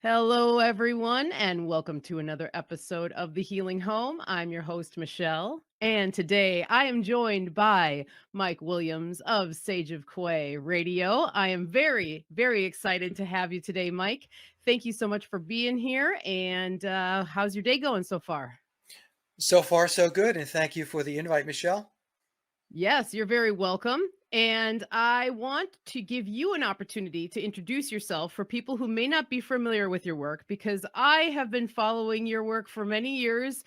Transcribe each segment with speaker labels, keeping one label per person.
Speaker 1: Hello, everyone, and welcome to another episode of The Healing Home. I'm your host, Michelle, and today I am joined by Mike Williams of Sage of Quay Radio. I am very, very excited to have you today, Mike. Thank you so much for being here, and how's your day going so far?
Speaker 2: So far, so good, and thank you for the invite, Michelle.
Speaker 1: Yes, you're very welcome. And I want to give you an opportunity to introduce yourself for people who may not be familiar with your work, because I have been following your work for many years,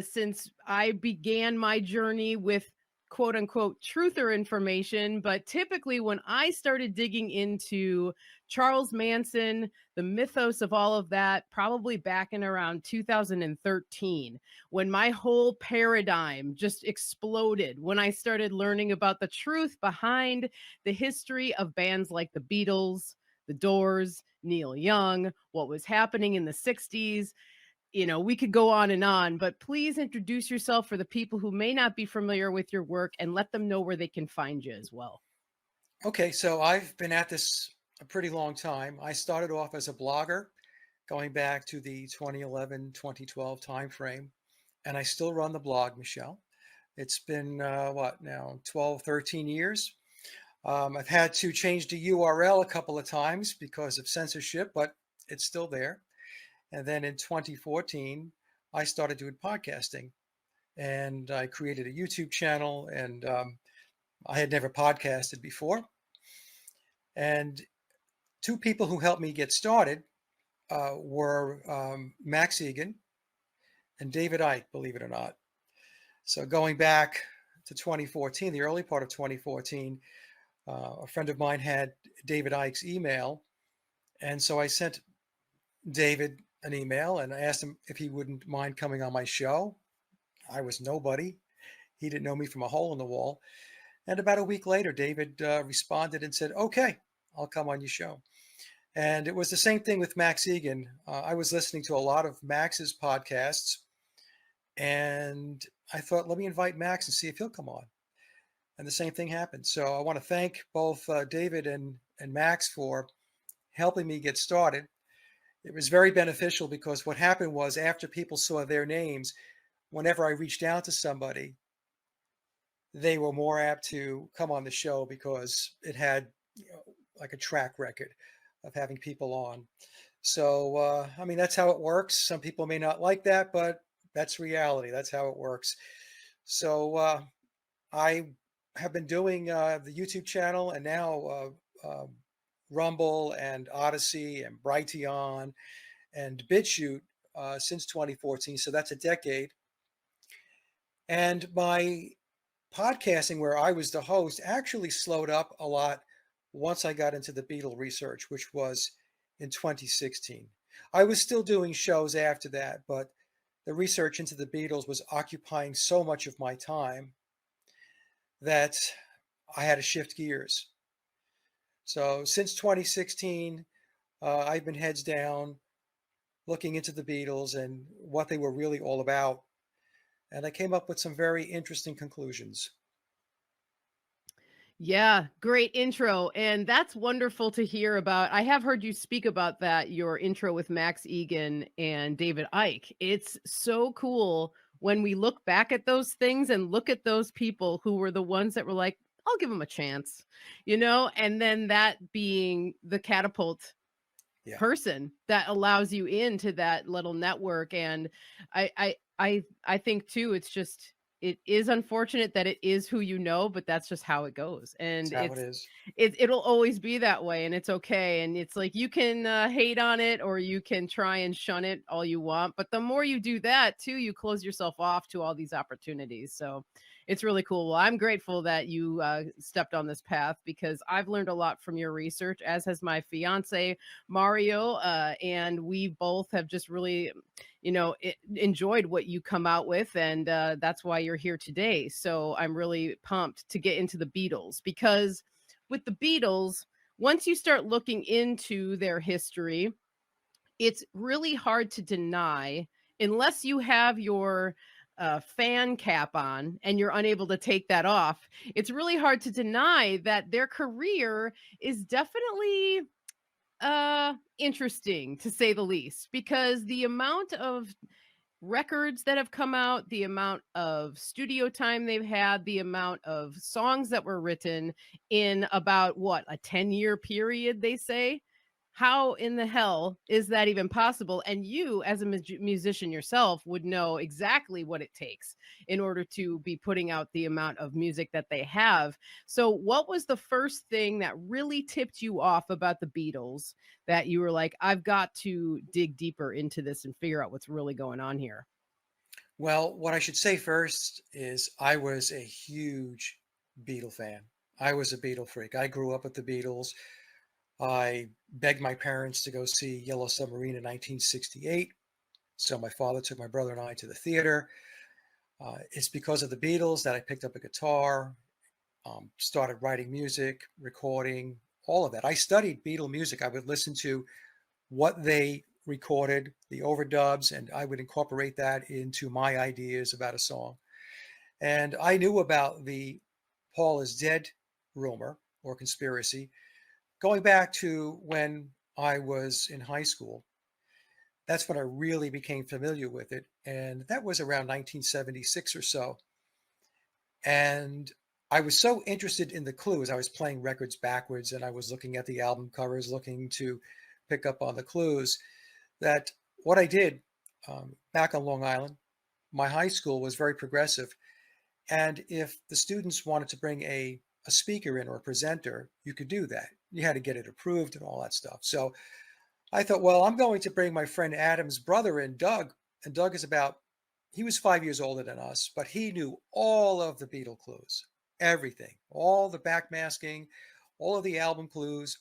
Speaker 1: since I began my journey with quote unquote truther information. But typically, when I started digging into Charles Manson, the mythos of all of that, probably back in around 2013, when my whole paradigm just exploded, when I started learning about the truth behind the history of bands like the Beatles, the Doors, Neil Young, what was happening in the 60s. We could go on, but please introduce yourself for the people who may not be familiar with your work and let them know where they can find you as well.
Speaker 2: Okay, so I've been at this a pretty long time. I started off as a blogger going back to the 2011, 2012 timeframe, and I still run the blog, Michelle. It's been, what now, 12, 13 years. I've had to change the URL a couple of times because of censorship, but it's still there. And then in 2014, I started doing podcasting, and I created a YouTube channel, and I had never podcasted before. And two people who helped me get started were Max Egan and David Icke, believe it or not. So going back to 2014, the early part of 2014, a friend of mine had David Icke's email. And so I sent David an email and I asked him if he wouldn't mind coming on my show. I was nobody. He didn't know me from a hole in the wall. And about a week later, David responded and said, okay, I'll come on your show. And it was the same thing with Max Egan. I was listening to a lot of Max's podcasts, and I thought, let me invite Max and see if he'll come on. And the same thing happened. So I want to thank both David and Max for helping me get started. It was very beneficial because what happened was after people saw their names, whenever I reached out to somebody, they were more apt to come on the show because it had like a track record of having people on. So, I mean, that's how it works. Some people may not like that, but that's reality. That's how it works. So I have been doing the YouTube channel and now Rumble and Odyssey and Brighteon and BitChute since 2014. So that's a decade. And my podcasting, where I was the host, actually slowed up a lot once I got into the Beatle research, which was in 2016. I was still doing shows after that, but the research into the Beatles was occupying so much of my time that I had to shift gears. So since 2016, I've been heads down looking into the Beatles and what they were really all about. And I came up with some very interesting conclusions.
Speaker 1: Yeah, great intro. And that's wonderful to hear about. I have heard you speak about that, your intro with Max Egan and David Icke. It's so cool when we look back at those things and look at those people who were the ones that were like, I'll give them a chance, and then that being the catapult person that allows you into that little network. And I think too, it is unfortunate that it is who but that's just how it goes. And
Speaker 2: That's how it is.
Speaker 1: It'll always be that way, and it's okay. And it's like you can hate on it or you can try and shun it all you want, but the more you do that too, you close yourself off to all these opportunities. So it's really cool. Well, I'm grateful that you stepped on this path because I've learned a lot from your research, as has my fiance Mario, and we both have just really enjoyed what you come out with, and that's why you're here today. So I'm really pumped to get into the Beatles, because with the Beatles, once you start looking into their history, it's really hard to deny unless you have your fan cap on and you're unable to take that off. It's really hard to deny that their career is definitely interesting, to say the least, because the amount of records that have come out, the amount of studio time they've had, the amount of songs that were written in about what, a 10-year period, they say. How in the hell is that even possible? And you, as a musician yourself, would know exactly what it takes in order to be putting out the amount of music that they have. So, what was the first thing that really tipped you off about the Beatles that you were like, I've got to dig deeper into this and figure out what's really going on here?
Speaker 2: Well, what I should say first is I was a huge Beatle fan. I was a Beatle freak. I grew up with the Beatles. I begged my parents to go see Yellow Submarine in 1968. So my father took my brother and I to the theater. It's because of the Beatles that I picked up a guitar, started writing music, recording, all of that. I studied Beatle music. I would listen to what they recorded, the overdubs, and I would incorporate that into my ideas about a song. And I knew about the Paul is dead rumor or conspiracy going back to when I was in high school. That's when I really became familiar with it. And that was around 1976 or so. And I was so interested in the clues. I was playing records backwards and I was looking at the album covers, looking to pick up on the clues that what I did back on Long Island, my high school was very progressive. And if the students wanted to bring a speaker in or a presenter, you could do that. You had to get it approved and all that stuff. So I thought, well, I'm going to bring my friend Adam's brother in, Doug. And Doug is he was 5 years older than us, but he knew all of the Beatle clues, everything, all the backmasking, all of the album clues.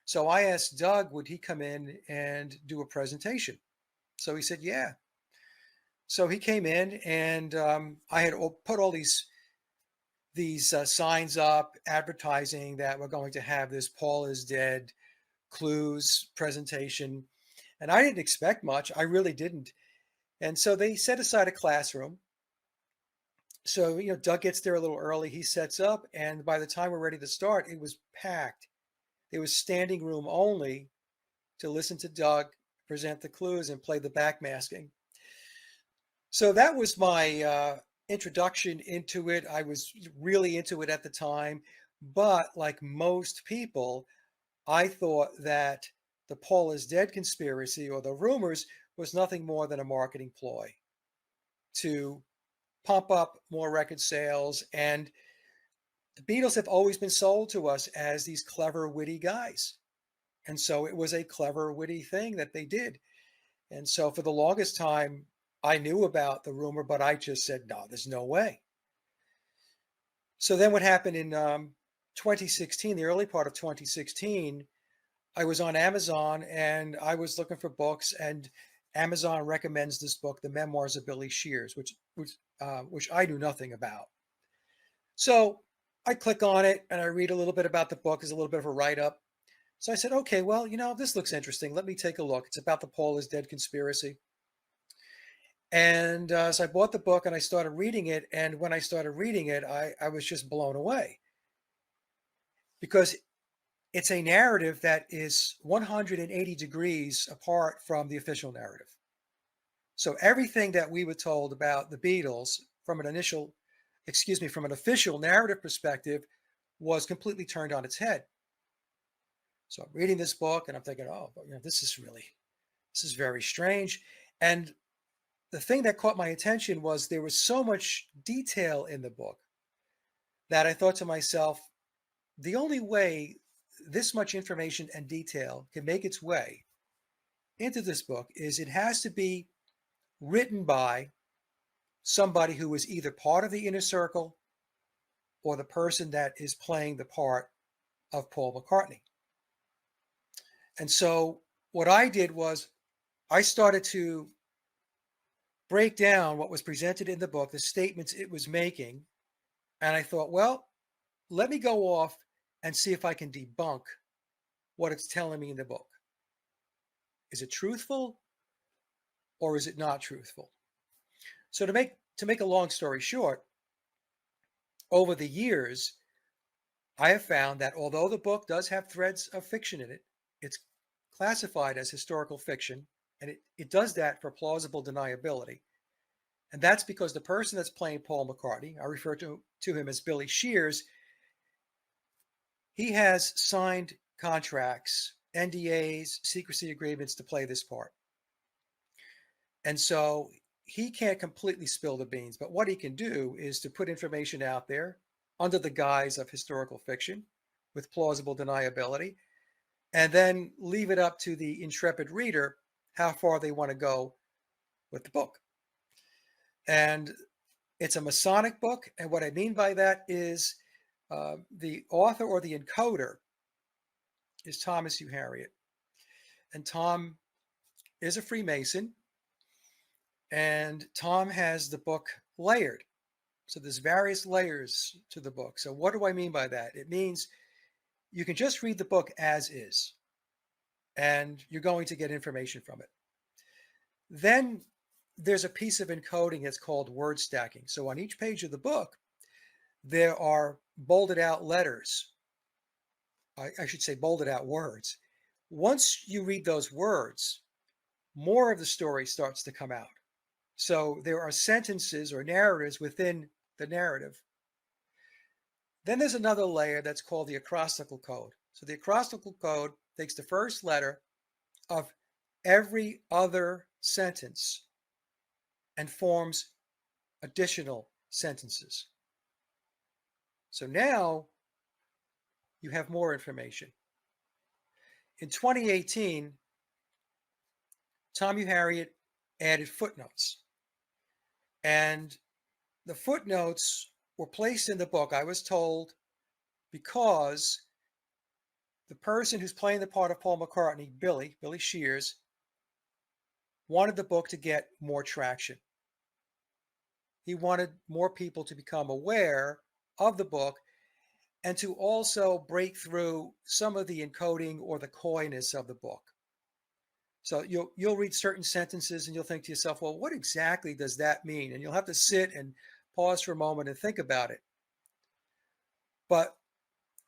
Speaker 2: So I asked Doug, would he come in and do a presentation? So he said, yeah. So he came in, and I had put all these signs up advertising that we're going to have this Paul is dead clues presentation. And I didn't expect much. I really didn't. And so they set aside a classroom. So, Doug gets there a little early. He sets up. And by the time we're ready to start, it was packed. It was standing room only to listen to Doug present the clues and play the backmasking. So that was my introduction into it. I was really into it at the time. But like most people, I thought that the Paul is dead conspiracy or the rumors was nothing more than a marketing ploy to pump up more record sales. And the Beatles have always been sold to us as these clever, witty guys. And so it was a clever, witty thing that they did. And so for the longest time, I knew about the rumor, but I just said, no, there's no way. So then what happened in 2016, the early part of 2016, I was on Amazon and I was looking for books, and Amazon recommends this book, The Memoirs of Billy Shears, which I knew nothing about. So I click on it and I read a little bit about the book. There's a little bit of a write-up. So I said, okay, well, this looks interesting. Let me take a look. It's about the Paul is dead conspiracy. And so I bought the book and I started reading it. And when I started reading it, I was just blown away because it's a narrative that is 180 degrees apart from the official narrative. So everything that we were told about the Beatles from an official narrative perspective was completely turned on its head. So I'm reading this book and I'm thinking, oh, this is very strange. And the thing that caught my attention was there was so much detail in the book that I thought to myself, the only way this much information and detail can make its way into this book is it has to be written by somebody who is either part of the inner circle or the person that is playing the part of Paul McCartney. And so what I did was I started to break down what was presented in the book, the statements it was making. And I thought, well, let me go off and see if I can debunk what it's telling me in the book. Is it truthful or is it not truthful? So to make a long story short, over the years, I have found that although the book does have threads of fiction in it, it's classified as historical fiction, and it does that for plausible deniability. And that's because the person that's playing Paul McCartney, I refer to him as Billy Shears, he has signed contracts, NDAs, secrecy agreements to play this part. And so he can't completely spill the beans, but what he can do is to put information out there under the guise of historical fiction with plausible deniability, and then leave it up to the intrepid reader how far they want to go with the book. And it's a Masonic book. And what I mean by that is the author or the encoder is Thomas Hugh Harriot. And Tom is a Freemason. And Tom has the book layered. So there's various layers to the book. So what do I mean by that? It means you can just read the book as is, and you're going to get information from it. Then there's a piece of encoding that's called word stacking. So on each page of the book, there are bolded out letters. I should say bolded out words. Once you read those words, more of the story starts to come out. So there are sentences or narratives within the narrative. Then there's another layer that's called the acrostical code. So the acrostical code takes the first letter of every other sentence and forms additional sentences. So now you have more information. In 2018, Tom Hugh Harriot added footnotes. And the footnotes were placed in the book, I was told, because the person who's playing the part of Paul McCartney, Billy Shears, wanted the book to get more traction. He wanted more people to become aware of the book and to also break through some of the encoding or the coyness of the book. So you'll read certain sentences and you'll think to yourself, well, what exactly does that mean? And you'll have to sit and pause for a moment and think about it. But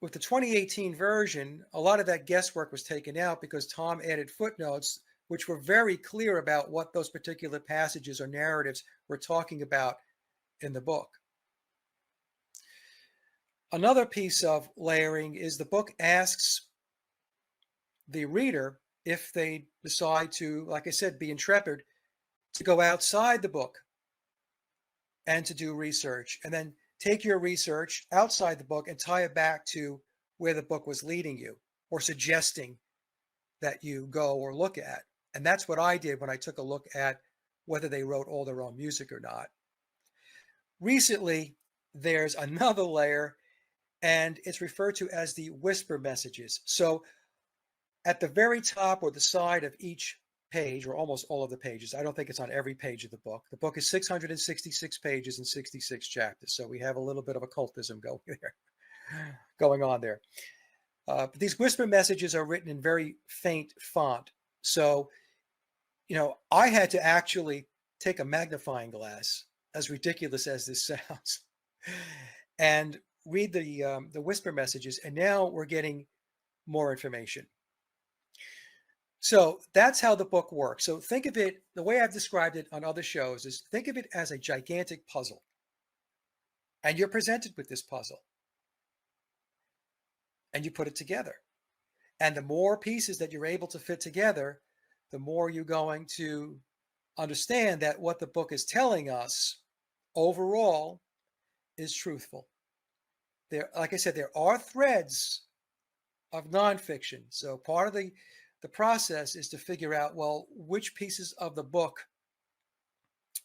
Speaker 2: with the 2018 version, a lot of that guesswork was taken out because Tom added footnotes, which were very clear about what those particular passages or narratives were talking about in the book. Another piece of layering is the book asks the reader, if they decide to, like I said, be intrepid, to go outside the book and to do research, and then take your research outside the book and tie it back to where the book was leading you or suggesting that you go or look at. And that's what I did when I took a look at whether they wrote all their own music or not. Recently, there's another layer, and it's referred to as the whisper messages. So at the very top or the side of each page, or almost all of the pages, I don't think it's on every page of the book. The book is 666 pages and 66 chapters. So we have a little bit of occultism going on there. But these whisper messages are written in very faint font. So, I had to actually take a magnifying glass, as ridiculous as this sounds, and read the whisper messages. And now we're getting more information. So that's how the book works. So think of it, the way I've described it on other shows is think of it as a gigantic puzzle. And you're presented with this puzzle. And you put it together. And the more pieces that you're able to fit together, the more you're going to understand that what the book is telling us overall is truthful. There, like I said, there are threads of nonfiction. So part of the process is to figure out, well, which pieces of the book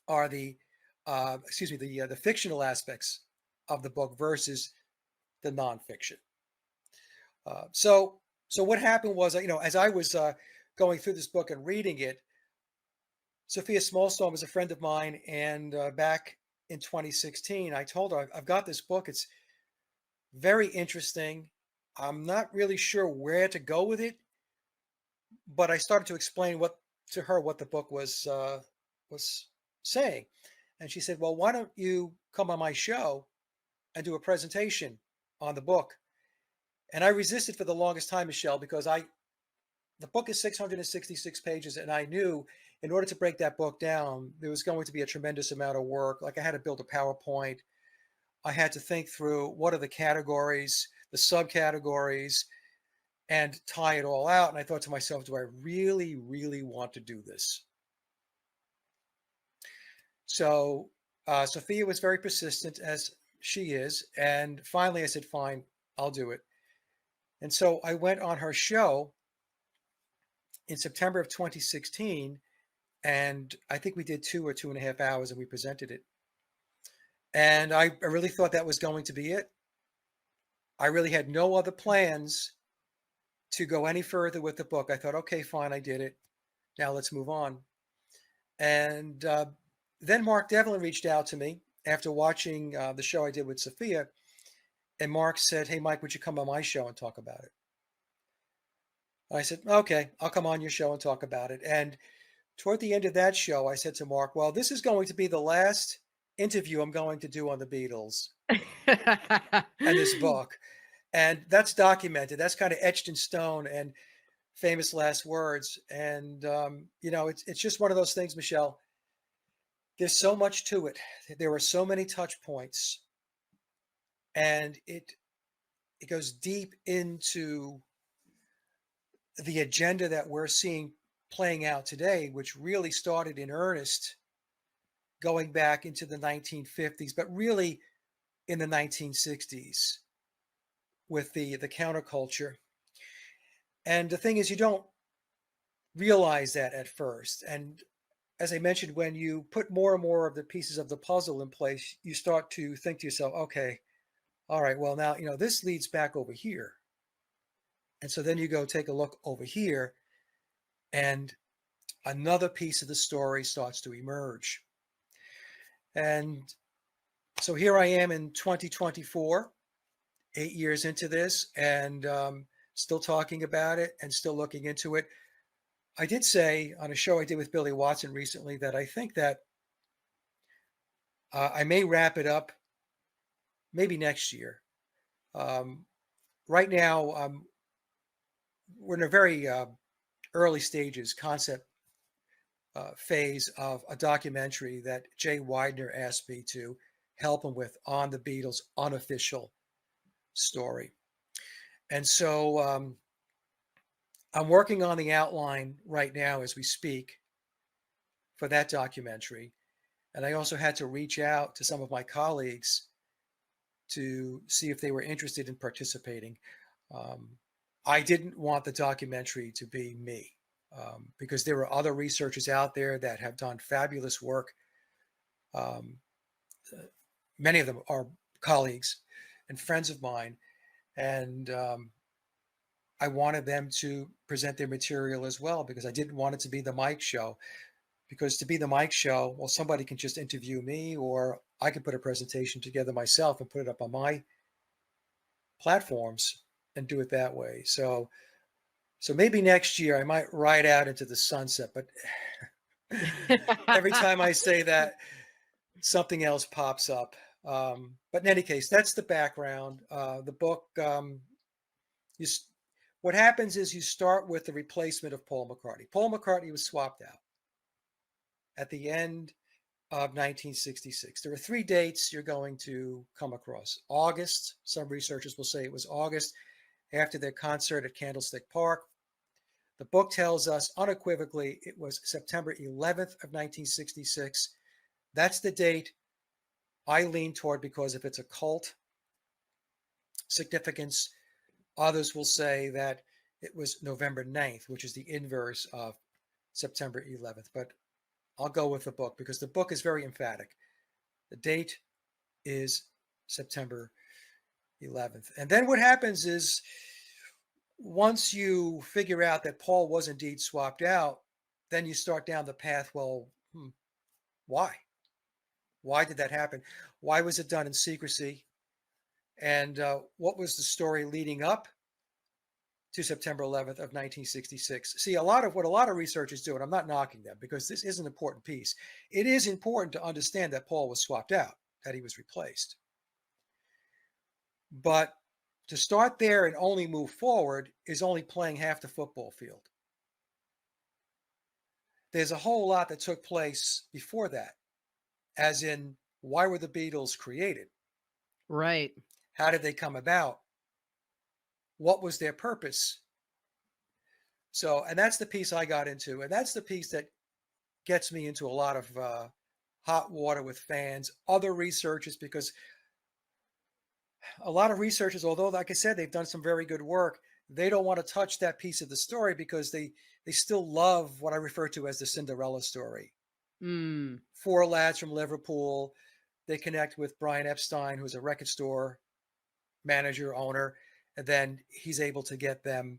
Speaker 2: are the fictional aspects of the book versus the nonfiction. So what happened was, as I was going through this book and reading it, Sophia Smallstone was a friend of mine, and back in 2016, I told her, I've got this book. It's very interesting. I'm not really sure where to go with it, but I started to explain to her what the book was saying, and she said, "Well, why don't you come on my show and do a presentation on the book?" And I resisted for the longest time, Michelle, because the book is 666 pages, and I knew in order to break that book down, there was going to be a tremendous amount of work. Like I had to build a PowerPoint. I had to think through what are the categories, the subcategories, and tie it all out. And I thought to myself, do I really, really want to do this? So Sophia was very persistent, as she is. And finally, I said, fine, I'll do it. And so I went on her show in September of 2016. And I think we did 2 or 2.5 hours and we presented it. And I really thought that was going to be it. I really had no other plans to go any further with the book. I thought, okay, fine, I did it. Now let's move on. And then Mark Devlin reached out to me after watching the show I did with Sophia. And Mark said, hey, Mike, would you come on my show and talk about it? I said, okay, I'll come on your show and talk about it. And toward the end of that show, I said to Mark, well, this is going to be the last interview I'm going to do on the Beatles and this book. And that's documented. That's kind of etched in stone and famous last words. And, it's just one of those things, Michelle. There's so much to it. There are so many touch points. And it goes deep into the agenda that we're seeing playing out today, which really started in earnest going back into the 1950s, but really in the 1960s with the counterculture. And the thing is, you don't realize that at first. And as I mentioned, when you put more and more of the pieces of the puzzle in place, you start to think to yourself, okay, all right, well, now, this leads back over here. And so then you go take a look over here, and another piece of the story starts to emerge. And so here I am in 2024, 8 years into this, and still talking about it and still looking into it. I did say on a show I did with Billy Watson recently that I think that I may wrap it up maybe next year. Right now, we're in a very early stages, concept phase of a documentary that Jay Widener asked me to help him with on the Beatles' unofficial story. And so I'm working on the outline right now as we speak for that documentary. And I also had to reach out to some of my colleagues to see if they were interested in participating. I didn't want the documentary to be me because there are other researchers out there that have done fabulous work. Many of them are colleagues and friends of mine. And I wanted them to present their material as well because I didn't want it to be the Mike show. Because to be the Mike show, well, somebody can just interview me, or I can put a presentation together myself and put it up on my platforms and do it that way. So maybe next year I might ride out into the sunset. But every time I say that, something else pops up. But in any case, that's the background. The book, what happens is you start with the replacement of Paul McCartney. Paul McCartney was swapped out at the end of 1966. There are 3 dates you're going to come across. August, some researchers will say it was August, after their concert at Candlestick Park. The book tells us unequivocally it was September 11th of 1966. That's the date I lean toward because of its occult significance. Others will say that it was November 9th, which is the inverse of September 11th. But I'll go with the book because the book is very emphatic. The date is September 11th. And then what happens is once you figure out that Paul was indeed swapped out, then you start down the path, well, why? Why did that happen? Why was it done in secrecy? And what was the story leading up to September 11th of 1966. See, a lot of what a lot of researchers do, and I'm not knocking them because this is an important piece. It is important to understand that Paul was swapped out, that he was replaced. But to start there and only move forward is only playing half the football field. There's a whole lot that took place before that, as in, why were the Beatles created?
Speaker 1: Right.
Speaker 2: How did they come about? What was their purpose? So, and that's the piece I got into, and that's the piece that gets me into a lot of hot water with fans, other researchers, because a lot of researchers, although, like I said, they've done some very good work, they don't want to touch that piece of the story because they still love what I refer to as the Cinderella story.
Speaker 1: Mm.
Speaker 2: Four lads from Liverpool, they connect with Brian Epstein, who's a record store manager, owner, and then he's able to get them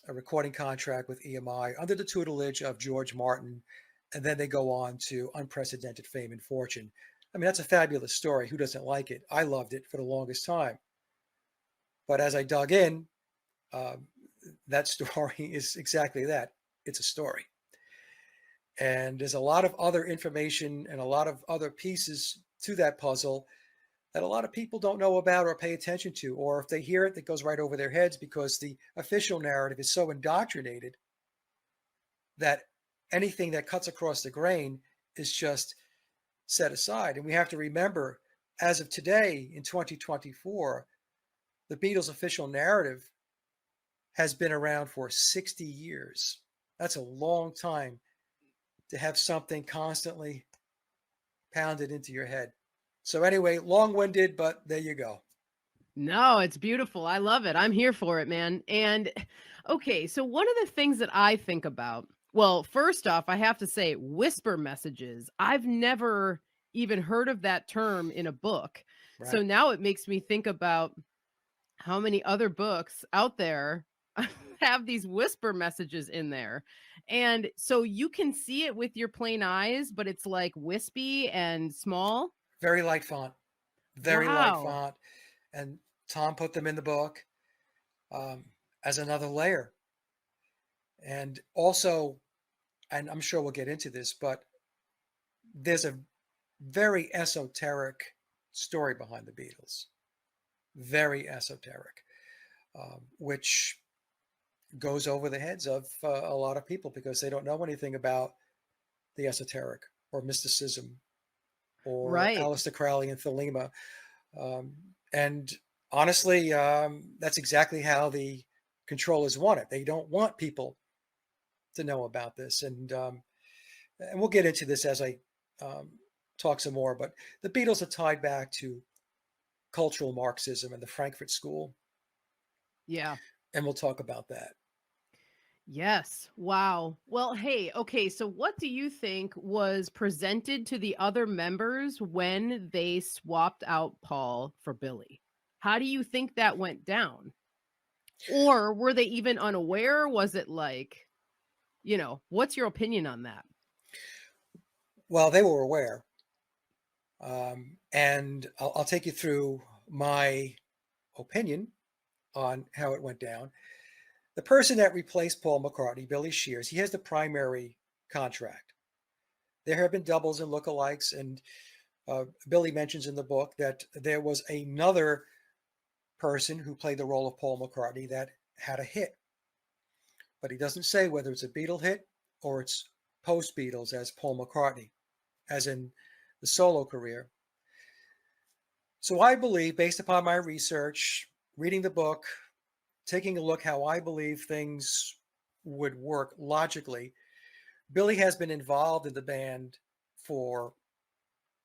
Speaker 2: a recording contract with EMI under the tutelage of George Martin, and then they go on to unprecedented fame and fortune. I mean, that's a fabulous story. Who doesn't like it? I loved it for the longest time. But as I dug in, that story is exactly that. It's a story. And there's a lot of other information and a lot of other pieces to that puzzle that a lot of people don't know about or pay attention to, or if they hear it, it goes right over their heads because the official narrative is so indoctrinated that anything that cuts across the grain is just set aside. And we have to remember, as of today in 2024, the Beatles' official narrative has been around for 60 years. That's a long time to have something constantly pounded into your head. So anyway, long-winded, but there you go.
Speaker 1: No, it's beautiful. I love it. I'm here for it, man. And okay, so one of the things that I think about, well, first off, I have to say whisper messages. I've never even heard of that term in a book.
Speaker 2: Right.
Speaker 1: So now it makes me think about how many other books out there have these whisper messages in there. And so you can see it with your plain eyes, but it's like wispy and small.
Speaker 2: Very light font. Very light
Speaker 1: Wow.
Speaker 2: font. And Tom put them in the book um, as another layer. And also, and I'm sure we'll get into this, but there's a very esoteric story behind the Beatles. Very esoteric, which goes over the heads of a lot of people because they don't know anything about the esoteric or mysticism or
Speaker 1: Right.
Speaker 2: Aleister Crowley and Thelema. Um, and honestly, that's exactly how the controllers want it. They don't want people to know about this. And we'll get into this as I um, talk some more. But the Beatles are tied back to cultural Marxism and the Frankfurt School.
Speaker 1: Yeah.
Speaker 2: And we'll talk about that.
Speaker 1: Yes. Wow. Well, hey, okay. So, what do you think was presented to the other members when they swapped out Paul for Billy? How do you think that went down? Or were they even unaware? Was it like, what's your opinion on that?
Speaker 2: Well, they were aware. And I'll take you through my opinion on how it went down. The person that replaced Paul McCartney, Billy Shears, he has the primary contract. There have been doubles and lookalikes, and Billy mentions in the book that there was another person who played the role of Paul McCartney that had a hit. But he doesn't say whether it's a Beatle hit or it's post Beatles as Paul McCartney, as in the solo career. So I believe, based upon my research, reading the book, taking a look how I believe things would work logically, Billy has been involved in the band for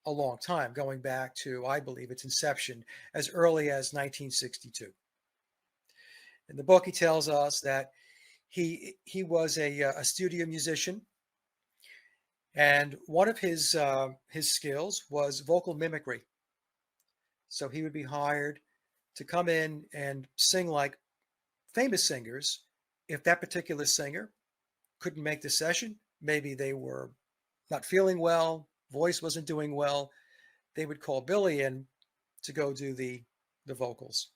Speaker 2: a long time, going back to, I believe, its inception as early as 1962. In the book, he tells us that he was a studio musician, and one of his skills was vocal mimicry. So he would be hired to come in and sing like famous singers. If that particular singer couldn't make the session, maybe they were not feeling well, voice wasn't doing well, they would call Billy in to go do the vocals.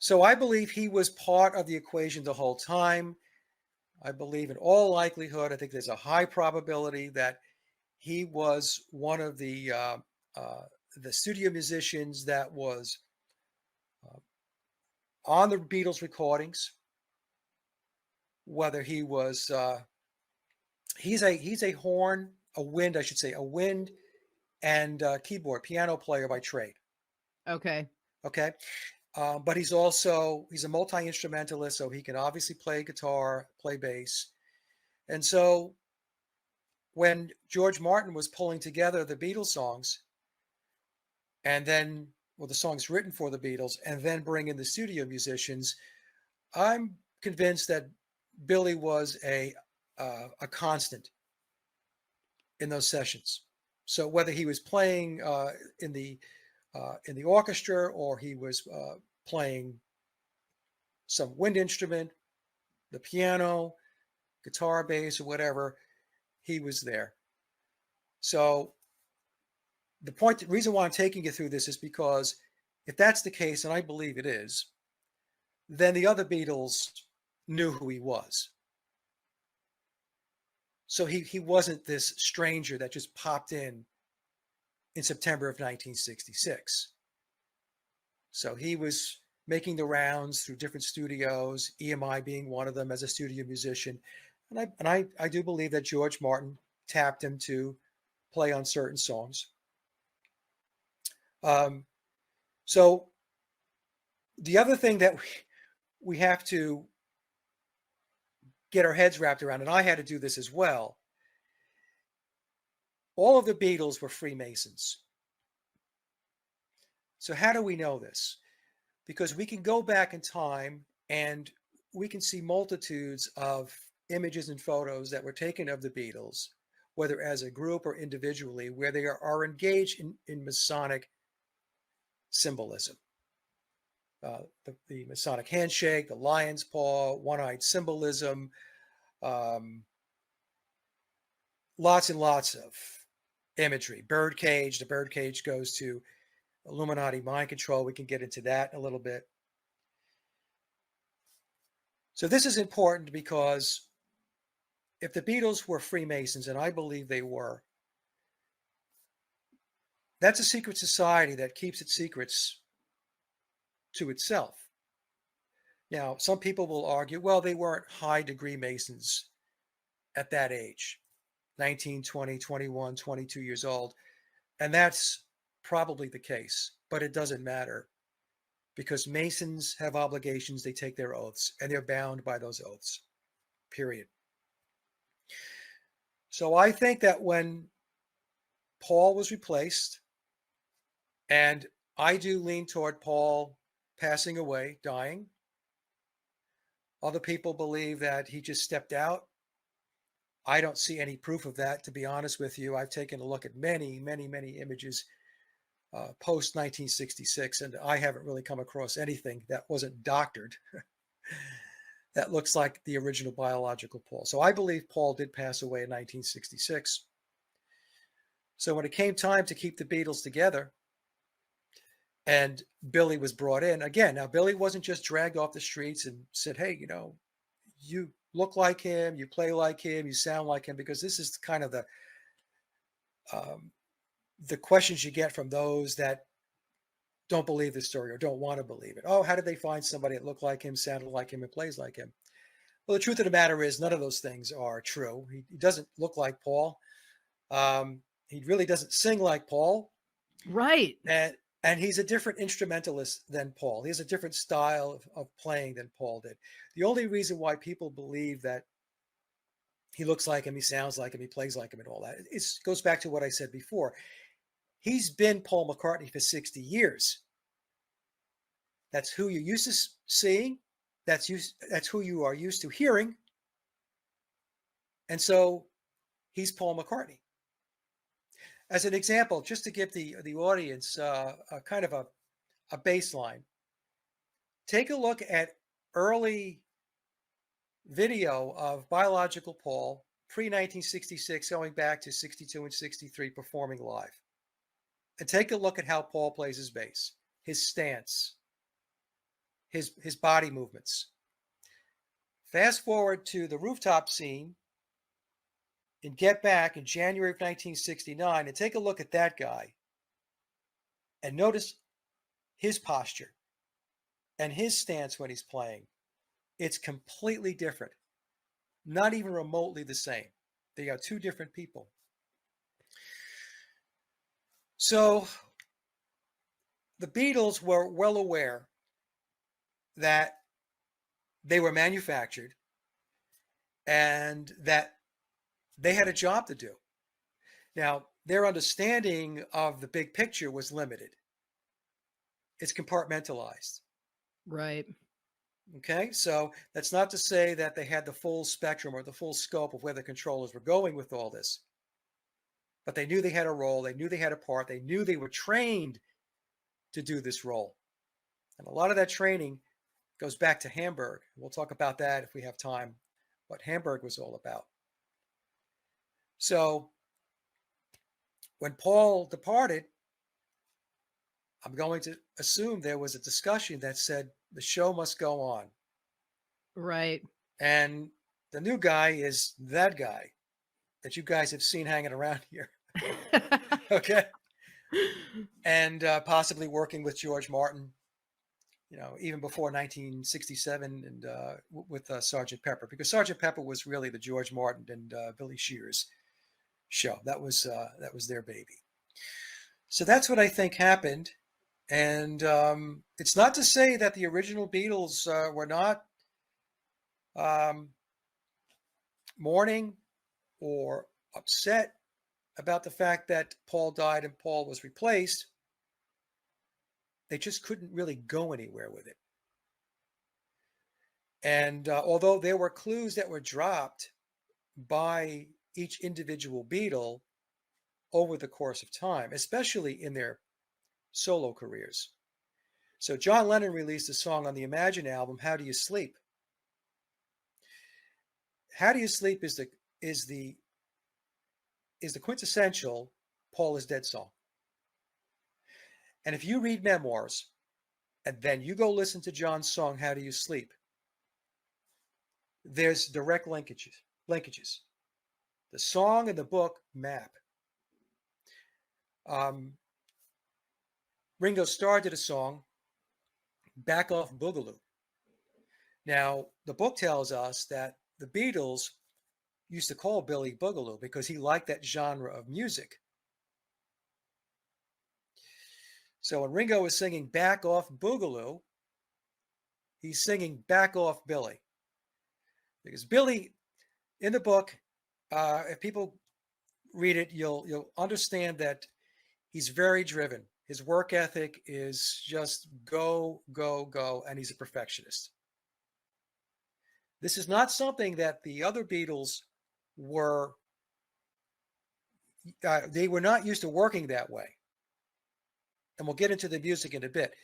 Speaker 2: So I believe he was part of the equation the whole time. I believe in all likelihood, I think there's a high probability that he was one of the studio musicians that was uh, on the Beatles recordings. Whether he was, he's a horn, a wind, I should say, a wind and keyboard piano player by trade.
Speaker 1: Okay.
Speaker 2: Okay, but he's a multi instrumentalist, so he can obviously play guitar, play bass, and so when George Martin was pulling together the Beatles songs, and then the songs written for the Beatles, and then bring in the studio musicians, I'm convinced that Billy was a constant in those sessions. So whether he was playing in the orchestra or he was playing some wind instrument, the piano, guitar, bass, or whatever, he was there. So the reason why I'm taking you through this is because if that's the case, and I believe it is, then the other Beatles knew who he was. So he wasn't this stranger that just popped in September of 1966. So he was making the rounds through different studios, EMI being one of them as a studio musician. And I do believe that George Martin tapped him to play on certain songs. So the other thing that we have to get our heads wrapped around, and I had to do this as well, all of the Beatles were Freemasons. So how do we know this? Because we can go back in time and we can see multitudes of images and photos that were taken of the Beatles, whether as a group or individually, where they are engaged in Masonic symbolism. The Masonic handshake, the lion's paw, one-eyed symbolism, lots and lots of imagery. Birdcage, the birdcage goes to Illuminati mind control. We can get into that a little bit. So this is important because if the Beatles were Freemasons, and I believe they were, that's a secret society that keeps its secrets to itself. Now, some people will argue, well, they weren't high degree Masons at that age, 19, 20, 21, 22 years old. And that's probably the case, but it doesn't matter because Masons have obligations. They take their oaths and they're bound by those oaths, period. So I think that when Paul was replaced, and I do lean toward Paul passing away, dying. Other people believe that he just stepped out. I don't see any proof of that, to be honest with you. I've taken a look at many, many, many images post 1966, and I haven't really come across anything that wasn't doctored that looks like the original biological Paul. So I believe Paul did pass away in 1966. So when it came time to keep the Beatles together, and Billy was brought in again. Now, Billy wasn't just dragged off the streets and said, hey, you look like him, you play like him, you sound like him, because this is kind of the questions you get from those that don't believe this story or don't want to believe it. Oh, how did they find somebody that looked like him, sounded like him, and plays like him? Well, the truth of the matter is none of those things are true. He doesn't look like Paul. He really doesn't sing like Paul.
Speaker 1: Right.
Speaker 2: And he's a different instrumentalist than Paul. He has a different style of playing than Paul did. The only reason why people believe that he looks like him, he sounds like him, he plays like him, and all that, it goes back to what I said before. He's been Paul McCartney for 60 years. That's who you're used to seeing. That's who you are used to hearing. And so he's Paul McCartney. As an example, just to give the audience a kind of a baseline, take a look at early video of biological Paul pre-1966 going back to 62 and 63 performing live. And take a look at how Paul plays his bass, his stance, his body movements. Fast forward to the rooftop scene in Get Back in January of 1969, and take a look at that guy and notice his posture and his stance when he's playing. It's completely different, not even remotely the same. They are two different people. So the Beatles were well aware that they were manufactured and that they had a job to do. Now, their understanding of the big picture was limited. It's compartmentalized.
Speaker 1: Right.
Speaker 2: Okay, so that's not to say that they had the full spectrum or the full scope of where the controllers were going with all this. But they knew they had a role, they knew they had a part, they knew they were trained to do this role. And a lot of that training goes back to Hamburg. We'll talk about that if we have time, what Hamburg was all about. So when Paul departed, I'm going to assume there was a discussion that said the show must go on.
Speaker 1: Right.
Speaker 2: And the new guy is that guy that you guys have seen hanging around here. Okay. And possibly working with George Martin, even before 1967 and with Sergeant Pepper, because Sergeant Pepper was really the George Martin and Billy Shears show. That was their baby. So that's what I think happened. And it's not to say that the original Beatles were not mourning or upset about the fact that Paul died and Paul was replaced. They just couldn't really go anywhere with it. And although there were clues that were dropped by each individual Beatle over the course of time, especially in their solo careers. So John Lennon released a song on the Imagine album, How Do You Sleep? How Do You Sleep is the quintessential Paul is Dead song. And if you read memoirs and then you go listen to John's song, How Do You Sleep? There's direct linkages. The song and the book map. Ringo Starr did a song, Back Off Boogaloo. Now, the book tells us that the Beatles used to call Billy Boogaloo because he liked that genre of music. So when Ringo is singing Back Off Boogaloo, he's singing Back Off Billy. Because Billy, in the book, if people read it, you'll understand that he's very driven. His work ethic is just go, go, go, and he's a perfectionist. This is not something that the other Beatles were, they were not used to working that way. And we'll get into the music in a bit.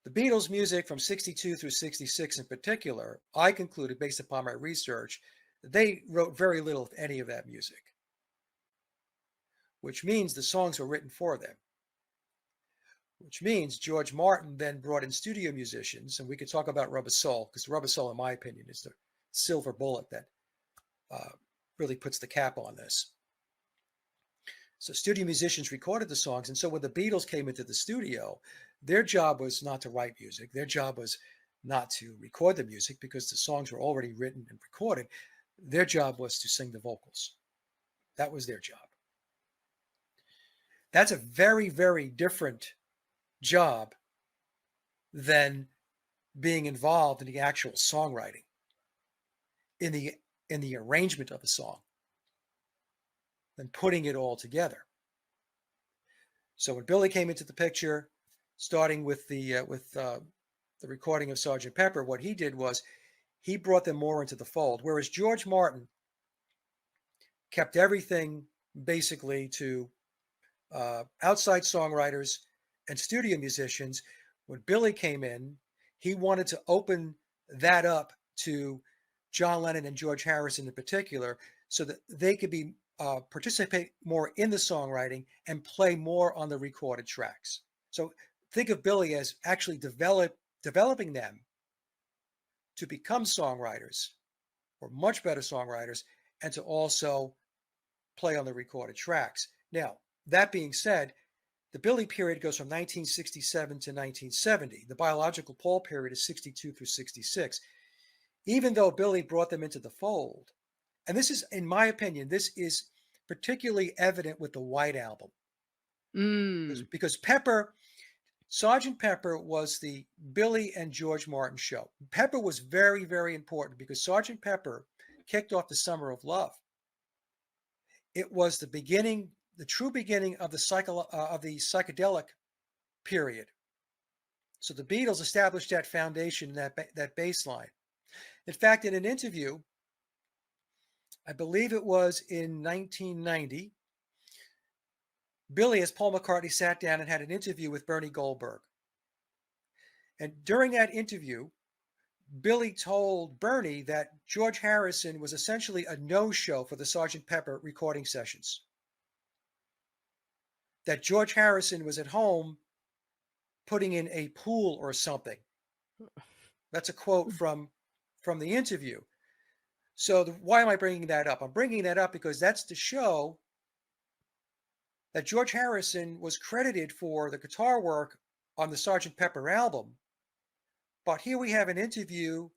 Speaker 2: The Beatles' music from 62 through 66 in particular, I concluded based upon my research, they wrote very little, if any, of that music, which means the songs were written for them, which means George Martin then brought in studio musicians, and we could talk about Rubber Soul, because Rubber Soul, in my opinion, is the silver bullet that really puts the cap on this. So studio musicians recorded the songs, and so when the Beatles came into the studio, their job was not to write music. Their job was not to record the music because the songs were already written and recorded. Their job was to sing the vocals. That was their job. That's a very, very different job than being involved in the actual songwriting, in the arrangement of a song, and putting it all together. So when Billy came into the picture, starting with the recording of Sgt. Pepper, what he did was he brought them more into the fold, whereas George Martin kept everything basically to outside songwriters and studio musicians. When Billy came in, he wanted to open that up to John Lennon and George Harrison in particular, so that they could be participate more in the songwriting and play more on the recorded tracks. So think of Billy as actually developing them to become songwriters, or much better songwriters, and to also play on the recorded tracks. Now, that being said, the Billy period goes from 1967 to 1970. The biological Paul period is 62 through 66. Even though Billy brought them into the fold, and this is, in my opinion, this is particularly evident with the White Album. Because Pepper, Sergeant Pepper was the Billy and George Martin show. Pepper was very, very important because Sergeant Pepper kicked off the Summer of Love. It was the beginning, the true beginning of the psychedelic period. So the Beatles established that foundation, that baseline. In fact, in an interview, I believe it was in 1990, Billy, as Paul McCartney, sat down and had an interview with Bernie Goldberg. And during that interview, Billy told Bernie that George Harrison was essentially a no-show for the Sgt. Pepper recording sessions. That George Harrison was at home putting in a pool or something. That's a quote from the interview. So why am I bringing that up? I'm bringing that up because that's to show that George Harrison was credited for the guitar work on the Sgt. Pepper album. But here we have an interview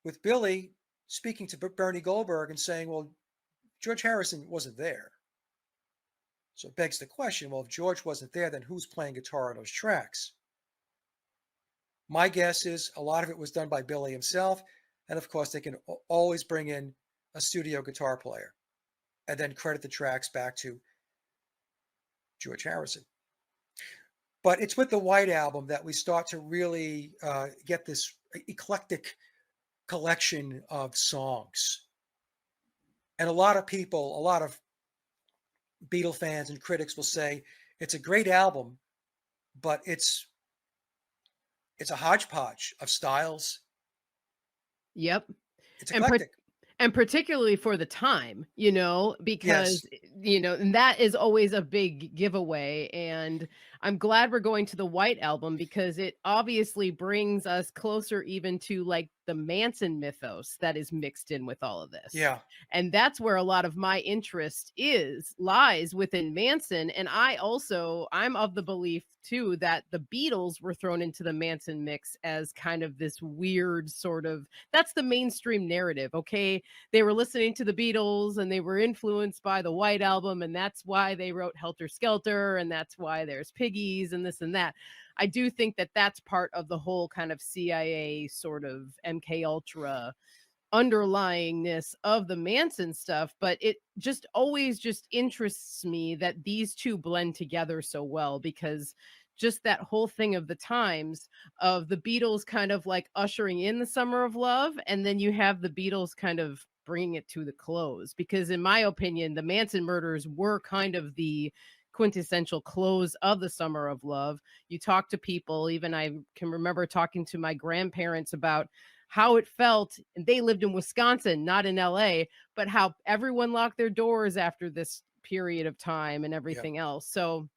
Speaker 2: with Billy speaking to Bernie Goldberg and saying, well, George Harrison wasn't there. So it begs the question, well, if George wasn't there, then who's playing guitar on those tracks? My guess is a lot of it was done by Billy himself. And of course, they can always bring in a studio guitar player and then credit the tracks back to George Harrison. But it's with the White Album that we start to really get this eclectic collection of songs. And a lot of people, a lot of Beatle fans and critics will say it's a great album, but it's a hodgepodge of styles.
Speaker 1: Yep.
Speaker 2: It's eclectic.
Speaker 1: And particularly for the time, because,
Speaker 2: Yes.
Speaker 1: and that is always a big giveaway. And I'm glad we're going to the White Album because it obviously brings us closer even to like the Manson mythos that is mixed in with all of this.
Speaker 2: Yeah.
Speaker 1: And that's where a lot of my interest lies within Manson. And I'm of the belief too that the Beatles were thrown into the Manson mix as kind of this weird sort of, that's the mainstream narrative. Okay. They were listening to the Beatles and they were influenced by the White Album. And that's why they wrote Helter Skelter. And that's why there's Piggies and this and that. I do think that that's part of the whole kind of CIA sort of MK Ultra underlyingness of the Manson stuff, but it just always just interests me that these two blend together so well because just that whole thing of the times of the Beatles kind of like ushering in the Summer of Love, and then you have the Beatles kind of bringing it to the close because in my opinion the Manson murders were kind of the quintessential close of the Summer of Love. You talk to people, even I can remember talking to my grandparents about how it felt, and they lived in Wisconsin, not in LA, but how everyone locked their doors after this period of time and everything else. So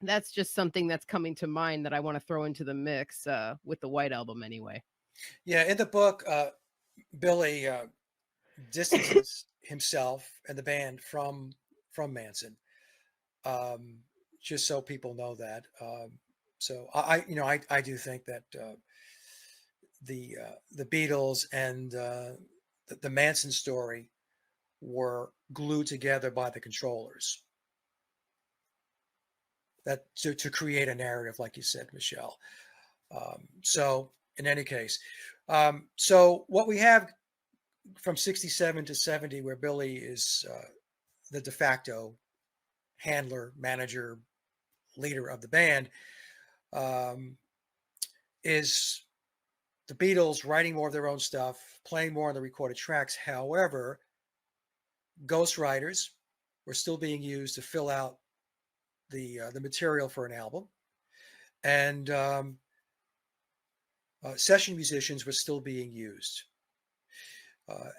Speaker 1: that's just something that's coming to mind that I want to throw into the mix with the White Album anyway.
Speaker 2: Yeah, in the book, Billy distances himself and the band from Manson, just so people know that. So I do think that the Beatles and the Manson story were glued together by the controllers. That to create a narrative, like you said, Michelle. So in any case, so what we have from 67 to 70, where Billy is the de facto handler, manager, leader of the band, is the Beatles writing more of their own stuff, playing more on the recorded tracks. However, ghostwriters were still being used to fill out the material for an album, and session musicians were still being used.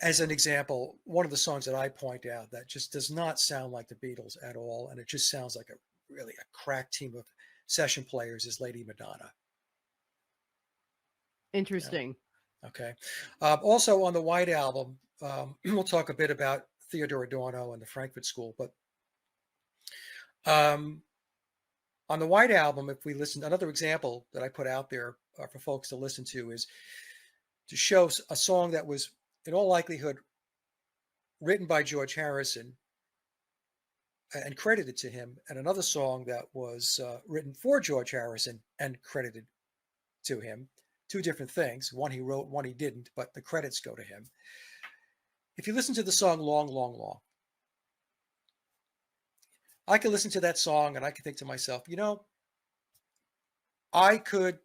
Speaker 2: As an example, one of the songs that I point out that just does not sound like the Beatles at all, and it just sounds like a crack team of session players is Lady Madonna.
Speaker 1: Interesting.
Speaker 2: Yeah. Okay. Also on the White Album, we'll talk a bit about Theodore Adorno and the Frankfurt School, but on the White Album, if we listen, another example that I put out there for folks to listen to is to show a song that was, in all likelihood, written by George Harrison and credited to him, and another song that was written for George Harrison and credited to him. Two different things. One he wrote, one he didn't, but the credits go to him. If you listen to the song Long, Long, Long, I can listen to that song and I can think to myself, I could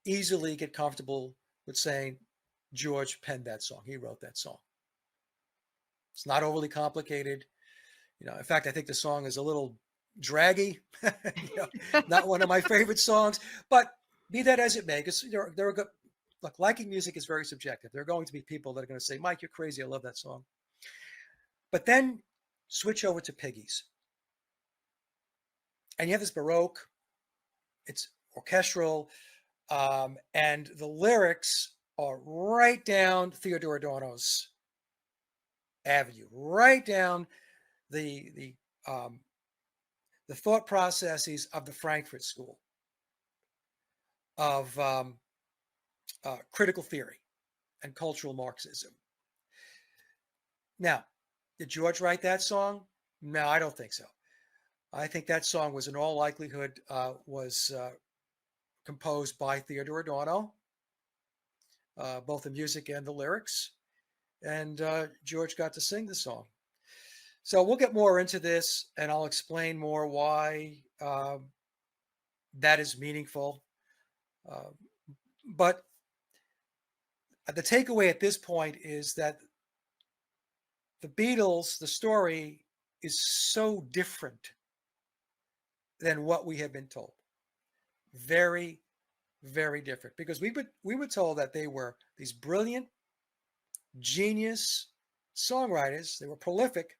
Speaker 2: easily get comfortable with saying George penned that song. He wrote that song. It's not overly complicated. In fact, I think the song is a little draggy, not one of my favorite songs, but be that as it may, because there are good, look, liking music is very subjective. There are going to be people that are going to say, Mike, you're crazy. I love that song. But then switch over to Piggies. And you have this Baroque, it's orchestral, and the lyrics are right down Theodore Adorno's avenue, right down the thought processes of the Frankfurt School of critical theory and cultural Marxism. Now, did George write that song? No, I don't think so. I think that song was, in all likelihood, composed by Theodore Adorno, both the music and the lyrics, and George got to sing the song. So we'll get more into this, and I'll explain more why that is meaningful. But the takeaway at this point is that the Beatles, the story, is so different than what we have been told. Very, very different. Because we were told that they were these brilliant, genius songwriters. They were prolific,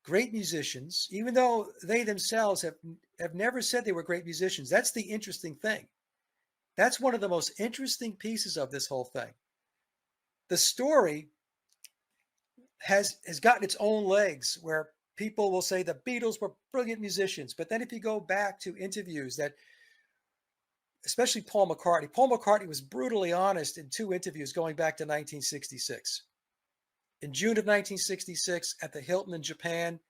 Speaker 2: great musicians, even though they themselves have never said they were great musicians. That's the interesting thing. That's one of the most interesting pieces of this whole thing. The story has gotten its own legs where people will say the Beatles were brilliant musicians. But then if you go back to interviews that, especially Paul McCartney was brutally honest in two interviews going back to 1966. In June of 1966 at the Hilton in Japan,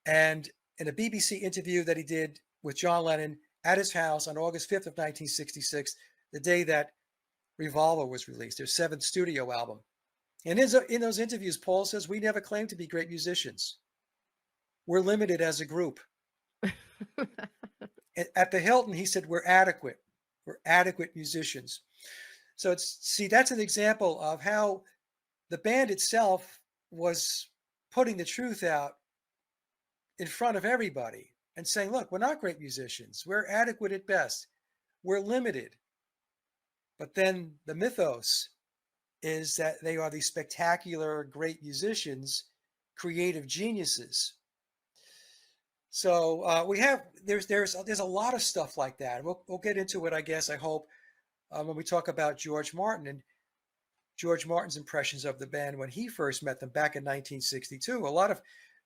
Speaker 2: and in a BBC interview that he did with John Lennon at his house on August 5th of 1966, the day that Revolver was released, their seventh studio album. And in those interviews, Paul says, we never claimed to be great musicians. We're limited as a group. At the Hilton, he said, we're adequate. We're adequate musicians. So that's an example of how the band itself was putting the truth out in front of everybody and saying, look, we're not great musicians. We're adequate at best. We're limited. But then the mythos is that they are these spectacular, great musicians, creative geniuses. So there's a lot of stuff like that. We'll get into it, I guess, I hope, when we talk about George Martin and George Martin's impressions of the band when he first met them back in 1962. A lot of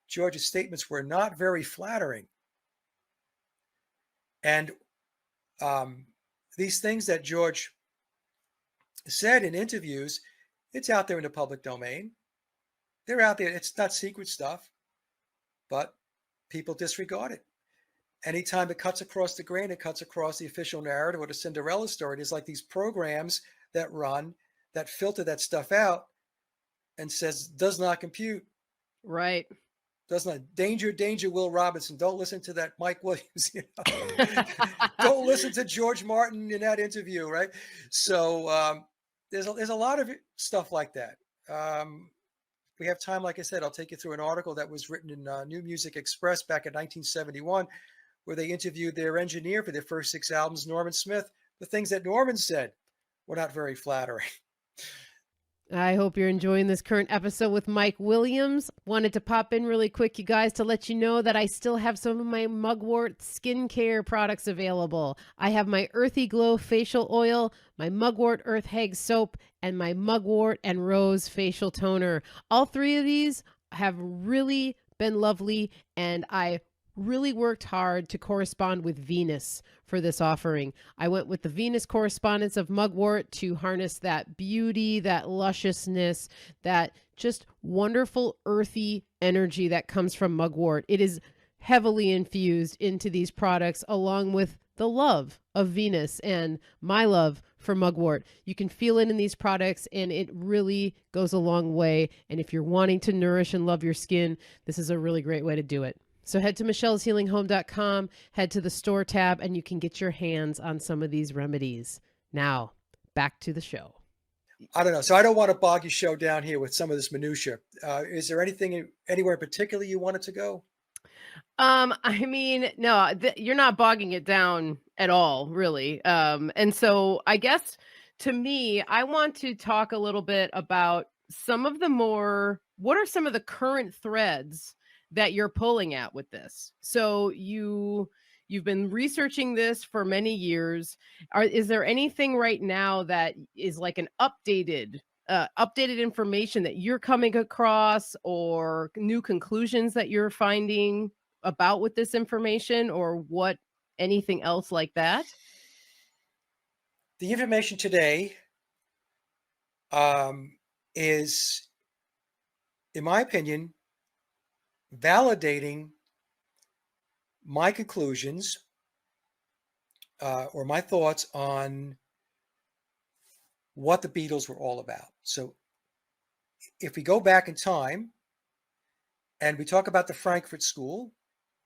Speaker 2: George's statements were not very flattering. And these things that George said in interviews, it's out there in the public domain. They're out there. It's not secret stuff, but people disregard it. Anytime it cuts across the grain, it cuts across the official narrative or the Cinderella story. There's like these programs that run that filter that stuff out and says, does not compute.
Speaker 1: Right.
Speaker 2: Does not. Danger, Will Robinson. Don't listen to that Mike Williams. Don't listen to George Martin in that interview, right? So there's a lot of stuff like that. We have time, like I said, I'll take you through an article that was written in New Music Express back in 1971, where they interviewed their engineer for their first 6 albums, Norman Smith. The things that Norman said were not very flattering.
Speaker 1: I hope you're enjoying this current episode with Mike Williams. Wanted to pop in really quick, you guys, to let you know that I still have some of my mugwort skincare products available. I have my Earthy Glow facial oil, my mugwort earth hag soap, and my mugwort and rose facial toner. All three of these have really been lovely, and I really worked hard to correspond with Venus for this offering. I went with the Venus correspondence of mugwort to harness that beauty, that lusciousness, that just wonderful earthy energy that comes from mugwort. It is heavily infused into these products along with the love of Venus and my love for mugwort. You can feel it in these products, and it really goes a long way. And if you're wanting to nourish and love your skin, this is a really great way to do it. So head to michelleshealinghome.com, head to the store tab, and you can get your hands on some of these remedies. Now, back to the show.
Speaker 2: I don't know. So I don't want to bog your show down here with some of this minutia. Is there anything anywhere in particular you wanted to go?
Speaker 1: I mean, no, you're not bogging it down at all, really. And so I guess to me, I want to talk a little bit about what are some of the current threads that you're pulling at with this? So you've been researching this for many years. Is there anything right now that is like an updated information that you're coming across, or new conclusions that you're finding about with this information, or what, anything else like that?
Speaker 2: The information today is, in my opinion, validating my conclusions or my thoughts on what the Beatles were all about. So if we go back in time and we talk about the Frankfurt School,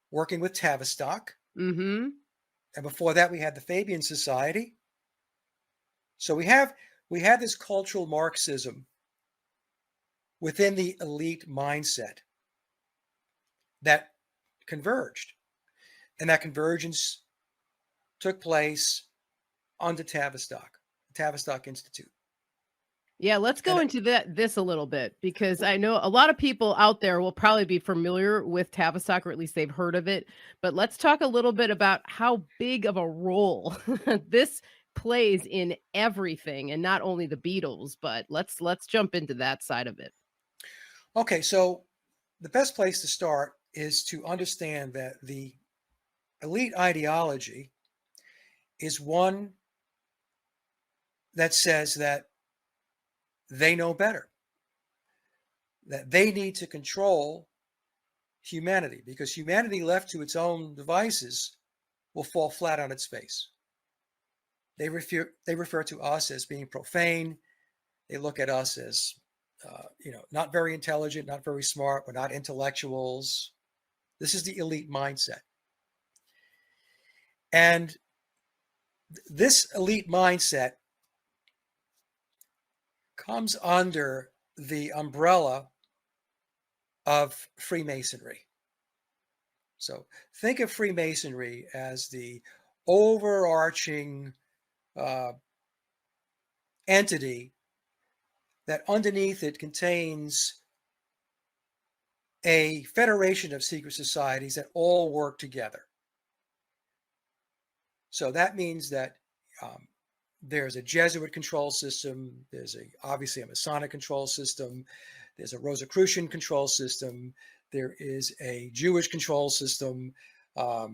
Speaker 2: working with Tavistock,
Speaker 1: Mm-hmm.
Speaker 2: and before that we had the Fabian Society. So we have this cultural Marxism within the elite mindset that converged, and that convergence took place under Tavistock Institute.
Speaker 1: Yeah, let's go
Speaker 2: And
Speaker 1: into this a little bit, because I know a lot of people out there will probably be familiar with Tavistock, or at least they've heard of it. But let's talk a little bit about how big of a role this plays in everything, and not only the Beatles, but let's jump into that side of it.
Speaker 2: okay, so the best place to start is to understand that the elite ideology is one that says that they know better, that they need to control humanity, because humanity left to its own devices will fall flat on its face. They refer to us as being profane. They look at us as not very intelligent, not very smart. We're not intellectuals. This is the elite mindset. And this elite mindset comes under the umbrella of Freemasonry. So think of Freemasonry as the overarching entity that underneath it contains a federation of secret societies that all work together. So that means that there's a Jesuit control system, there's obviously a Masonic control system, there's a Rosicrucian control system, there is a Jewish control system, there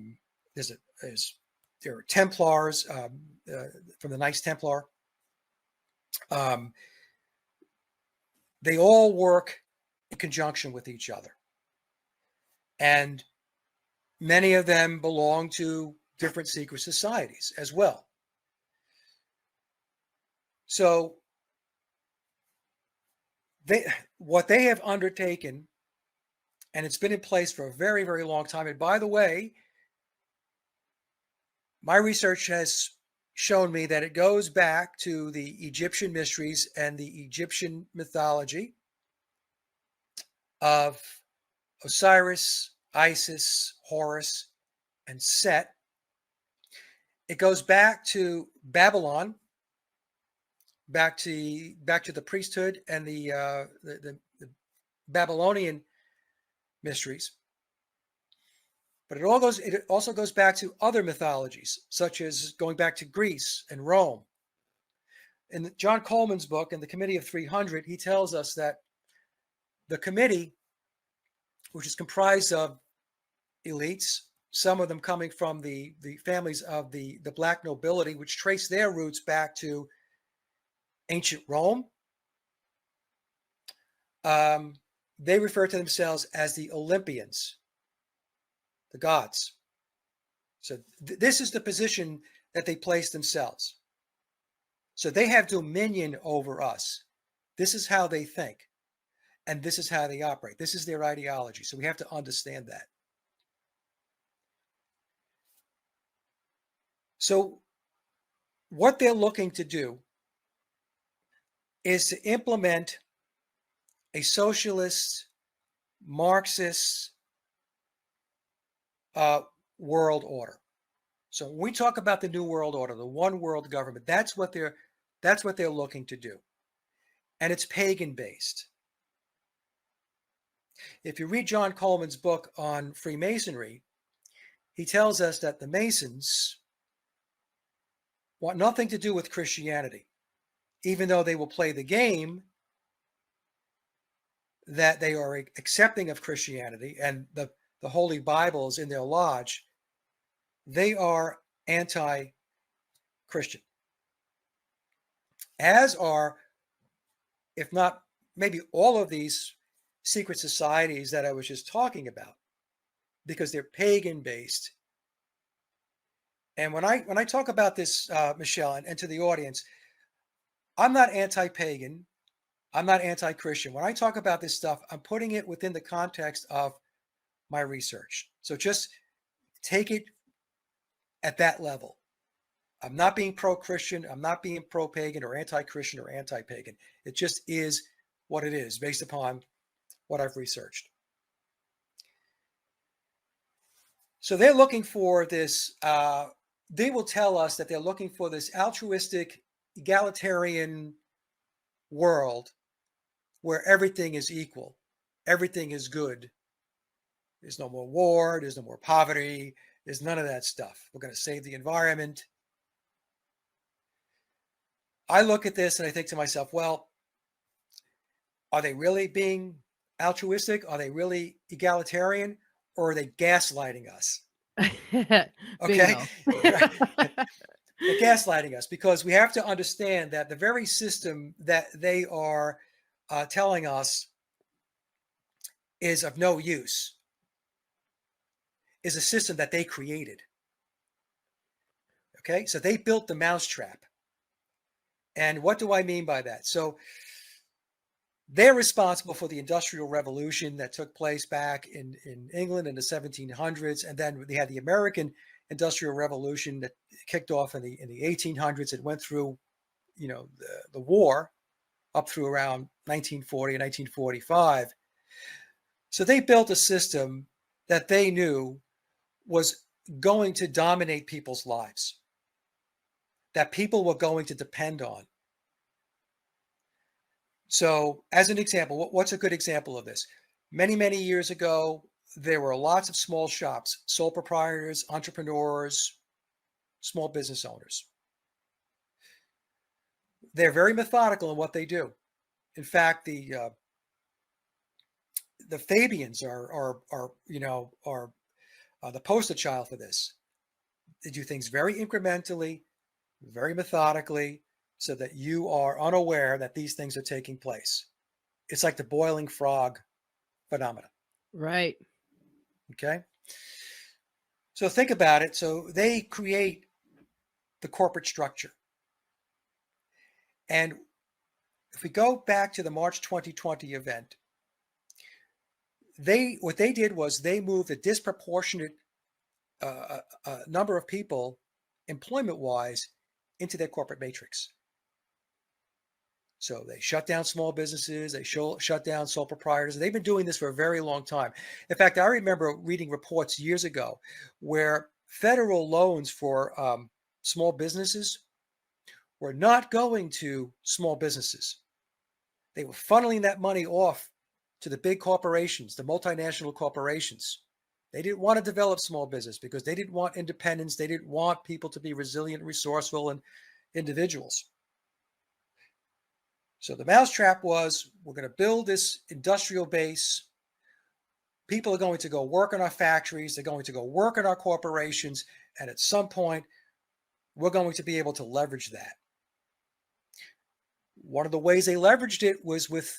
Speaker 2: are Templars from the Knights Templar. They all work in conjunction with each other. And many of them belong to different secret societies as well. So what they have undertaken, and it's been in place for a very, very long time. And by the way, my research has shown me that it goes back to the Egyptian mysteries and the Egyptian mythology of Osiris, Isis, Horus, and Set. It goes back to Babylon back to the priesthood and the Babylonian mysteries. But it also goes back to other mythologies, such as going back to Greece and Rome. In John Coleman's book, in the Committee of 300, he tells us that the committee, which is comprised of elites, some of them coming from the families of the black nobility, which trace their roots back to ancient Rome. They refer to themselves as the Olympians, the gods. So this is the position that they place themselves. So they have dominion over us. This is how they think. And this is how they operate. This is their ideology. So we have to understand that. So what they're looking to do is to implement a socialist, Marxist world order. So when we talk about the New World Order, the one world government, that's what they're looking to do. And it's pagan based. If you read John Coleman's book on Freemasonry, he tells us that the Masons want nothing to do with Christianity, even though they will play the game that they are accepting of Christianity and the Holy Bible is in their lodge. They are anti-Christian, as are, if not maybe all of these secret societies that I was just talking about, because they're pagan based. And when I talk about this, Michelle, and to the audience, I'm not anti-pagan. I'm not anti-Christian. When I talk about this stuff, I'm putting it within the context of my research. So just take it at that level. I'm not being pro-Christian. I'm not being pro-pagan or anti-Christian or anti-pagan. It just is what it is based upon what I've researched. So they're looking for this, they will tell us that they're looking for this altruistic, egalitarian world where everything is equal, everything is good. There's no more war, there's no more poverty, there's none of that stuff. We're going to save the environment. I look at this and I think to myself, well, are they really being altruistic? Are they really egalitarian? Or are they gaslighting us? Okay. They're gaslighting us, because we have to understand that the very system that they are telling us is of no use is a system that they created. Okay, so they built the mousetrap. And what do I mean by that? So they're responsible for the Industrial Revolution that took place back in England in the 1700s. And then they had the American Industrial Revolution that kicked off in the 1800s. It went through, the war up through around 1940 and 1945. So they built a system that they knew was going to dominate people's lives, that people were going to depend on. So as an example, what's a good example of this? Many, many years ago, there were lots of small shops, sole proprietors, entrepreneurs, small business owners. They're very methodical in what they do. In fact, the Fabians are the poster child for this. They do things very incrementally, very methodically, so that you are unaware that these things are taking place. It's like the boiling frog phenomena.
Speaker 1: Right.
Speaker 2: Okay. So think about it. So they create the corporate structure. And if we go back to the March 2020 event, what they did was they moved a disproportionate number of people, employment-wise, into their corporate matrix. So they shut down small businesses, they shut down sole proprietors. They've been doing this for a very long time. In fact, I remember reading reports years ago where federal loans for small businesses were not going to small businesses. They were funneling that money off to the big corporations, the multinational corporations. They didn't want to develop small business because they didn't want independence. They didn't want people to be resilient, resourceful, and individuals. So the mousetrap was, we're going to build this industrial base. People are going to go work in our factories. They're going to go work in our corporations. And at some point, we're going to be able to leverage that. One of the ways they leveraged it was with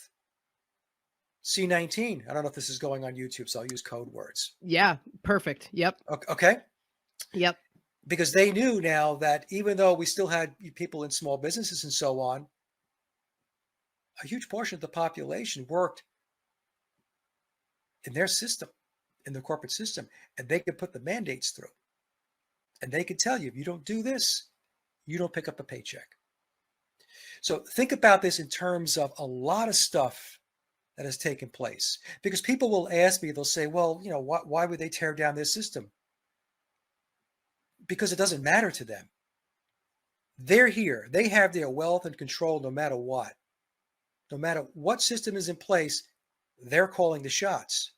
Speaker 2: C19. I don't know if this is going on YouTube, so I'll use code words.
Speaker 1: Yeah, perfect. Yep.
Speaker 2: Okay.
Speaker 1: Yep.
Speaker 2: Because they knew now that even though we still had people in small businesses and so on, a huge portion of the population worked in their system, in the corporate system, and they could put the mandates through. And they could tell you, if you don't do this, you don't pick up a paycheck. So think about this in terms of a lot of stuff that has taken place. Because people will ask me, they'll say, well, you know, why would they tear down their system? Because it doesn't matter to them. They're here. They have their wealth and control no matter what. No matter what system is in place, they're calling the shots.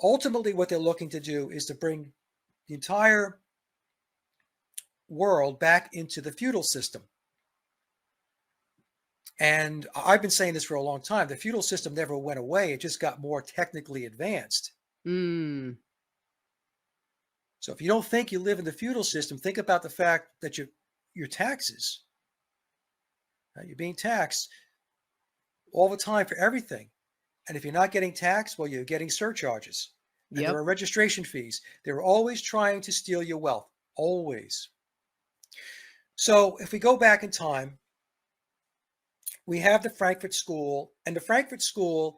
Speaker 2: Ultimately, what they're looking to do is to bring the entire world back into the feudal system. And I've been saying this for a long time. The feudal system never went away. It just got more technically advanced.
Speaker 1: Mm.
Speaker 2: So if you don't think you live in the feudal system, think about the fact that your taxes, you're being taxed all the time for everything. And if you're not getting taxed, well, you're getting surcharges. And
Speaker 1: Yep.
Speaker 2: there are registration fees. They're always trying to steal your wealth. Always. So if we go back in time, we have the Frankfurt School, and the Frankfurt School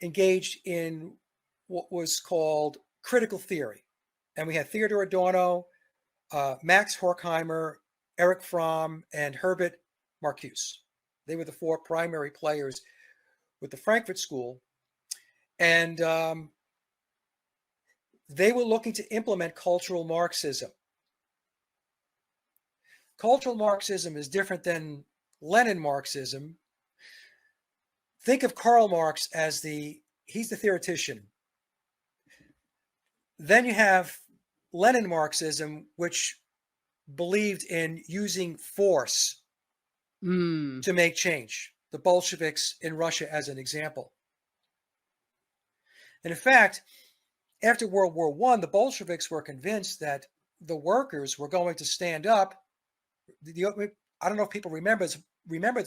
Speaker 2: engaged in what was called critical theory. And we had Theodor Adorno, Max Horkheimer, Erich Fromm, and Herbert Marcuse. They were the four primary players with the Frankfurt School. And they were looking to implement cultural Marxism. Cultural Marxism is different than Lenin Marxism. Think of Karl Marx as he's the theoretician. Then you have Lenin Marxism, which believed in using force to make change. The Bolsheviks in Russia as an example. And in fact, after World War I, the Bolsheviks were convinced that the workers were going to stand up. I don't know if people remember this,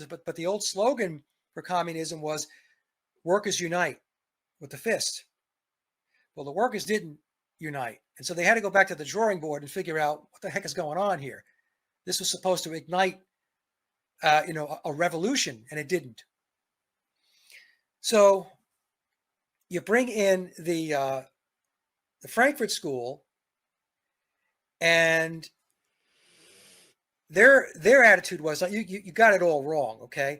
Speaker 2: but the old slogan for communism was "Workers unite with the fist." Well, the workers didn't unite, and so they had to go back to the drawing board and figure out what the heck is going on here. This was supposed to ignite, a revolution, and it didn't. So you bring in the Frankfurt School, and their attitude was, you got it all wrong, okay?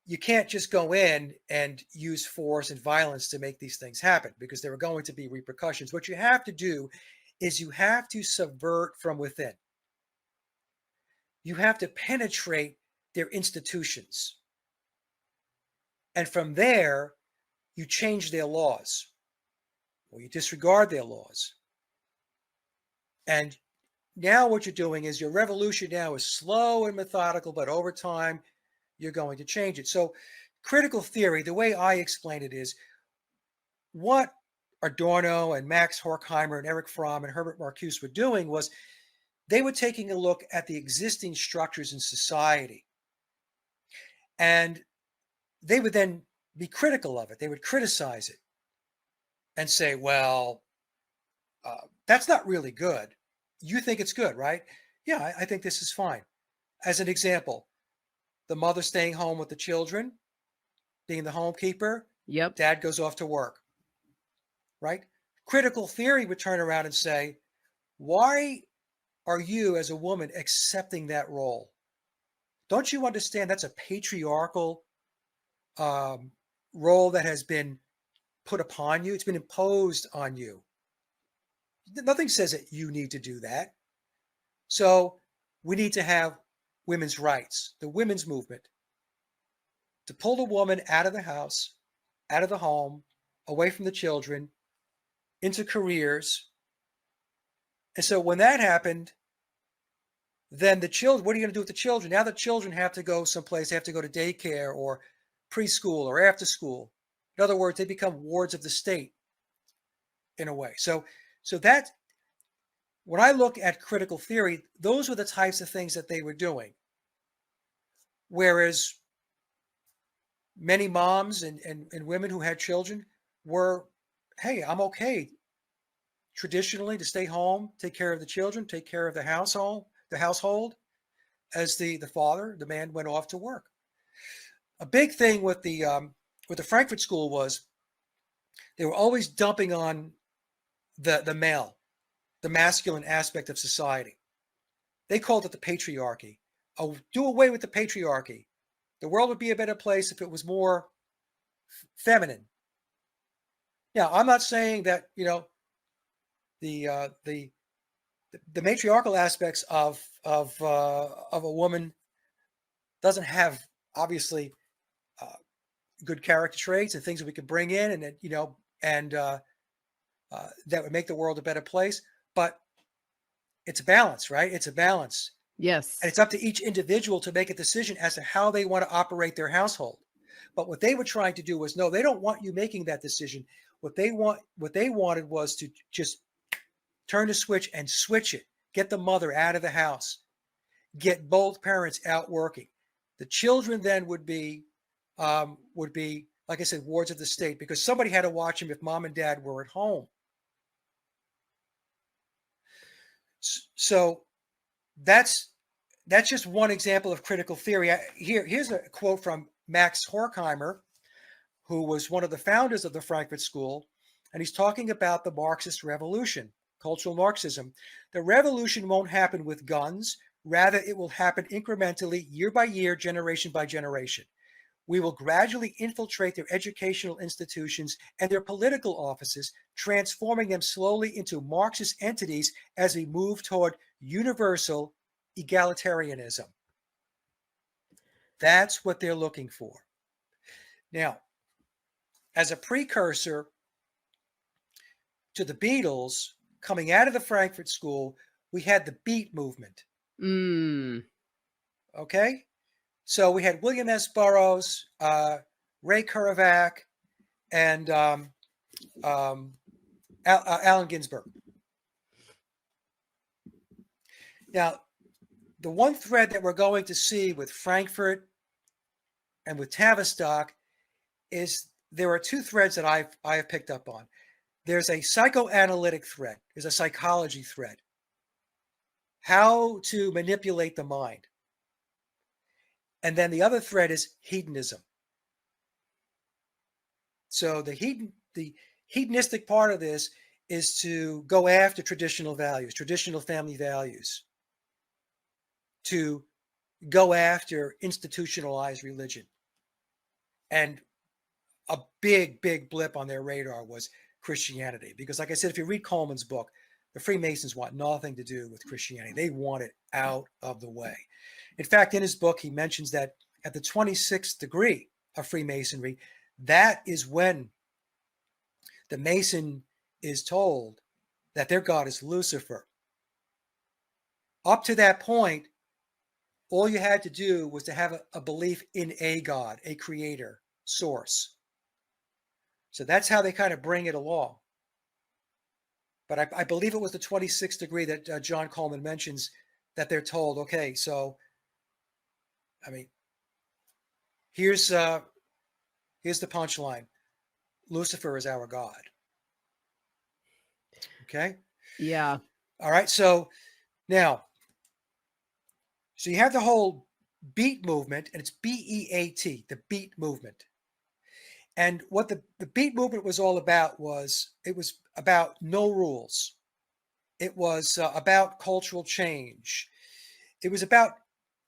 Speaker 2: You can't just go in and use force and violence to make these things happen, because there are going to be repercussions. What you have to do is you have to subvert from within. You have to penetrate their institutions. And from there, you change their laws, or you disregard their laws. And now what you're doing is your revolution now is slow and methodical, but over time, you're going to change it. So critical theory, the way I explain it is, what Adorno and Max Horkheimer and Erich Fromm and Herbert Marcuse were doing was they were taking a look at the existing structures in society. And they would then be critical of it. They would criticize it and say, well, that's not really good. You think it's good, right? Yeah, I think this is fine. As an example, the mother staying home with the children, being the homekeeper.
Speaker 1: Yep.
Speaker 2: Dad goes off to work, right? Critical theory would turn around and say, why are you as a woman accepting that role? Don't you understand that's a patriarchal role that has been put upon you? It's been imposed on you. Nothing says that you need to do that. So we need to have women's rights, the women's movement, to pull the woman out of the house, out of the home, away from the children, into careers. And so when that happened, then the children, what are you going to do with the children? Now the children have to go someplace, they have to go to daycare or preschool or after school. In other words, they become wards of the state in a way. So that, when I look at critical theory, those were the types of things that they were doing. Whereas many moms and women who had children were, hey, I'm okay traditionally to stay home, take care of the children, take care of the household, as the father, the man, went off to work. A big thing with the Frankfurt School was they were always dumping on the male, the masculine aspect of society. They called it the patriarchy. Oh, do away with the patriarchy. The world would be a better place if it was more feminine. Now, I'm not saying that, the matriarchal aspects of a woman doesn't have, obviously, good character traits and things that we could bring in, and that would make the world a better place. But it's a balance, right? It's a balance.
Speaker 1: Yes.
Speaker 2: And it's up to each individual to make a decision as to how they want to operate their household. But what they were trying to do was, no, they don't want you making that decision. What they wanted was to just turn the switch and switch it. Get the mother out of the house. Get both parents out working. The children then would be, like I said, wards of the state, because somebody had to watch them if mom and dad were at home. So that's just one example of critical theory. Here's a quote from Max Horkheimer, who was one of the founders of the Frankfurt School, and he's talking about the Marxist revolution, cultural Marxism. The revolution won't happen with guns. Rather, it will happen incrementally, year by year, generation by generation. We will gradually infiltrate their educational institutions and their political offices, transforming them slowly into Marxist entities as we move toward universal egalitarianism. That's what they're looking for. Now, as a precursor to the Beatles, coming out of the Frankfurt School, we had the Beat movement. Okay? So we had William S. Burroughs, Ray Kerouac, and Allen Ginsberg. Now, the one thread that we're going to see with Frankfurt and with Tavistock is there are two threads that I have picked up on. There's a psychoanalytic thread. There's a psychology thread. How to manipulate the mind. And then the other thread is hedonism. So the hedonistic part of this is to go after traditional values, traditional family values, to go after institutionalized religion. And a big, big blip on their radar was Christianity. Because like I said, if you read Coleman's book, the Freemasons want nothing to do with Christianity. They want it out of the way. In fact, in his book, he mentions that at the 26th degree of Freemasonry, that is when the Mason is told that their God is Lucifer. Up to that point, all you had to do was to have a belief in a God, a creator, source. So that's how they kind of bring it along. But I believe it was the 26th degree that John Coleman mentions that they're told, okay, so, I mean, here's the punchline. Lucifer is our God. Okay?
Speaker 1: Yeah.
Speaker 2: All right, so now, so you have the whole Beat movement, and it's B-E-A-T, the Beat movement. And what the Beat movement was all about was, it was about no rules. It was about cultural change. It was about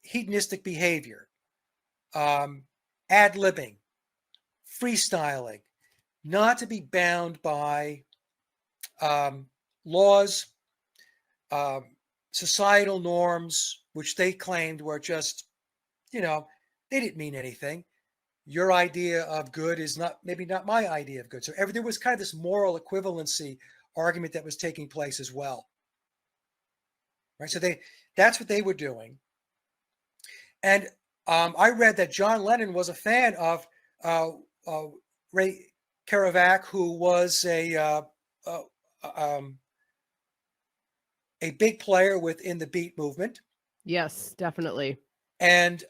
Speaker 2: hedonistic behavior, ad-libbing, freestyling, not to be bound by laws, societal norms, which they claimed were just, they didn't mean anything. Your idea of good is maybe not my idea of good. So there was kind of this moral equivalency argument that was taking place as well. Right. So that's what they were doing. And I read that John Lennon was a fan of Ray Kerouac, who was a big player within the Beat movement.
Speaker 1: Yes, definitely.
Speaker 2: And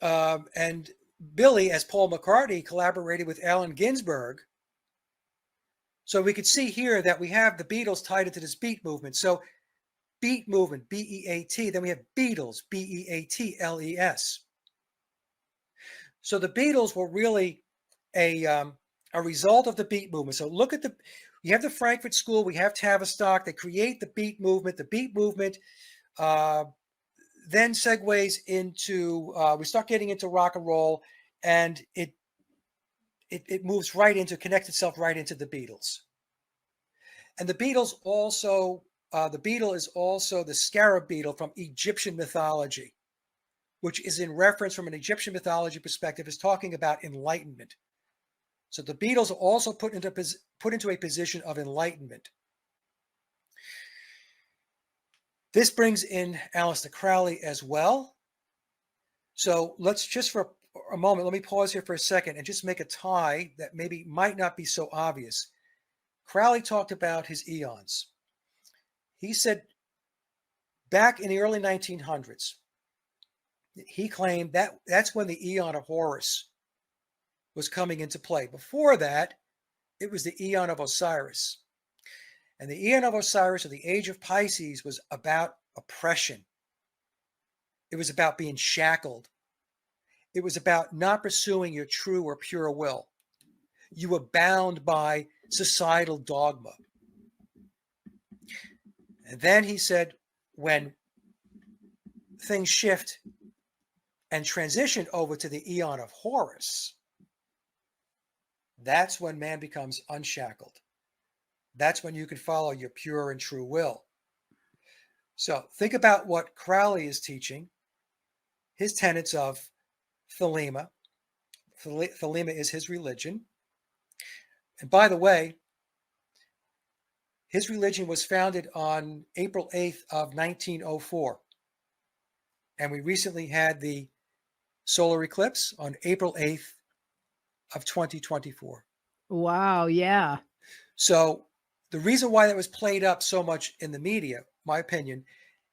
Speaker 2: Billy, as Paul McCartney, collaborated with Allen Ginsberg. So we could see here that we have the Beatles tied into this Beat movement. So Beat movement, B-E-A-T. Then we have Beatles, B-E-A-T-L-E-S. So the Beatles were really a result of the Beat movement. So look at you have the Frankfurt School, we have Tavistock. They create the Beat movement. The Beat movement then segues into, we start getting into rock and roll, and it moves connects itself right into the Beatles. And the Beatles also, the beetle is also the scarab beetle from Egyptian mythology, which is in reference from an Egyptian mythology perspective, is talking about enlightenment. So the Beatles are also put into a position of enlightenment. This brings in Aleister Crowley as well. So let's just for a moment, let me pause here for a second and just make a tie that maybe might not be so obvious. Crowley talked about his eons. He said back in the early 1900s, he claimed that that's when the eon of Horus was coming into play. Before that, it was the eon of Osiris. And the eon of Osiris, or the age of Pisces, was about oppression. It was about being shackled. It was about not pursuing your true or pure will. You were bound by societal dogma. And then he said, when things shift and transition over to the eon of Horus, that's when man becomes unshackled. That's when you can follow your pure and true will. So think about what Crowley is teaching, his tenets of Thelema. Thelema is his religion. And by the way, his religion was founded on April 8th of 1904. And we recently had the solar eclipse on April 8th of 2024.
Speaker 1: Wow, yeah.
Speaker 2: So the reason why that was played up so much in the media, my opinion,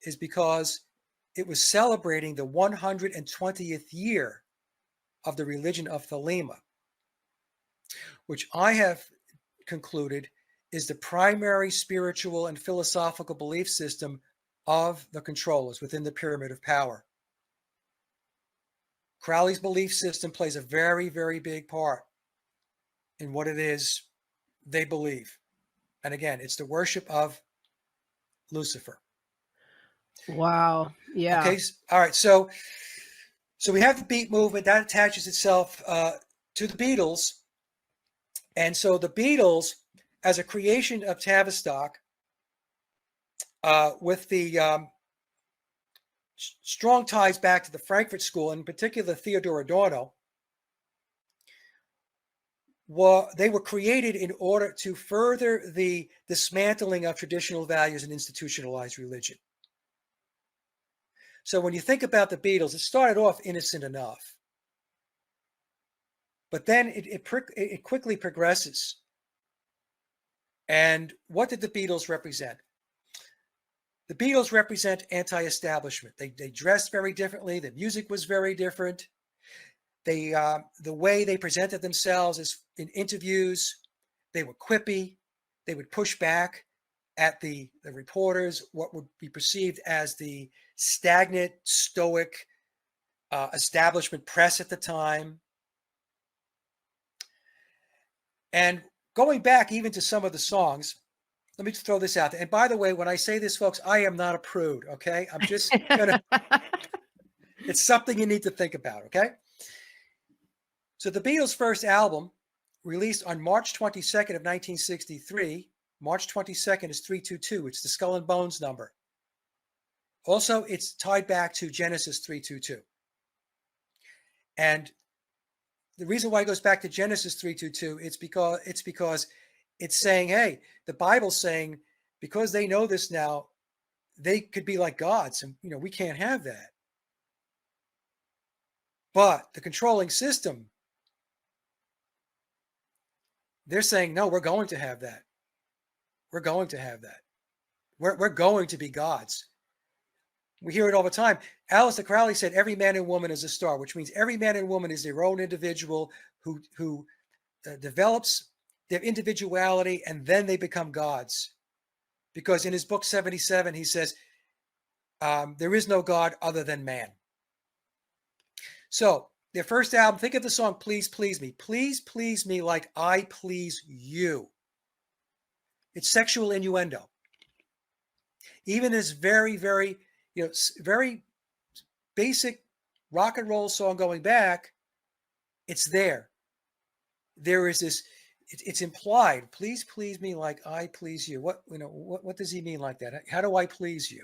Speaker 2: is because it was celebrating the 120th year of the religion of Thelema, which I have concluded is the primary spiritual and philosophical belief system of the controllers within the pyramid of power. Crowley's belief system plays a very, very big part in what it is they believe. And again, it's the worship of Lucifer.
Speaker 1: Wow. Yeah.
Speaker 2: Okay. All right. So we have the Beat movement that attaches itself to the Beatles. And so the Beatles, as a creation of Tavistock, with the strong ties back to the Frankfurt School, in particular Theodor Adorno, they were created in order to further the dismantling of traditional values and institutionalized religion. So when you think about the Beatles, it started off innocent enough, but then it quickly progresses. And what did the Beatles represent? The Beatles represent anti-establishment. They dressed very differently. The music was very different. The way they presented themselves is in interviews, they were quippy. They would push back at the reporters, what would be perceived as the stagnant, stoic establishment press at the time. And going back even to some of the songs, let me just throw this out there. And by the way, when I say this, folks, I am not a prude, okay? I'm just gonna, it's something you need to think about, okay? So the Beatles' first album, released on March 22nd of 1963, March 22nd is 322. It's the Skull and Bones number. Also, it's tied back to Genesis 3:22. And the reason why it goes back to Genesis 3:22, it's because it's saying, hey, the Bible's saying, because they know this now, they could be like gods, and we can't have that. But the controlling system, they're saying, no, we're going to have that. We're going to have that. We're going to be gods. We hear it all the time. Aleister Crowley said every man and woman is a star, which means every man and woman is their own individual who develops their individuality, and then they become gods. Because in his book 77, he says, there is no God other than man. So their first album, think of the song, Please Please Me. Please please me like I please you. It's sexual innuendo. Even this very, very, very basic rock and roll song going back, it's there. There is this, it's implied. Please please me like I please you. What does he mean like that? How do I please you?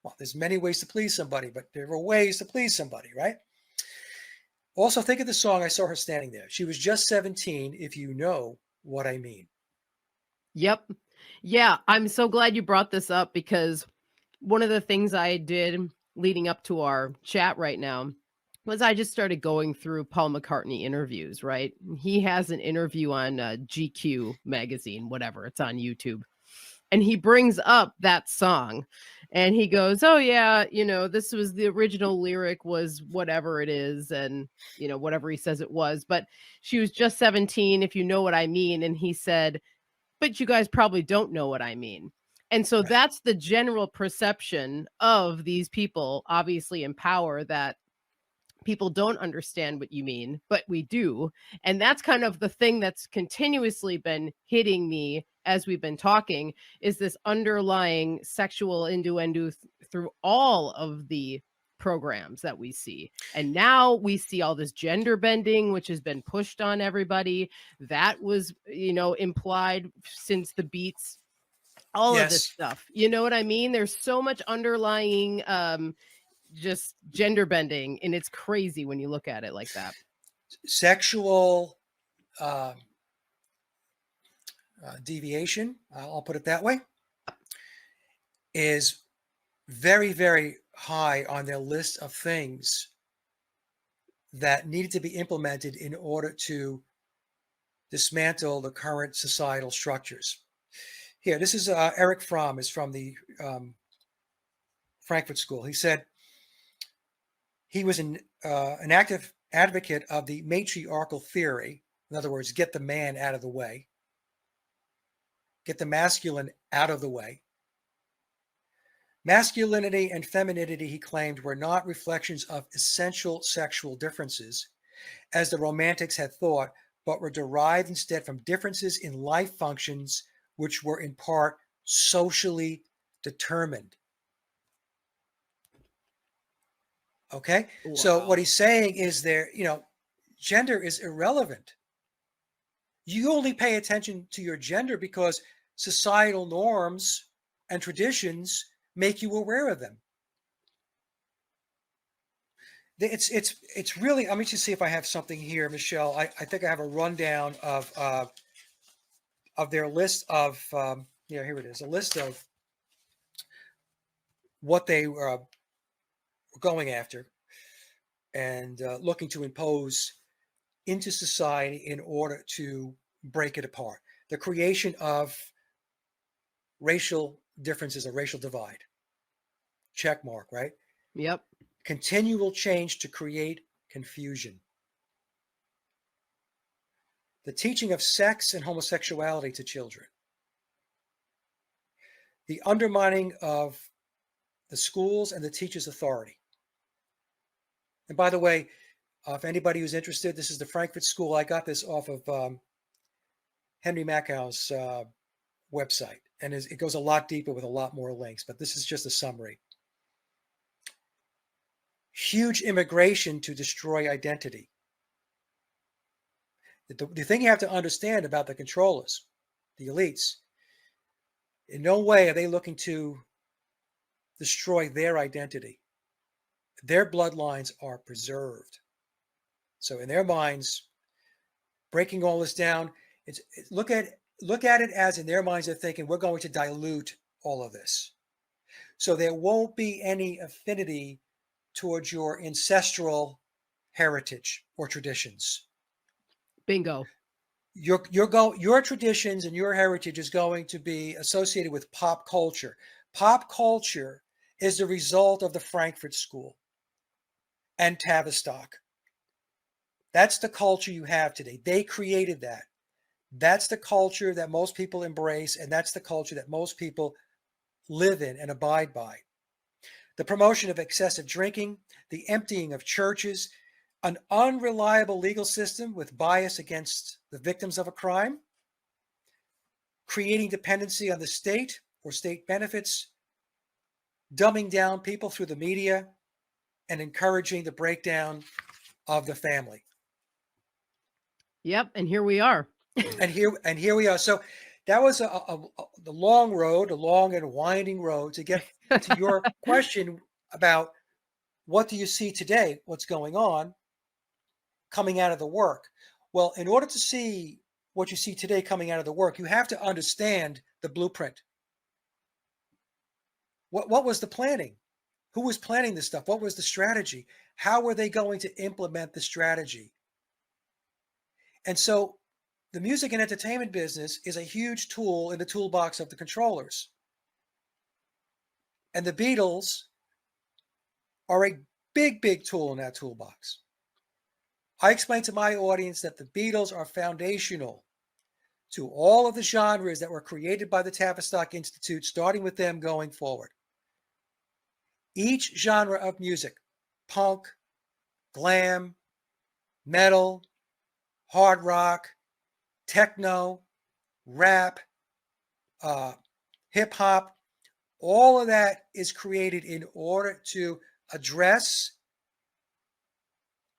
Speaker 2: Well, there's many ways to please somebody, but there are ways to please somebody, right? Also, think of the song, I Saw Her Standing There. She was just 17, if you know what I mean.
Speaker 1: Yep. Yeah, I'm so glad you brought this up, because one of the things I did leading up to our chat right now was I just started going through Paul McCartney interviews, right? He has an interview on GQ magazine, whatever, it's on YouTube. And he brings up that song and he goes, oh yeah, this was the original lyric was whatever it is. And, whatever he says it was, but she was just 17, if you know what I mean. And he said, but you guys probably don't know what I mean. And so
Speaker 2: Right.
Speaker 1: that's the general perception of these people, obviously in power, that people don't understand what you mean, but we do. And that's kind of the thing that's continuously been hitting me as we've been talking, is this underlying sexual innuendo through all of the programs that we see. And now we see all this gender bending, which has been pushed on everybody. That was, implied since the Beats, all of this
Speaker 2: Yes.
Speaker 1: stuff. You know what I mean? There's so much underlying just gender bending, and it's crazy when you look at it like that.
Speaker 2: Sexual deviation, I'll put it that way, is very, very high on their list of things that needed to be implemented in order to dismantle the current societal structures. Here, this is Eric Fromm, is from the Frankfurt School. He said he was an active advocate of the matriarchal theory. In other words, get the man out of the way, get the masculine out of the way. Masculinity and femininity, he claimed, were not reflections of essential sexual differences, as the Romantics had thought, but were derived instead from differences in life functions, which were in part socially determined. Okay?
Speaker 1: Wow.
Speaker 2: So what he's saying is gender is irrelevant. You only pay attention to your gender because societal norms and traditions make you aware of them. It's really, let me just see if I have something here, Michelle. I think I have a rundown of their list of, here it is, a list of what they were going after and looking to impose into society in order to break it apart. The creation of racial differences, a racial divide. Check mark, right?
Speaker 1: Yep.
Speaker 2: Continual change to create confusion. The teaching of sex and homosexuality to children. The undermining of the schools and the teachers' authority. And by the way, if anybody who's interested, this is the Frankfurt School. I got this off of Henry Mackow's website. And it goes a lot deeper with a lot more links, but this is just a summary. Huge immigration to destroy identity. The thing you have to understand about the controllers, the elites, in no way are they looking to destroy their identity. Their bloodlines are preserved. So in their minds, breaking all this down, look at it as in their minds they're thinking we're going to dilute all of this. So there won't be any affinity towards your ancestral heritage or traditions.
Speaker 1: Bingo.
Speaker 2: Your traditions and your heritage is going to be associated with pop culture. Pop culture is the result of the Frankfurt School and Tavistock. That's the culture you have today. They created that. That's the culture that most people embrace, and that's the culture that most people live in and abide by. The promotion of excessive drinking, the emptying of churches, an unreliable legal system with bias against the victims of a crime, creating dependency on the state or state benefits, dumbing down people through the media, and encouraging the breakdown of the family.
Speaker 1: Yep, and here we are.
Speaker 2: and here we are. So that was the long road, a long and winding road to get to your question about what do you see today, what's going on coming out of the work. Well, in order to see what you see today coming out of the work, you have to understand the blueprint. What was the planning? Who was planning this stuff? What was the strategy? How were they going to implement the strategy? And so the music and entertainment business is a huge tool in the toolbox of the controllers. And the Beatles are a big, big tool in that toolbox. I explain to my audience that the Beatles are foundational to all of the genres that were created by the Tavistock Institute, starting with them going forward. Each genre of music, punk, glam, metal, hard rock, techno, rap, hip hop, all of that is created in order to address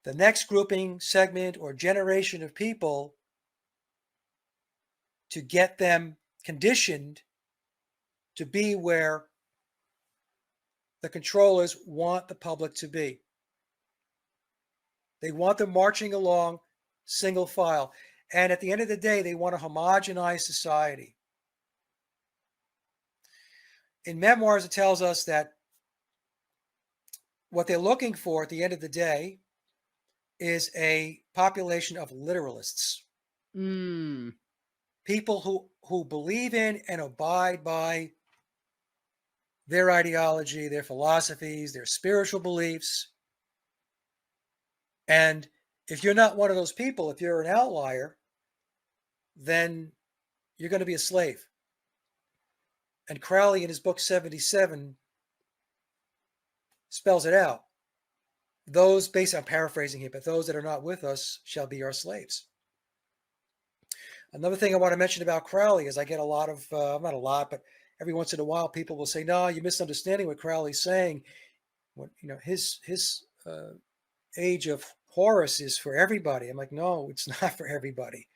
Speaker 2: the next grouping, segment, or generation of people to get them conditioned to be where the controllers want the public to be. They want them marching along single file. And at the end of the day, they want a homogenized society. In memoirs, it tells us that what they're looking for at the end of the day is a population of literalists. People who believe in and abide by their ideology, their philosophies, their spiritual beliefs. And if you're not one of those people, if you're an outlier, then you're going to be a slave. And Crowley in his book 77 spells it out. Those, I'm paraphrasing here, but those that are not with us shall be our slaves. Another thing I want to mention about Crowley is I get a lot of, not a lot, but every once in a while people will say, no, you're misunderstanding what Crowley's saying. When, his age of Horus is for everybody. I'm like, no, it's not for everybody.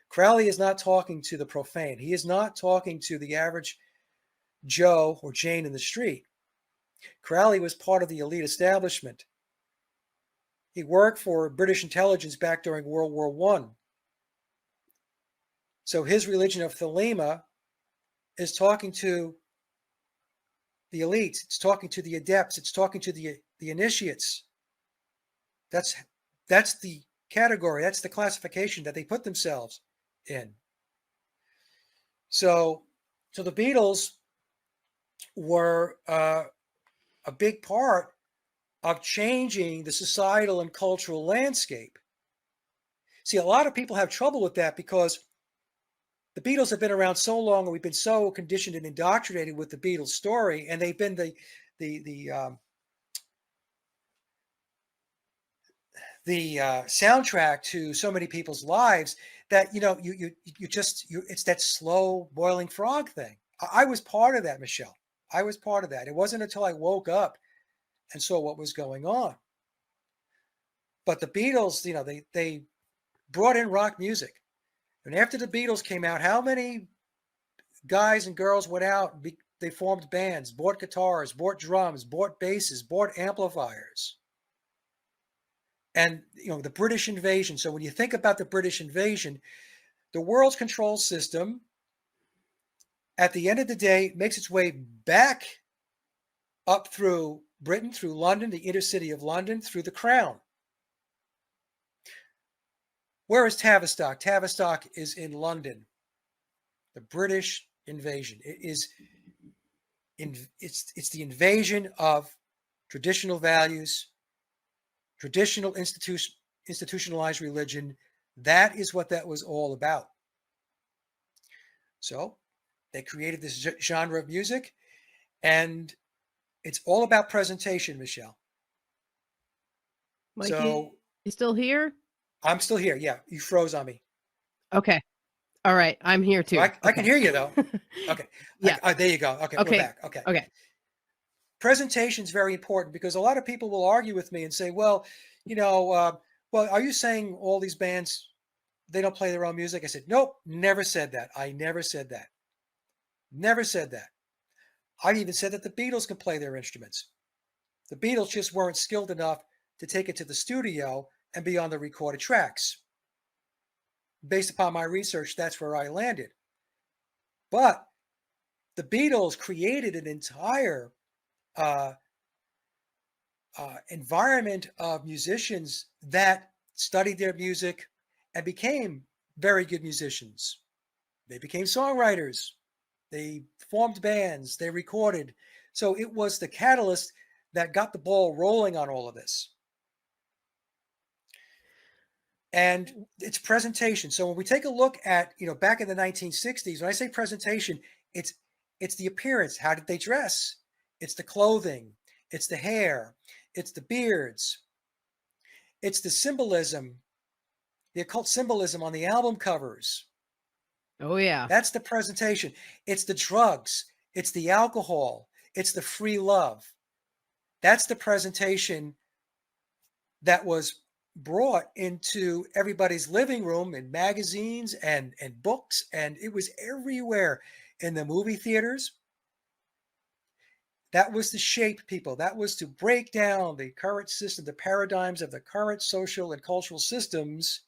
Speaker 2: Crowley is not talking to the profane. He is not talking to the average Joe or Jane in the street. Crowley was part of the elite establishment. He worked for British intelligence back during World War I. So his religion of Thelema is talking to the elites. It's talking to the adepts. It's talking to the initiates. That's the category. That's the classification that they put themselves in. So the Beatles were a big part of changing the societal and cultural landscape. See, a lot of people have trouble with that because the Beatles have been around so long, and we've been so conditioned and indoctrinated with the Beatles story, and they've been the soundtrack to so many people's lives that it's that slow boiling frog thing. I was part of that, Michelle. I was part of that. It wasn't until I woke up and saw what was going on. But the Beatles, they brought in rock music. And after the Beatles came out, how many guys and girls went out and they formed bands, bought guitars, bought drums, bought basses, bought amplifiers. And, the British invasion. So when you think about the British invasion, the world's control system, at the end of the day, makes its way back up through Britain, through London, the inner city of London, through the Crown. Where is Tavistock? Tavistock is in London. The British invasion. It's the invasion of traditional values, traditional institutionalized religion. That is what that was all about. So they created this genre of music, and it's all about presentation, Michelle.
Speaker 1: Mikey,
Speaker 2: So
Speaker 1: you still here?
Speaker 2: I'm still here. Yeah, you froze on me.
Speaker 1: Okay. All right. I'm here too.
Speaker 2: I can hear you though. Okay.
Speaker 1: Yeah.
Speaker 2: There you go. Okay, we're back. Okay. Presentation is very important because a lot of people will argue with me and say, well, are you saying all these bands, they don't play their own music? I said, nope, never said that. I never said that. Never said that. I even said that the Beatles can play their instruments. The Beatles just weren't skilled enough to take it to the studio and be on the recorded tracks. Based upon my research, that's where I landed. But the Beatles created an entire environment of musicians that studied their music and became very good musicians. They became songwriters. They formed bands. They recorded. So it was the catalyst that got the ball rolling on all of this. And it's presentation. So when we take a look at, back in the 1960s, when I say presentation, it's the appearance. How did they dress? It's the clothing. It's the hair. It's the beards. It's the symbolism, the occult symbolism on the album covers.
Speaker 1: Oh, yeah.
Speaker 2: That's the presentation. It's the drugs. It's the alcohol. It's the free love. That's the presentation that was brought into everybody's living room in magazines and books, and it was everywhere in the movie theaters. That was to shape people. That was to break down the current system, the paradigms of the current social and cultural systems,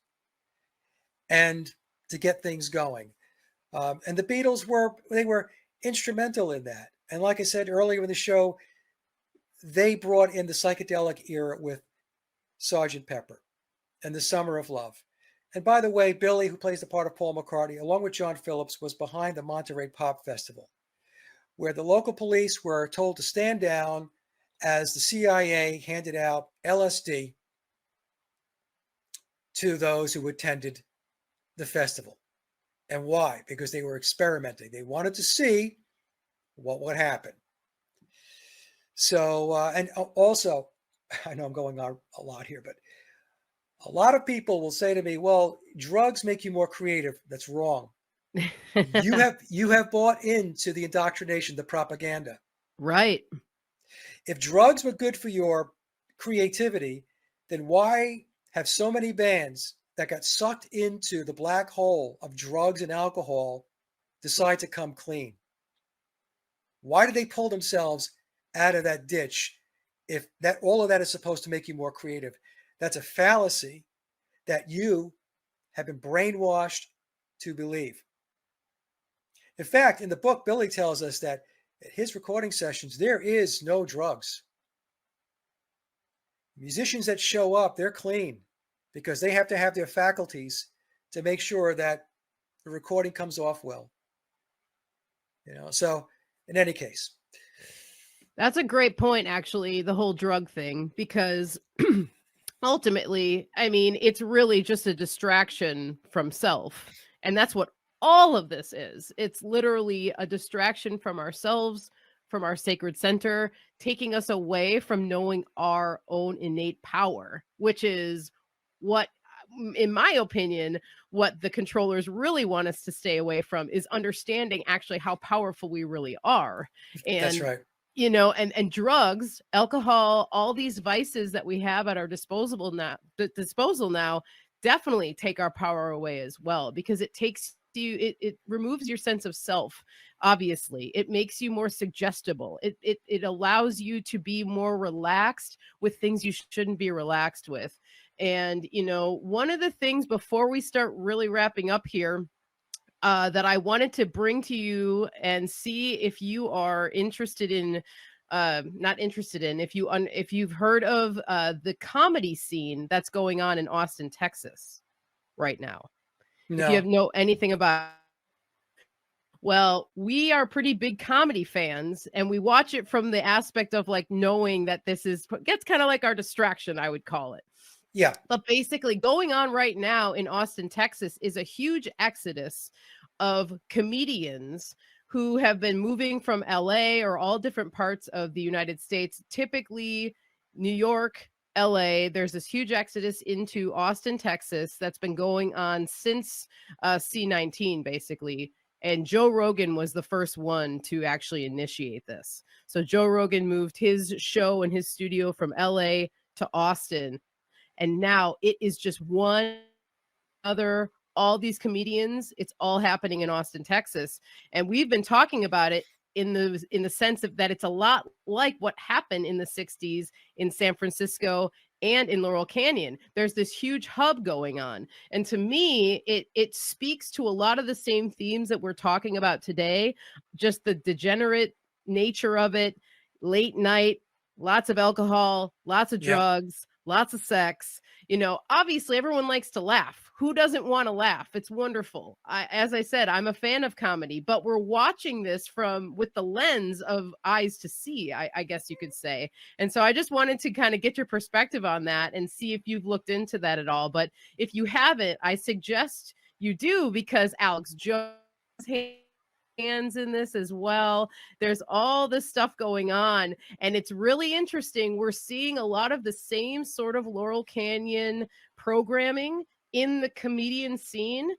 Speaker 2: and to get things going. And the Beatles were instrumental in that. And like I said earlier in the show, they brought in the psychedelic era with Sgt. Pepper and The Summer of Love. And by the way, Billy, who plays the part of Paul McCartney, along with John Phillips, was behind the Monterey Pop Festival, where the local police were told to stand down as the CIA handed out LSD to those who attended the festival. And why? Because they were experimenting. They wanted to see what would happen. So, and also, I know I'm going on a lot here, but a lot of people will say to me, well, drugs make you more creative. That's wrong. You have bought into the indoctrination, the propaganda.
Speaker 1: Right.
Speaker 2: If drugs were good for your creativity, then why have so many bands that got sucked into the black hole of drugs and alcohol decide to come clean? Why did they pull themselves out of that ditch if that all of that is supposed to make you more creative? That's a fallacy that you have been brainwashed to believe. In fact, in the book, Billy tells us that at his recording sessions, there is no drugs. Musicians that show up, they're clean because they have to have their faculties to make sure that the recording comes off well. So in any case.
Speaker 1: That's a great point, actually, the whole drug thing, because ultimately, I mean, it's really just a distraction from self. And that's what all of this is. It's literally a distraction from ourselves, from our sacred center, taking us away from knowing our own innate power, which is what, in my opinion, what the controllers really want us to stay away from is understanding actually how powerful we really are. And
Speaker 2: that's right.
Speaker 1: And drugs, alcohol, all these vices that we have at our disposal now definitely take our power away as well, because it takes you, it removes your sense of self. Obviously, it makes you more suggestible. It allows you to be more relaxed with things you shouldn't be relaxed with. And one of the things before we start really wrapping up here, that I wanted to bring to you and see if you are interested in, not interested in, if you've heard of the comedy scene that's going on in Austin, Texas right now. If you have
Speaker 2: No.
Speaker 1: know anything about, well, we are pretty big comedy fans, and we watch it from the aspect of like knowing that this gets kind of like our distraction, I would call it.
Speaker 2: Yeah.
Speaker 1: But basically, going on right now in Austin, Texas, is a huge exodus of comedians who have been moving from LA or all different parts of the United States, typically New York, LA. There's this huge exodus into Austin, Texas that's been going on since C19, basically. And Joe Rogan was the first one to actually initiate this. So Joe Rogan moved his show and his studio from LA to Austin, and now it is just one other, all these comedians, it's all happening in Austin, Texas. And we've been talking about it in the sense of that it's a lot like what happened in the 60s in San Francisco and in Laurel Canyon. There's this huge hub going on. And to me, it speaks to a lot of the same themes that we're talking about today, just the degenerate nature of it, late night, lots of alcohol, lots of
Speaker 2: Yeah.
Speaker 1: drugs, lots of sex. Obviously everyone likes to laugh. Who doesn't want to laugh? It's wonderful. As I said, I'm a fan of comedy, but we're watching this with the lens of eyes to see, I guess you could say. And so I just wanted to kind of get your perspective on that and see if you've looked into that at all. But if you haven't, I suggest you do, because Alex Jones hands in this as well. There's all this stuff going on, and it's really interesting. We're seeing a lot of the same sort of Laurel Canyon programming in the comedian scene,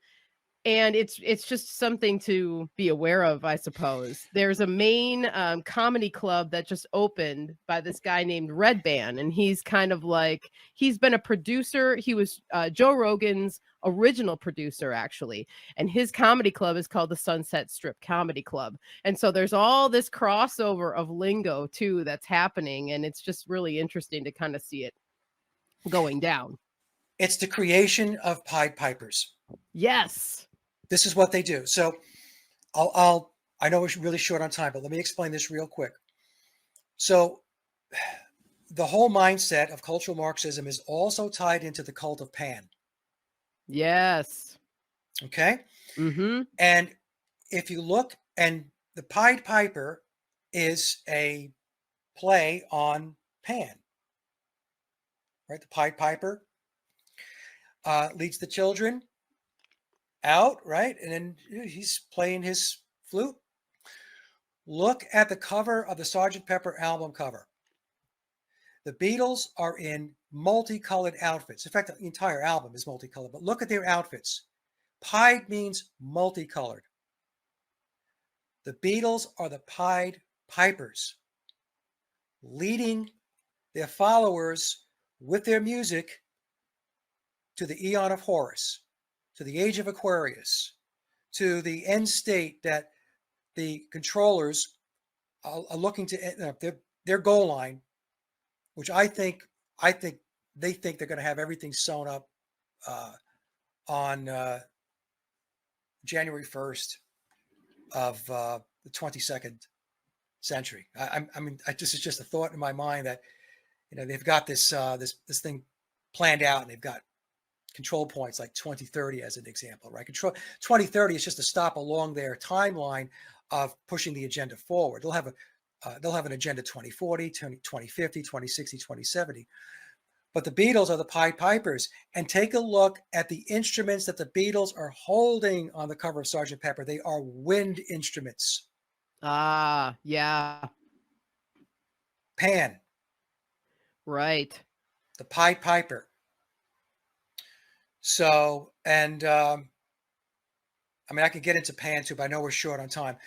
Speaker 1: and it's just something to be aware of, I suppose. There's a main comedy club that just opened by this guy named Red Band, and he's kind of like, he's been a producer. He was Joe Rogan's original producer, actually, and his comedy club is called the Sunset Strip Comedy Club. And so there's all this crossover of lingo too that's happening, and it's just really interesting to kind of see it going down.
Speaker 2: It's the creation of Pied Pipers.
Speaker 1: Yes.
Speaker 2: This is what they do. So I know we're really short on time, but let me explain this real quick. So the whole mindset of cultural Marxism is also tied into the cult of Pan.
Speaker 1: Yes.
Speaker 2: Okay.
Speaker 1: Mm-hmm.
Speaker 2: And if you look, and the Pied Piper is a play on Pan, right? The Pied Piper leads the children out, right? And then he's playing his flute. Look at the cover of the Sgt. Pepper album cover. The Beatles are in multicolored outfits. In fact, the entire album is multicolored, but look at their outfits. Pied means multicolored. The Beatles are the Pied Pipers, leading their followers with their music to the Aeon of Horus, to the Age of Aquarius, to the end state that the controllers are looking to, their goal line, which I think they think they're going to have everything sewn up on January 1st of the 22nd century. I mean, this is just a thought in my mind that they've got this thing planned out, and they've got control points like 2030 as an example, right? 2030 is just a stop along their timeline of pushing the agenda forward. They'll have an agenda 2040, 2050, 2060, 2070. But the Beatles are the Pied Pipers. And take a look at the instruments that the Beatles are holding on the cover of Sgt. Pepper. They are wind instruments.
Speaker 1: Ah, yeah.
Speaker 2: Pan.
Speaker 1: Right.
Speaker 2: The Pied Piper. So, and I mean, I could get into Pan too, but I know we're short on time.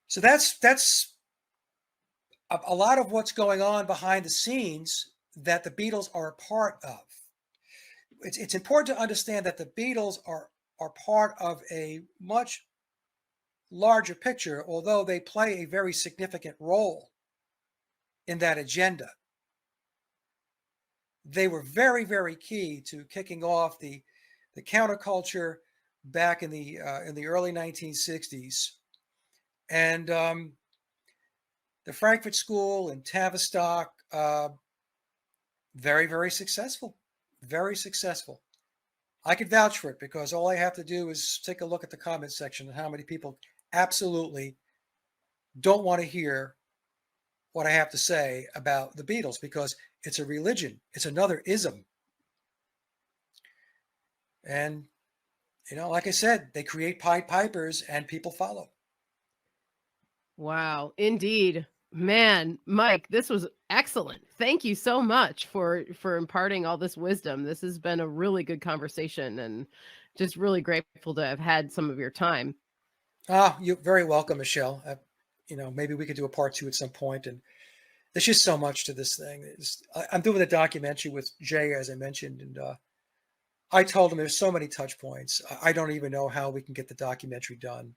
Speaker 2: So that's a lot of what's going on behind the scenes that the Beatles are a part of. It's important to understand that the Beatles are are part of a much larger picture, although they play a very significant role in that agenda. They were very, very key to kicking off the counterculture back in the early 1960s, and the Frankfurt School in Tavistock, very, very successful, very successful. I could vouch for it because all I have to do is take a look at the comment section and how many people absolutely don't want to hear what I have to say about the Beatles because it's a religion. It's another ism. And, like I said, they create Pied Pipers and people follow.
Speaker 1: Wow, indeed. Man, Mike, this was excellent. Thank you so much for imparting all this wisdom. This has been a really good conversation and just really grateful to have had some of your time.
Speaker 2: You're very welcome, Michelle. Maybe we could do a part 2 at some point. And there's just so much to this thing. I'm doing a documentary with Jay, as I mentioned, and I told him there's so many touch points. I don't even know how we can get the documentary done.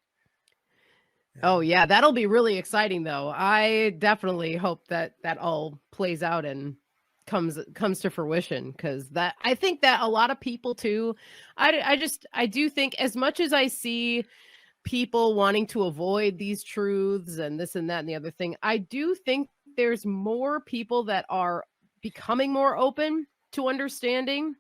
Speaker 1: Oh yeah, that'll be really exciting though. I definitely hope that all plays out and comes to fruition because that I think that a lot of people too. I do think as much as I see people wanting to avoid these truths and this and that and the other thing, I do think there's more people that are becoming more open to understanding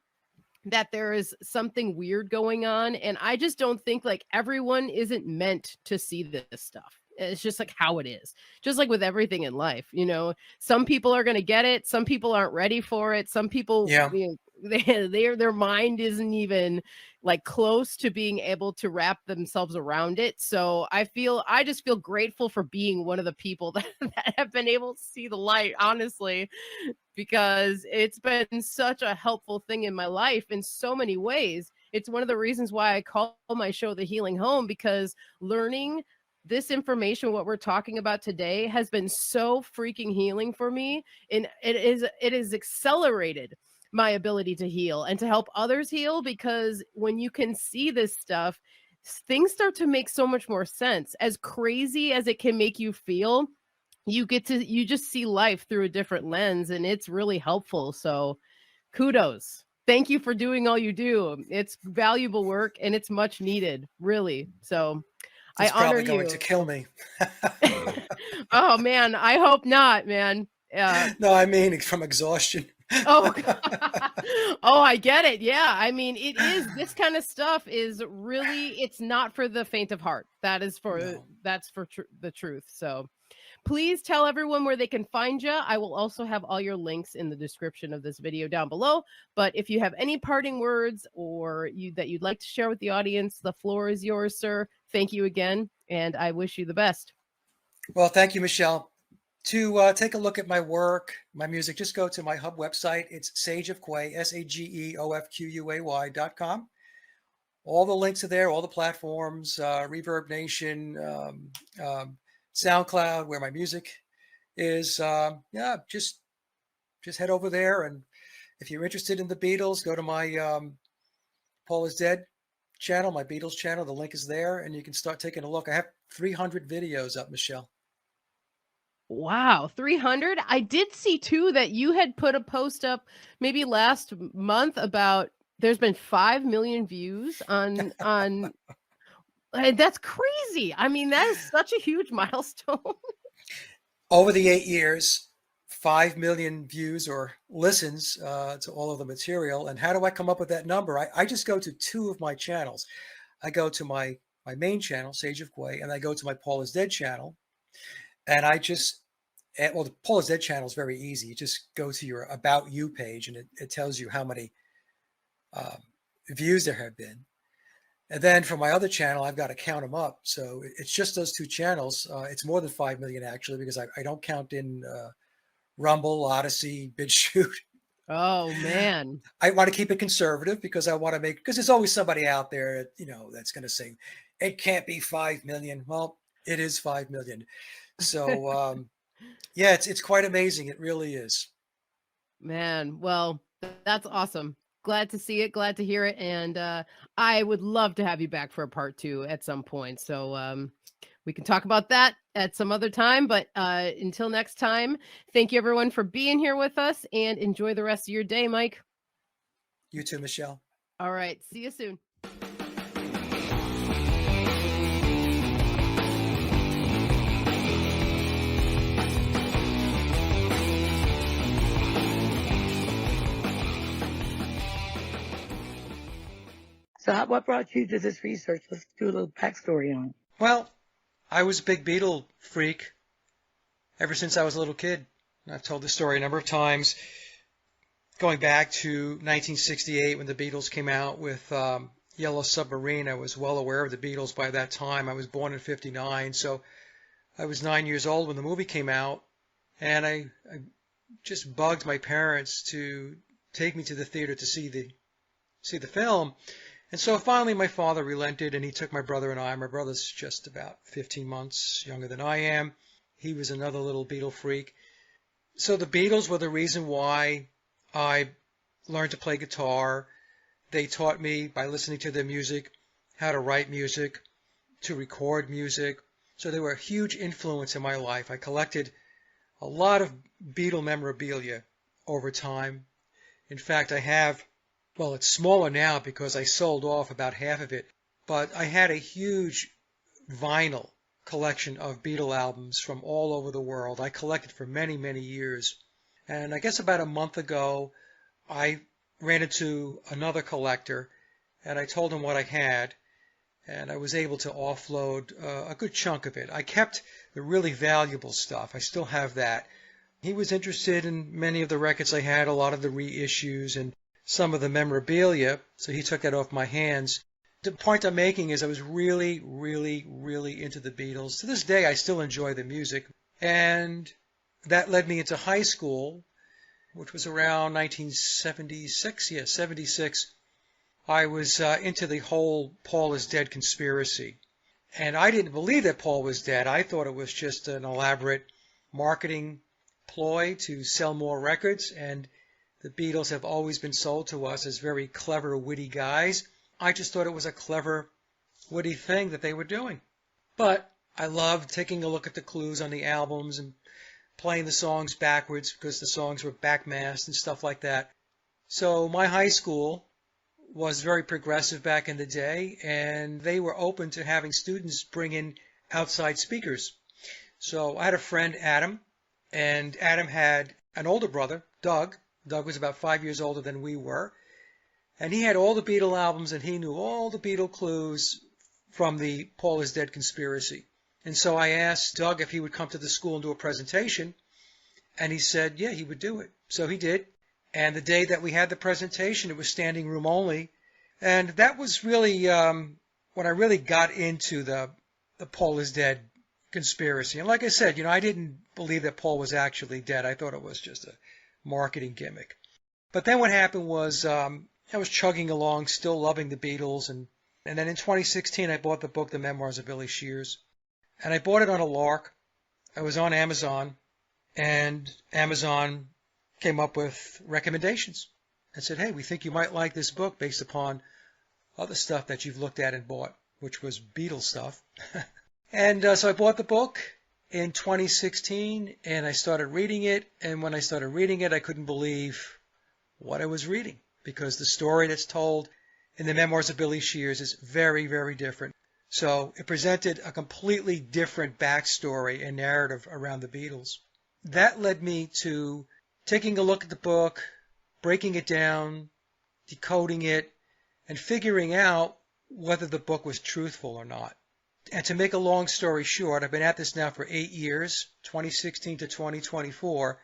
Speaker 1: that there is something weird going on. And I just don't think like everyone isn't meant to see this stuff. It's just like how it is, just like with everything in life. Some people are going to get it. Some people aren't ready for it. Some people,
Speaker 2: Yeah.
Speaker 1: their mind isn't even like close to being able to wrap themselves around it. So I just feel grateful for being one of the people that have been able to see the light, honestly, because it's been such a helpful thing in my life in so many ways. It's one of the reasons why I call my show The Healing Home, because learning this information, what we're talking about today, has been so freaking healing for me. And it is accelerated my ability to heal and to help others heal, because when you can see this stuff, things start to make so much more sense. As crazy as it can make you feel, you just see life through a different lens, and it's really helpful. So kudos. Thank you for doing all you do. It's valuable work and it's much needed, really. So
Speaker 2: It's
Speaker 1: I honor
Speaker 2: probably going
Speaker 1: you.
Speaker 2: to kill me.
Speaker 1: Oh man, I hope not, man.
Speaker 2: No, I mean from exhaustion.
Speaker 1: Oh, oh, I get it. Yeah. I mean, this kind of stuff is really, it's not for the faint of heart.
Speaker 2: No.
Speaker 1: That's for the truth. So please tell everyone where they can find you. I will also have all your links in the description of this video down below. But if you have any parting words or that you'd like to share with the audience, the floor is yours, sir. Thank you again. And I wish you the best.
Speaker 2: Well, thank you, Michelle. To take a look at my work, my music, just go to my hub website. It's Sage of Quay, SAGEOFQUAY.com. All the links are there, all the platforms, Reverb Nation, SoundCloud, where my music is. Yeah, just head over there. And if you're interested in the Beatles, go to my Paul is Dead channel, my Beatles channel. The link is there, and you can start taking a look. I have 300 videos up, Michelle.
Speaker 1: Wow, 300. I did see too that you had put a post up maybe last month about there's been 5 million views on that's crazy. I mean, that is such a huge milestone.
Speaker 2: Over the 8 years, 5 million views or listens to all of the material. And how do I come up with that number? I just go to 2 of my channels. I go to my main channel, Sage of Quay, and I go to my Paul is Dead channel. And the Paul is Dead channel is very easy. You just go to your About You page, and it tells you how many views there have been. And then for my other channel, I've got to count them up. So it's just those 2 channels. It's more than 5 million, actually, because I don't count in Rumble, Odyssey, BitChute.
Speaker 1: Oh, man.
Speaker 2: I want to keep it conservative because because there's always somebody out there, that's going to say, it can't be 5 million. Well, it is 5 million. So, yeah, it's quite amazing. It really is.
Speaker 1: Man, well, that's awesome. Glad to see it, glad to hear it, and, I would love to have you back for a part 2 at some point, so, we can talk about that at some other time, but, until next time, thank you everyone for being here with us, and enjoy the rest of your day, Mike.
Speaker 2: You too, Michelle.
Speaker 1: Alright, see you soon.
Speaker 3: So what brought you to this research? Let's do a little backstory on it.
Speaker 2: Well, I was a big Beatle freak ever since I was a little kid. I've told this story a number of times, going back to 1968 when the Beatles came out with Yellow Submarine. I was well aware of the Beatles by that time. I was born in '59, so I was 9 years old when the movie came out, and I just bugged my parents to take me to the theater to see the film. And so finally my father relented, and he took my brother and I. My brother's just about 15 months younger than I am. He was another little Beatle freak. So the Beatles were the reason why I learned to play guitar. They taught me, by listening to their music, how to write music, to record music. So they were a huge influence in my life. I collected a lot of Beatle memorabilia over time. In fact, I have, well, it's smaller now because I sold off about half of it, but I had a huge vinyl collection of Beatle albums from all over the world. I collected for many, many years. And I guess about a month ago, I ran into another collector, and I told him what I had, and I was able to offload a good chunk of it. I kept the really valuable stuff. I still have that. He was interested in many of the records I had, a lot of the reissues, and some of the memorabilia, so he took that off my hands. The point I'm making is I was really, really, really into the Beatles. To this day, I still enjoy the music, and that led me into high school, which was around 1976. Yeah, 76. I was into the whole Paul is dead conspiracy. And I didn't believe that Paul was dead. I thought it was just an elaborate marketing ploy to sell more records, and the Beatles have always been sold to us as very clever, witty guys. I just thought it was a clever, witty thing that they were doing. But I loved taking a look at the clues on the albums and playing the songs backwards because the songs were backmasked and stuff like that. So my high school was very progressive back in the day, and they were open to having students bring in outside speakers. So I had a friend, Adam, and Adam had an older brother, Doug. Doug was about 5 years older than we were. And he had all the Beatle albums, and he knew all the Beatle clues from the Paul is Dead conspiracy. And so I asked Doug if he would come to the school and do a presentation, and he said, yeah, he would do it. So he did. And the day that we had the presentation, it was standing room only. And that was really when I really got into the Paul is Dead conspiracy. And like I said, I didn't believe that Paul was actually dead. I thought it was just a marketing gimmick. But then what happened was I was chugging along, still loving the Beatles. And then in 2016, I bought the book, The Memoirs of Billy Shears. And I bought it on a lark. I was on Amazon, and Amazon came up with recommendations and said, hey, we think you might like this book based upon other stuff that you've looked at and bought, which was Beatles stuff. And so I bought the book in 2016, and I started reading it. And when I started reading it, I couldn't believe what I was reading, because the story that's told in the Memoirs of Billy Shears is very, very different. So it presented a completely different backstory and narrative around the Beatles. That led me to taking a look at the book, breaking it down, decoding it, and figuring out whether the book was truthful or not. And to make a long story short, I've been at this now for 8 years, 2016 to 2024,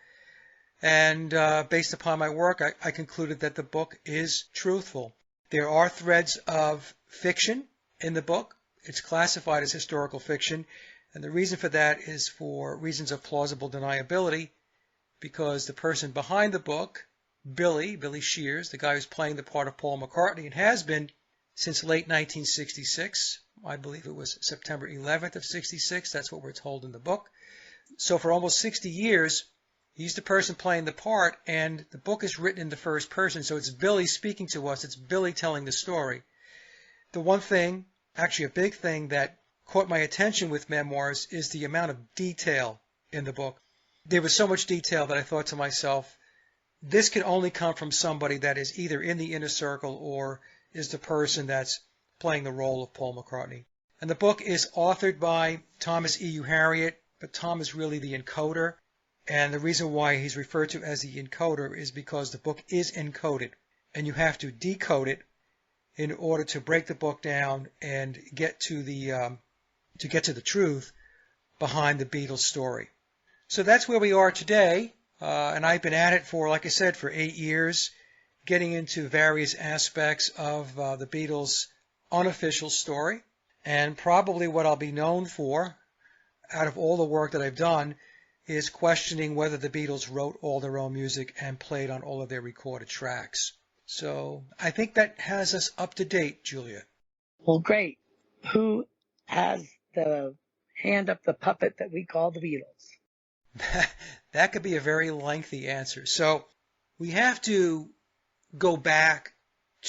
Speaker 2: and based upon my work, I concluded that the book is truthful. There are threads of fiction in the book. It's classified as historical fiction, and the reason for that is for reasons of plausible deniability, because the person behind the book, Billy Shears, the guy who's playing the part of Paul McCartney, and has been since late 1966, I believe it was September 11th of 66, that's what we're told in the book. So for almost 60 years, He's the person playing the part, and the book is written in the first person, so it's Billy speaking to us. It's Billy telling the story. The one thing, actually a big thing, that caught my attention with memoirs is the amount of detail in the book. There was so much detail that I thought to myself, this can only come from somebody that is either in the inner circle or is the person that's playing the role of Paul McCartney. And the book is authored by Thomas E. U. Harriot, but Tom is really the encoder. And the reason why he's referred to as the encoder is because the book is encoded, and you have to decode it in order to break the book down and get to the truth behind the Beatles story. So that's where we are today, and I've been at it for, like I said, for 8 years, getting into various aspects of the Beatles' unofficial story. And probably what I'll be known for, out of all the work that I've done, is questioning whether the Beatles wrote all their own music and played on all of their recorded tracks. So I think that has us up to date, Julia.
Speaker 3: Well, great. Who has the hand up the puppet that we call the Beatles?
Speaker 2: That could be a very lengthy answer. So we have to go back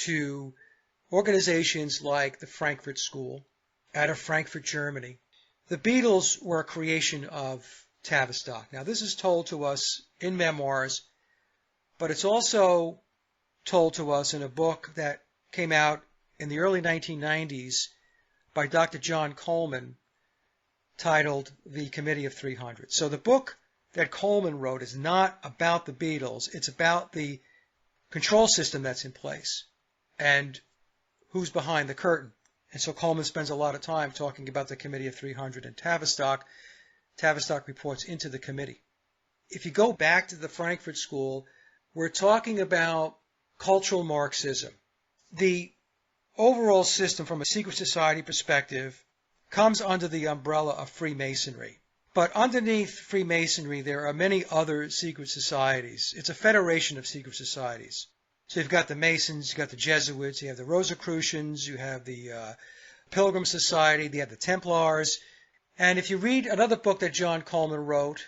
Speaker 2: to organizations like the Frankfurt School out of Frankfurt, Germany. The Beatles were a creation of Tavistock. Now, this is told to us in memoirs, but it's also told to us in a book that came out in the early 1990s by Dr. John Coleman, titled The Committee of 300. So the book that Coleman wrote is not about the Beatles. It's about the control system that's in place and who's behind the curtain. And so Coleman spends a lot of time talking about the Committee of 300 and Tavistock. Tavistock reports into the committee. If you go back to the Frankfurt School, we're talking about cultural Marxism. The overall system from a secret society perspective comes under the umbrella of Freemasonry. But underneath Freemasonry, there are many other secret societies. It's a federation of secret societies. So you've got the Masons, you've got the Jesuits, you have the Rosicrucians, you have the Pilgrim Society, you have the Templars. And if you read another book that John Coleman wrote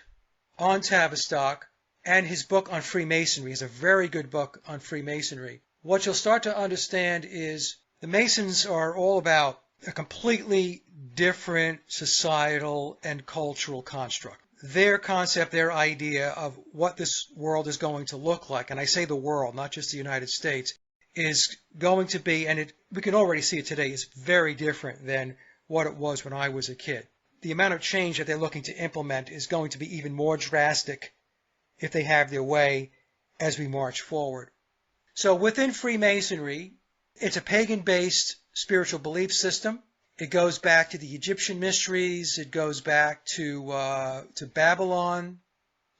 Speaker 2: on Tavistock, and his book on Freemasonry is a very good book on Freemasonry, what you'll start to understand is the Masons are all about a completely different societal and cultural construct. Their concept, their idea of what this world is going to look like, and I say the world, not just the United States, is going to be, and we can already see it today, is very different than what it was when I was a kid. The amount of change that they're looking to implement is going to be even more drastic if they have their way as we march forward. So within Freemasonry, it's a pagan-based spiritual belief system. It goes back to the Egyptian mysteries. It goes back to Babylon,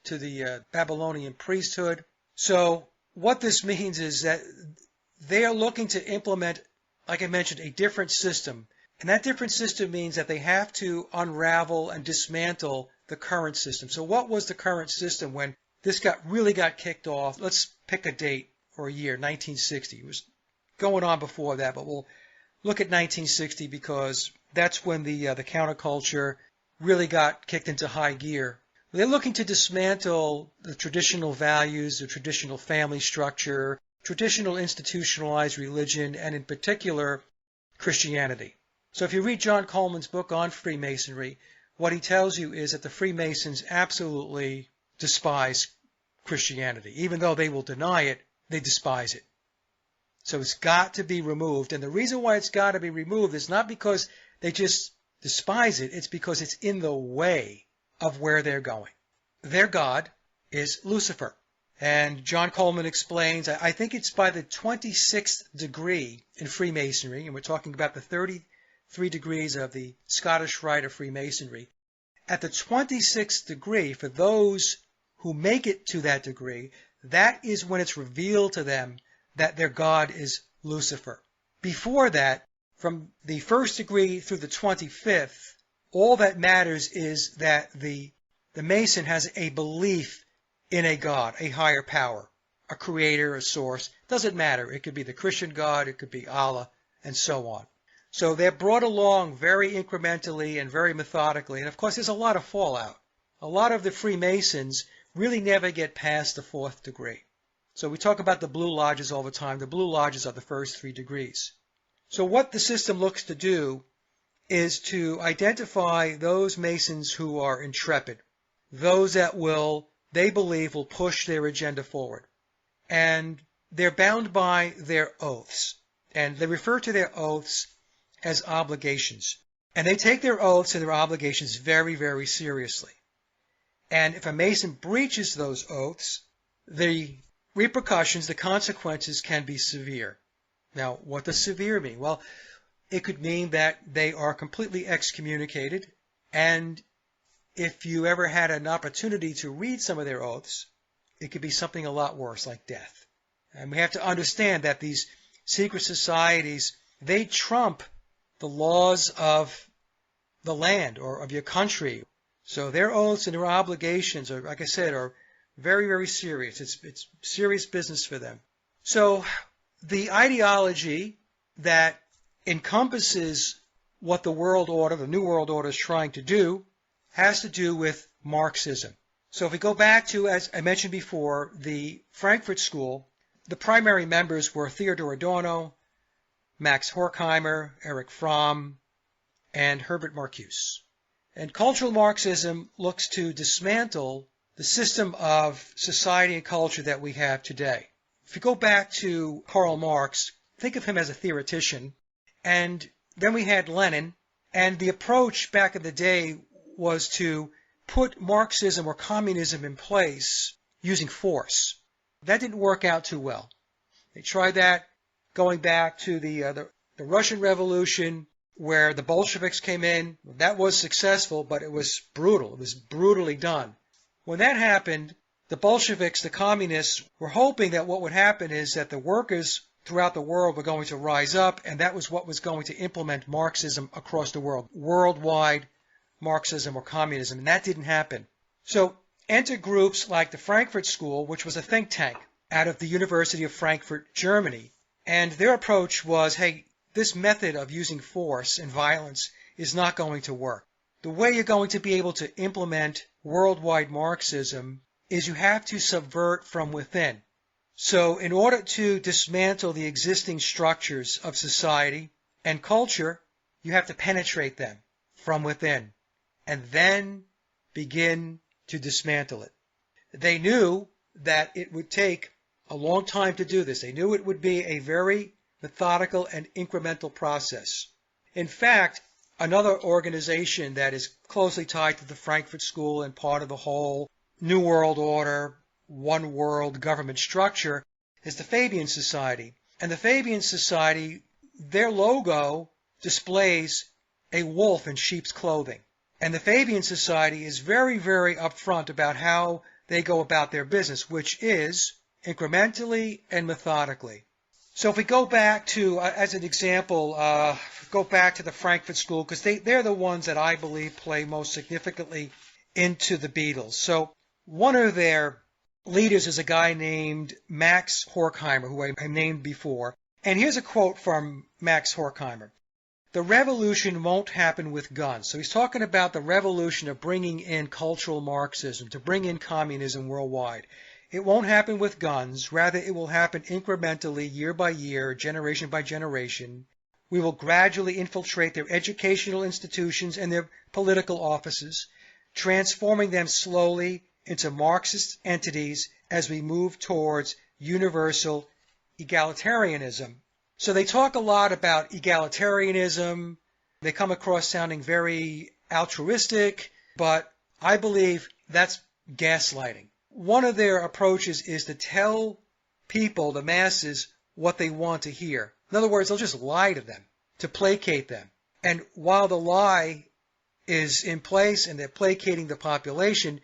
Speaker 2: to the Babylonian priesthood. So what this means is that they are looking to implement, like I mentioned, a different system. And that different system means that they have to unravel and dismantle the current system. So what was the current system when this really got kicked off? Let's pick a date or a year, 1960. It was going on before that, but we'll look at 1960 because that's when the counterculture really got kicked into high gear. They're looking to dismantle the traditional values, the traditional family structure, traditional institutionalized religion, and in particular, Christianity. So if you read John Coleman's book on Freemasonry, what he tells you is that the Freemasons absolutely despise Christianity. Even though they will deny it, they despise it. So it's got to be removed. And the reason why it's got to be removed is not because they just despise it. It's because it's in the way of where they're going. Their God is Lucifer. And John Coleman explains, I think it's by the 26th degree in Freemasonry, and we're talking about the 33 degrees of the Scottish Rite of Freemasonry. At the 26th degree, for those who make it to that degree, that is when it's revealed to them that their God is Lucifer. Before that, from the first degree through the 25th, all that matters is that the Mason has a belief in a God, a higher power, a creator, a source. Doesn't matter. It could be the Christian God, it could be Allah, and so on. So they're brought along very incrementally and very methodically. And of course, there's a lot of fallout. A lot of the Freemasons really never get past the 4th degree. So we talk about the Blue Lodges all the time. The Blue Lodges are the first 3 degrees. So what the system looks to do is to identify those Masons who are intrepid, those that they believe will push their agenda forward. And they're bound by their oaths. And they refer to their oaths as obligations. And they take their oaths and their obligations very, very seriously. And if a Mason breaches those oaths, the repercussions, the consequences can be severe. Now, what does severe mean? Well, it could mean that they are completely excommunicated, and if you ever had an opportunity to read some of their oaths, it could be something a lot worse, like death. And we have to understand that these secret societies, they trump the laws of the land or of your country. So their oaths and their obligations are, like I said, are very, very serious. It's serious business for them. So the ideology that encompasses what the world order, the New World Order, is trying to do, has to do with Marxism. So if we go back to, as I mentioned before, the Frankfurt School, the primary members were Theodor Adorno, Max Horkheimer, Erich Fromm, and Herbert Marcuse. And cultural Marxism looks to dismantle the system of society and culture that we have today. If you go back to Karl Marx, think of him as a theoretician, and then we had Lenin, and the approach back in the day was to put Marxism or communism in place using force. That didn't work out too well. They tried that going back to the Russian Revolution, where the Bolsheviks came in. That was successful, but it was brutal. It was brutally done. When that happened, the Bolsheviks, the communists, were hoping that what would happen is that the workers throughout the world were going to rise up, and that was what was going to implement Marxism across the world, worldwide Marxism or communism, and that didn't happen. So enter groups like the Frankfurt School, which was a think tank out of the University of Frankfurt, Germany, and their approach was, hey, this method of using force and violence is not going to work. The way you're going to be able to implement worldwide Marxism is you have to subvert from within. So in order to dismantle the existing structures of society and culture, you have to penetrate them from within and then begin to dismantle it. They knew that it would take a long time to do this. They knew it would be a very methodical and incremental process. In fact, another organization that is closely tied to the Frankfurt School and part of the whole New World Order, one world government structure is the Fabian Society. And the Fabian Society, their logo displays a wolf in sheep's clothing. And the Fabian Society is very, very upfront about how they go about their business, which is incrementally and methodically. So if we go back to, as an example, go back to the Frankfurt School, because they're the ones that I believe play most significantly into the Beatles. So one of their leaders is a guy named Max Horkheimer, who I named before. And here's a quote from Max Horkheimer. The revolution won't happen with guns. So he's talking about the revolution of bringing in cultural Marxism, to bring in communism worldwide. It won't happen with guns. Rather, it will happen incrementally, year by year, generation by generation. We will gradually infiltrate their educational institutions and their political offices, transforming them slowly into Marxist entities as we move towards universal egalitarianism. So they talk a lot about egalitarianism. They come across sounding very altruistic, but I believe that's gaslighting. One of their approaches is to tell people, the masses, what they want to hear. In other words, they'll just lie to them, to placate them. And while the lie is in place and they're placating the population,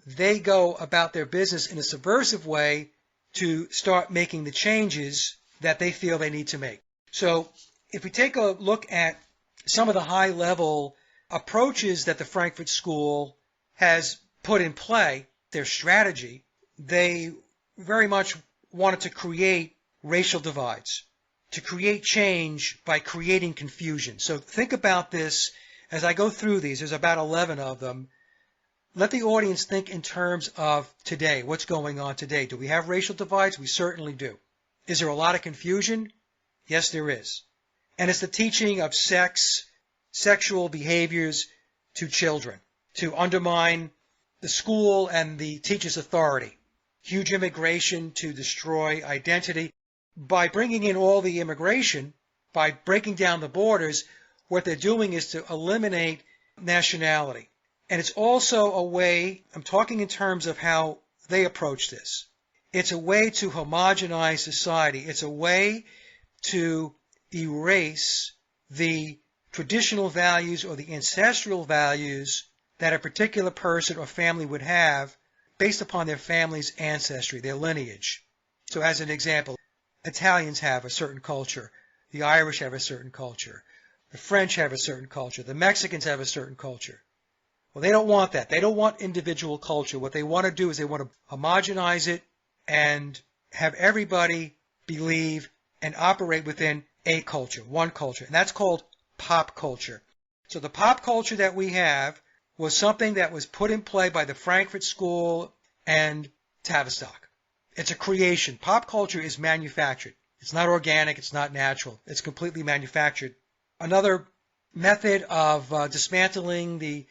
Speaker 2: they go about their business in a subversive way to start making the changes that they feel they need to make. So if we take a look at some of the high-level approaches that the Frankfurt School has put in play, their strategy, they very much wanted to create racial divides, to create change by creating confusion. So think about this as I go through these. There's about 11 of them. let the audience think in terms of today. What's going on today? Do we have racial divides? We certainly do. Is there a lot of confusion? Yes, there is. And it's the teaching of sex, sexual behaviors to children to undermine the school and the teacher's authority. Huge immigration to destroy identity. By bringing in all the immigration, by breaking down the borders, what they're doing is to eliminate nationality. And it's also a way, I'm talking in terms of how they approach this. It's a way to homogenize society. It's a way to erase the traditional values or the ancestral values that a particular person or family would have based upon their family's ancestry, their lineage. So as an example, Italians have a certain culture. The Irish have a certain culture. The French have a certain culture. The Mexicans have a certain culture. Well, they don't want that. They don't want individual culture. What they want to do is they want to homogenize it and have everybody believe and operate within a culture, one culture. And that's called pop culture. So the pop culture that we have was something that was put in play by the Frankfurt School and Tavistock. It's a creation. Pop culture is manufactured. It's not organic. It's not natural. It's completely manufactured. Another method of dismantling the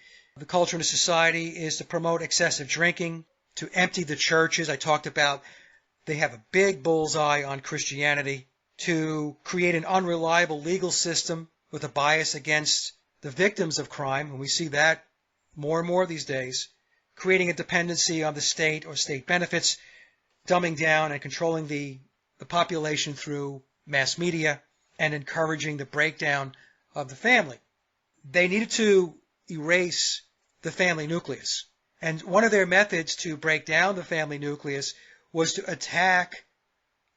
Speaker 2: culture in a society is to promote excessive drinking, to empty the churches. I talked about they have a big bullseye on Christianity, to create an unreliable legal system with a bias against the victims of crime, and we see that more and more these days, creating a dependency on the state or state benefits, dumbing down and controlling the population through mass media, and encouraging the breakdown of the family. They needed to erase the family nucleus. And one of their methods to break down the family nucleus was to attack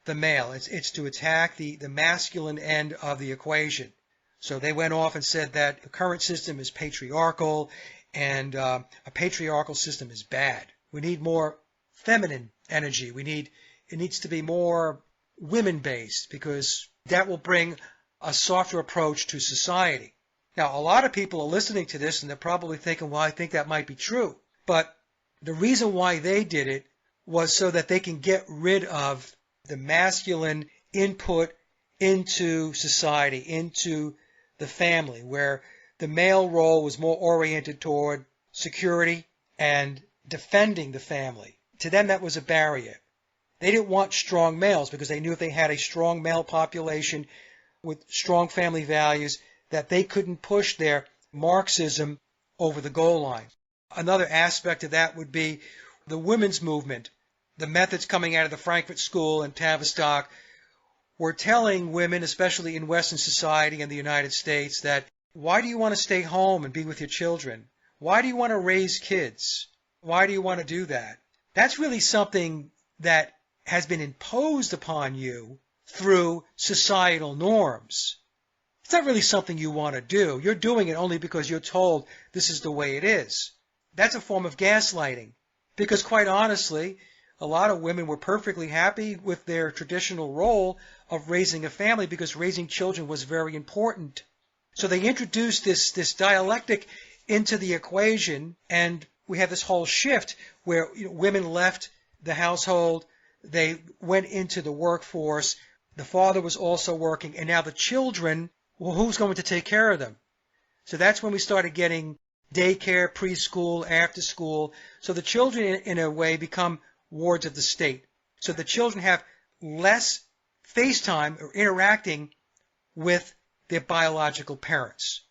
Speaker 2: the male. It's to attack the masculine end of the equation. So they went off and said that the current system is patriarchal, and a patriarchal system is bad. We need more feminine energy. It needs to be more women-based, because that will bring a softer approach to society. Now, a lot of people are listening to this, and they're probably thinking, well, I think that might be true. But the reason why they did it was so that they can get rid of the masculine input into society, into the family, where the male role was more oriented toward security and defending the family. To them, that was a barrier. They didn't want strong males because they knew if they had a strong male population with strong family values, that they couldn't push their Marxism over the goal line. Another aspect of that would be the women's movement. The methods coming out of the Frankfurt School and Tavistock were telling women, especially in Western society and the United States, that why do you want to stay home and be with your children? Why do you want to raise kids? Why do you want to do that? That's really something that has been imposed upon you through societal norms. It's not really something you want to do. You're doing it only because you're told this is the way it is. That's a form of gaslighting. Because quite honestly, a lot of women were perfectly happy with their traditional role of raising a family because raising children was very important. So they introduced this dialectic into the equation, and we have this whole shift where women left the household, they went into the workforce, the father was also working, and now the children, well, who's going to take care of them? So that's when we started getting daycare, preschool, after school. So the children, in a way, become wards of the state. So the children have less face time or interacting with their biological parents.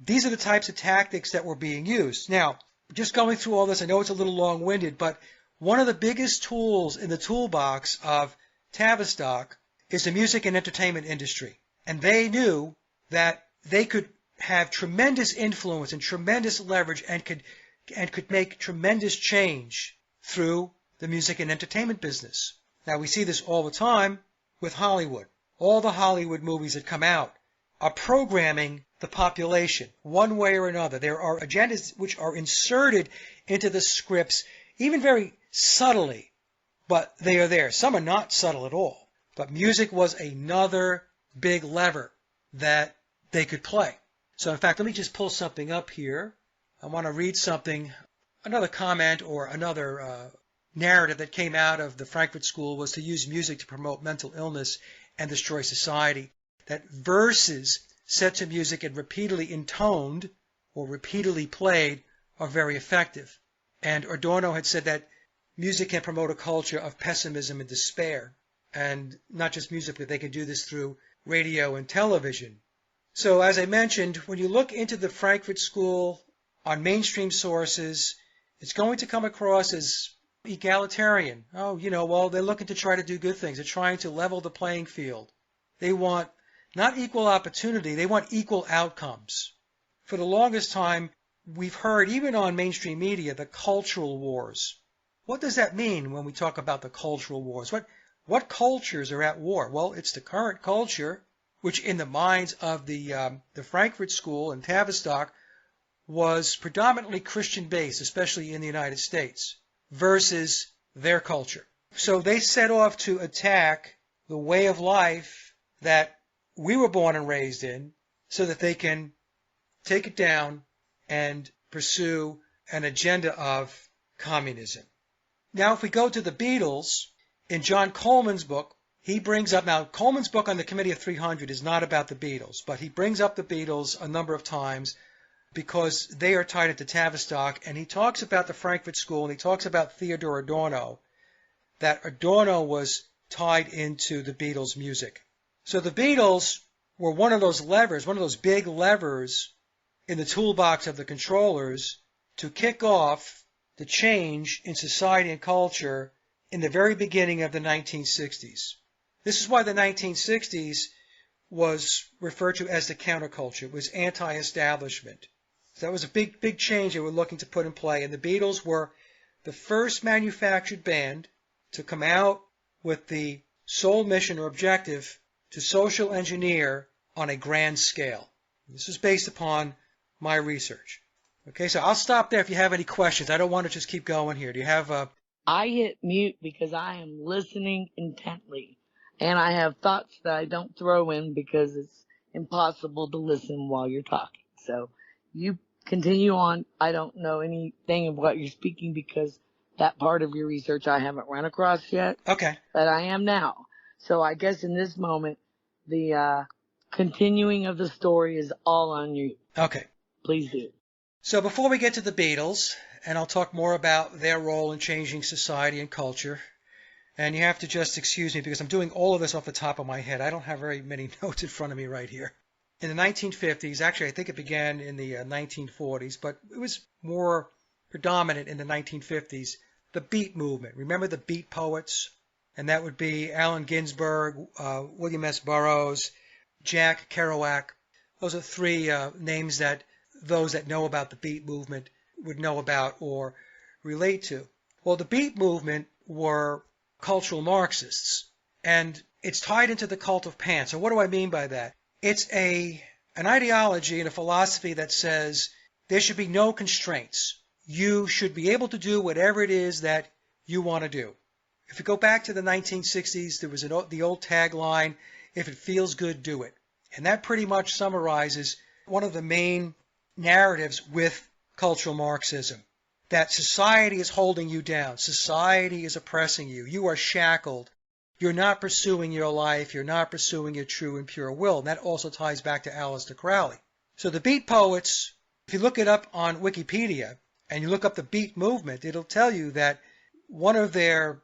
Speaker 2: These are the types of tactics that were being used. Now, just going through all this, I know it's a little long-winded, but one of the biggest tools in the toolbox of Tavistock is the music and entertainment industry. And they knew that they could have tremendous influence and tremendous leverage and could make tremendous change through the music and entertainment business. Now, we see this all the time with Hollywood. All the Hollywood movies that come out are programming the population one way or another. There are agendas which are inserted into the scripts, even very subtly, but they are there. Some are not subtle at all. But music was another big lever that they could play. So in fact, let me just pull something up here. I want to read something Another comment or another narrative that came out of the Frankfurt School was to use music to promote mental illness and destroy society. That verses set to music and repeatedly intoned or repeatedly played are very effective. And Adorno had said that music can promote a culture of pessimism and despair. And not just music, but they can do this through radio and television. So as I mentioned, when you look into the Frankfurt School on mainstream sources, it's going to come across as egalitarian. Oh, well, they're looking to try to do good things. They're trying to level the playing field. They want not equal opportunity, they want equal outcomes. For the longest time, we've heard, even on mainstream media, the cultural wars. What does that mean when we talk about the cultural wars? What cultures are at war? Well, it's the current culture, which in the minds of the Frankfurt School and Tavistock was predominantly Christian-based, especially in the United States, versus their culture. So they set off to attack the way of life that we were born and raised in so that they can take it down and pursue an agenda of communism. Now, if we go to the Beatles, in John Coleman's book, he brings up, now Coleman's book on the Committee of 300 is not about the Beatles, but he brings up the Beatles a number of times because they are tied into Tavistock, and he talks about the Frankfurt School, and he talks about Theodor Adorno, that Adorno was tied into the Beatles' music. So the Beatles were one of those levers, one of those big levers in the toolbox of the controllers to kick off the change in society and culture in the very beginning of the 1960s. This is why the 1960s was referred to as the counterculture. It was anti-establishment. So that was a big change they were looking to put in play. And the Beatles were the first manufactured band to come out with the sole mission or objective to social engineer on a grand scale. This is based upon my research. Okay, so I'll stop there if you have any questions. I don't want to just keep going here. Do you have a...
Speaker 3: I hit mute because I am listening intently. And I have thoughts that I don't throw in because it's impossible to listen while you're talking. So you continue on. I don't know anything of what you're speaking because that part of your research I haven't run across yet.
Speaker 2: Okay.
Speaker 3: But I am now. So I guess in this moment, the continuing of the story is all on you.
Speaker 2: Okay.
Speaker 3: Please do.
Speaker 2: So before we get to the Beatles, and I'll talk more about their role in changing society and culture, and you have to just excuse me because I'm doing all of this off the top of my head. I don't have very many notes in front of me right here. In the 1950s, actually I think it began in the 1940s, but it was more predominant in the 1950s, the Beat movement. Remember the Beat poets? And that would be Allen Ginsberg, William S. Burroughs, Jack Kerouac. Those are three names that those that know about the Beat movement would know about or relate to. Well, the Beat movement were cultural Marxists, and it's tied into the cult of pants. So what do I mean by that? It's an ideology and a philosophy that says there should be no constraints. You should be able to do whatever it is that you want to do. If you go back to the 1960s, there was the old tagline, if it feels good, do it. And that pretty much summarizes one of the main narratives with cultural Marxism, that society is holding you down. Society is oppressing you. You are shackled. You're not pursuing your life. You're not pursuing your true and pure will. And that also ties back to Aleister Crowley. So the Beat poets, if you look it up on Wikipedia and you look up the Beat movement, it'll tell you that one of their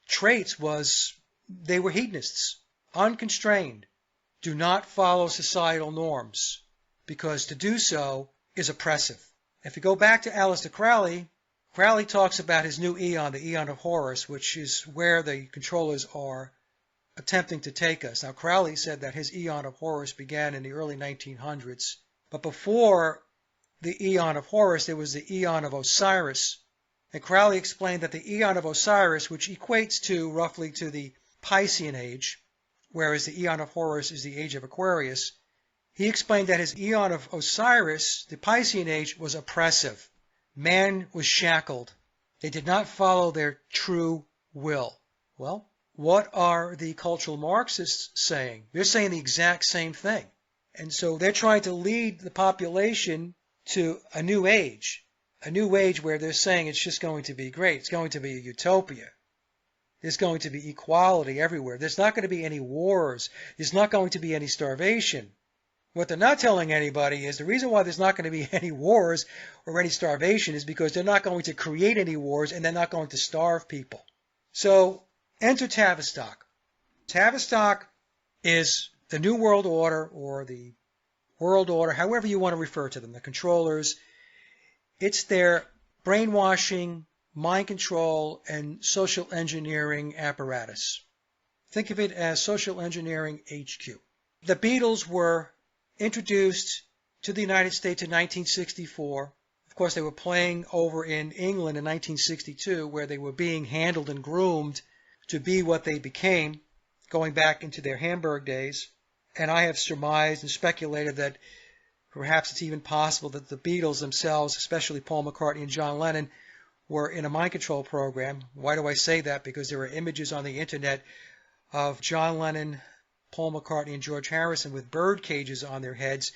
Speaker 2: traits was they were hedonists, unconstrained, do not follow societal norms, because to do so is oppressive. If you go back to Aleister Crowley, Crowley talks about his new eon, the eon of Horus, which is where the controllers are attempting to take us. Now, Crowley said that his eon of Horus began in the early 1900s, but before the eon of Horus, there was the eon of Osiris. And Crowley explained that the eon of Osiris, which equates to roughly to the Piscean age, whereas the eon of Horus is the age of Aquarius, he explained that his eon of Osiris, the Piscean age, was oppressive. Man was shackled. They did not follow their true will. Well, what are the cultural Marxists saying? They're saying the exact same thing. And so they're trying to lead the population to a new age a new age where they're saying it's just going to be great. It's going to be a utopia. There's going to be equality everywhere. There's not going to be any wars. There's not going to be any starvation. What they're not telling anybody is the reason why there's not going to be any wars or any starvation is because they're not going to create any wars and they're not going to starve people. So enter Tavistock. Tavistock is the New World Order or the World Order, however you want to refer to them, the controllers. It's their brainwashing, mind control, and social engineering apparatus. Think of it as social engineering HQ. The Beatles were introduced to the United States in 1964. Of course, they were playing over in England in 1962, where they were being handled and groomed to be what they became, going back into their Hamburg days. And I have surmised and speculated that perhaps it's even possible that the Beatles themselves, especially Paul McCartney and John Lennon, were in a mind control program. Why do I say that? Because there are images on the internet of John Lennon, Paul McCartney, and George Harrison with bird cages on their heads.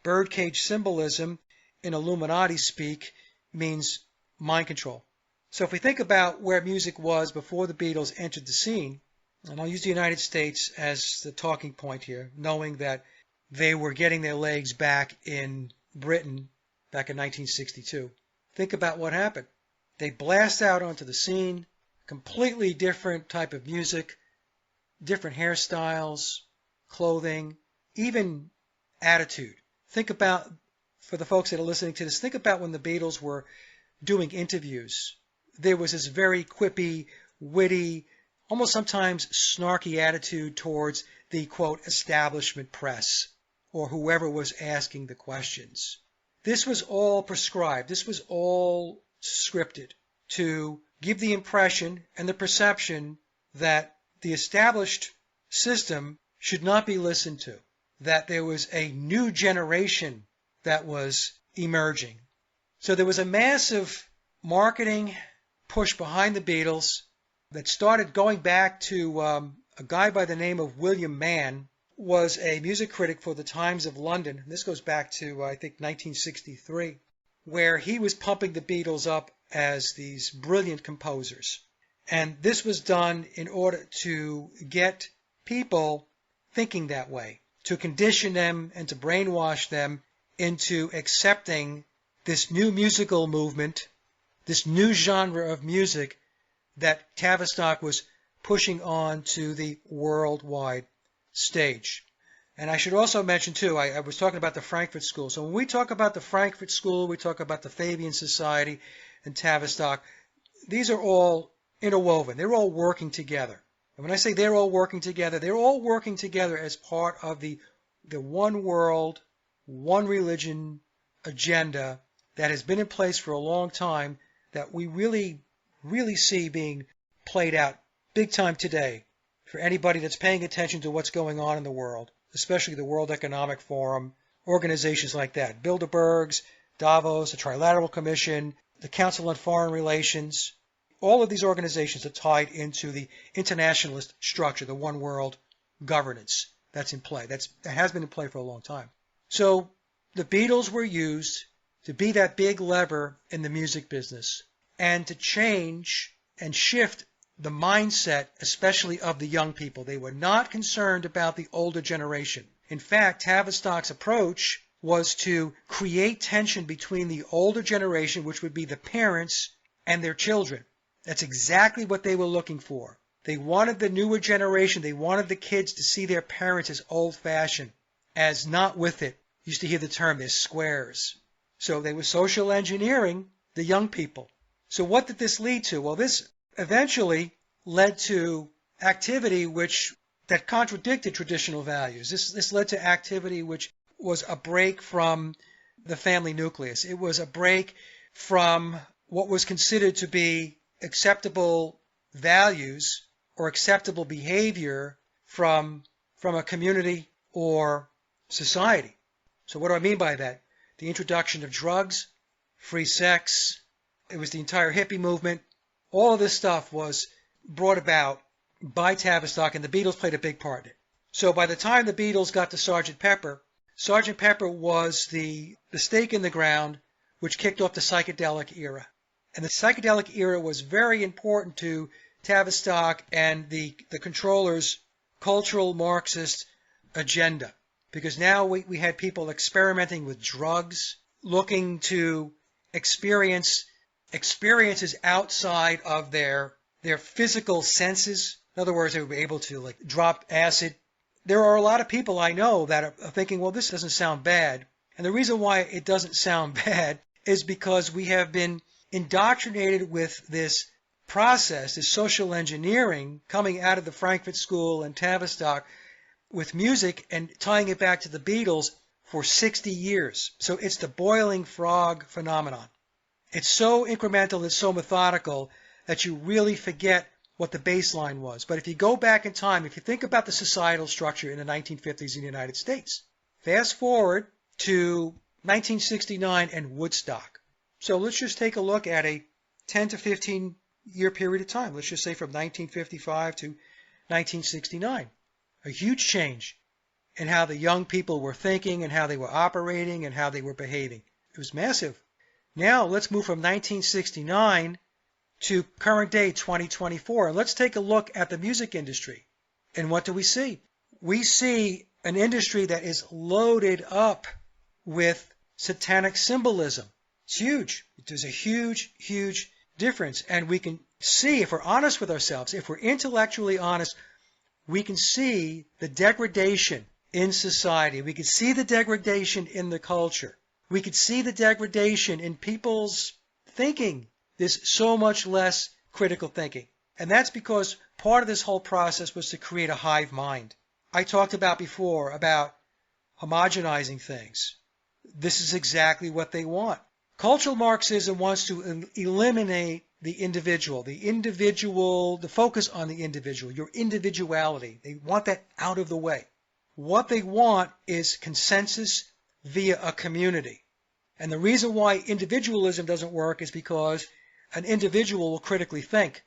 Speaker 2: Bird cage symbolism in Illuminati speak means mind control. So if we think about where music was before the Beatles entered the scene, and I'll use the United States as the talking point here, knowing that they were getting their legs back in Britain back in 1962. Think about what happened. They blast out onto the scene, completely different type of music, different hairstyles, clothing, even attitude. Think about, for the folks that are listening to this, think about when the Beatles were doing interviews. There was this very quippy, witty, almost sometimes snarky attitude towards the, quote, establishment press or whoever was asking the questions. This was all prescribed. This was all scripted to give the impression and the perception that the established system should not be listened to, that there was a new generation that was emerging. So there was a massive marketing push behind the Beatles that started going back to a guy by the name of William Mann, was a music critic for the Times of London. This goes back to, I think, 1963, where he was pumping the Beatles up as these brilliant composers. And this was done in order to get people thinking that way, to condition them and to brainwash them into accepting this new musical movement, this new genre of music that Tavistock was pushing on to the worldwide stage. And I should also mention, too, I was talking about the Frankfurt School. So when we talk about the Frankfurt School, we talk about the Fabian Society and Tavistock. These are all interwoven. They're all working together. And when I say they're all working together as part of the one world, one religion agenda that has been in place for a long time, that we really see being played out big time today for anybody that's paying attention to what's going on in the world, especially the World Economic Forum, organizations like that, Bilderbergs, Davos, the Trilateral Commission, the Council on Foreign Relations. All of these organizations are tied into the internationalist structure, the one world governance that's in play. That has been in play for a long time. So the Beatles were used to be that big lever in the music business and to change and shift the mindset, especially of the young people. They were not concerned about the older generation. In fact, Tavistock's approach was to create tension between the older generation, which would be the parents, and their children. That's exactly what they were looking for. They wanted the newer generation, they wanted the kids to see their parents as old-fashioned, as not with it. You used to hear the term, they're squares. So they were social engineering the young people. So what did this lead to? Well, this eventually led to activity that contradicted traditional values. This led to activity which was a break from the family nucleus. It was a break from what was considered to be acceptable values or acceptable behavior from a community or society. So what do I mean by that? The introduction of drugs, free sex, it was the entire hippie movement. All of this stuff was brought about by Tavistock, and the Beatles played a big part in it. So by the time the Beatles got to Sgt. Pepper was the stake in the ground which kicked off the psychedelic era. And the psychedelic era was very important to Tavistock and the controller's cultural Marxist agenda, because now we had people experimenting with drugs, looking to experiences outside of their physical senses. In other words, they were able to like drop acid. There are a lot of people I know that are thinking, well, this doesn't sound bad. And the reason why it doesn't sound bad is because we have been indoctrinated with this process, this social engineering coming out of the Frankfurt School and Tavistock with music and tying it back to the Beatles for 60 years. So it's the boiling frog phenomenon. It's so incremental, it's so methodical that you really forget what the baseline was. But if you go back in time, if you think about the societal structure in the 1950s in the United States, fast forward to 1969 and Woodstock. So let's just take a look at a 10 to 15 year period of time. Let's just say from 1955 to 1969. A huge change in how the young people were thinking and how they were operating and how they were behaving. It was massive. Now let's move from 1969 to current day 2024. And let's take a look at the music industry. And what do we see? We see an industry that is loaded up with satanic symbolism. It's huge. There's a huge, huge difference. And we can see, if we're honest with ourselves, if we're intellectually honest, we can see the degradation in society. We can see the degradation in the culture. We could see the degradation in people's thinking. There's so much less critical thinking. And that's because part of this whole process was to create a hive mind. I talked about before about homogenizing things. This is exactly what they want. Cultural Marxism wants to eliminate the individual, the focus on the individual, your individuality. They want that out of the way. What they want is consensus via a community. And the reason why individualism doesn't work is because an individual will critically think,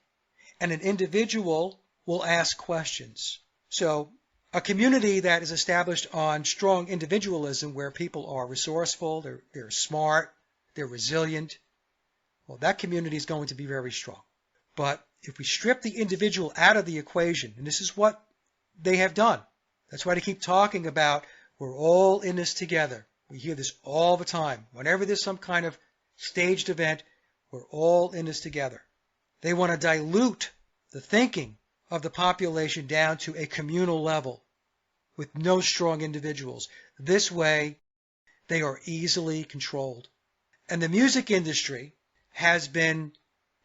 Speaker 2: and an individual will ask questions. So a community that is established on strong individualism, where people are resourceful, they're smart, they're resilient, well, that community is going to be very strong. But if we strip the individual out of the equation, and this is what they have done, that's why they keep talking about we're all in this together. We hear this all the time. Whenever there's some kind of staged event, we're all in this together. They want to dilute the thinking of the population down to a communal level with no strong individuals. This way, they are easily controlled. And the music industry has been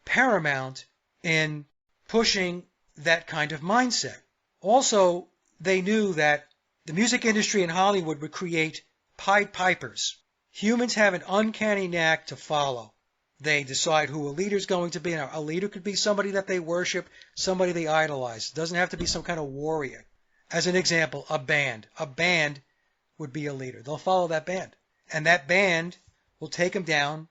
Speaker 2: paramount in pushing that kind of mindset. Also, they knew that the music industry in Hollywood would create Pied Pipers. Humans have an uncanny knack to follow. They decide who a leader is going to be. Now, a leader could be somebody that they worship, somebody they idolize. It doesn't have to be some kind of warrior. As an example, a band. A band would be a leader. They'll follow that band. And that band will take them down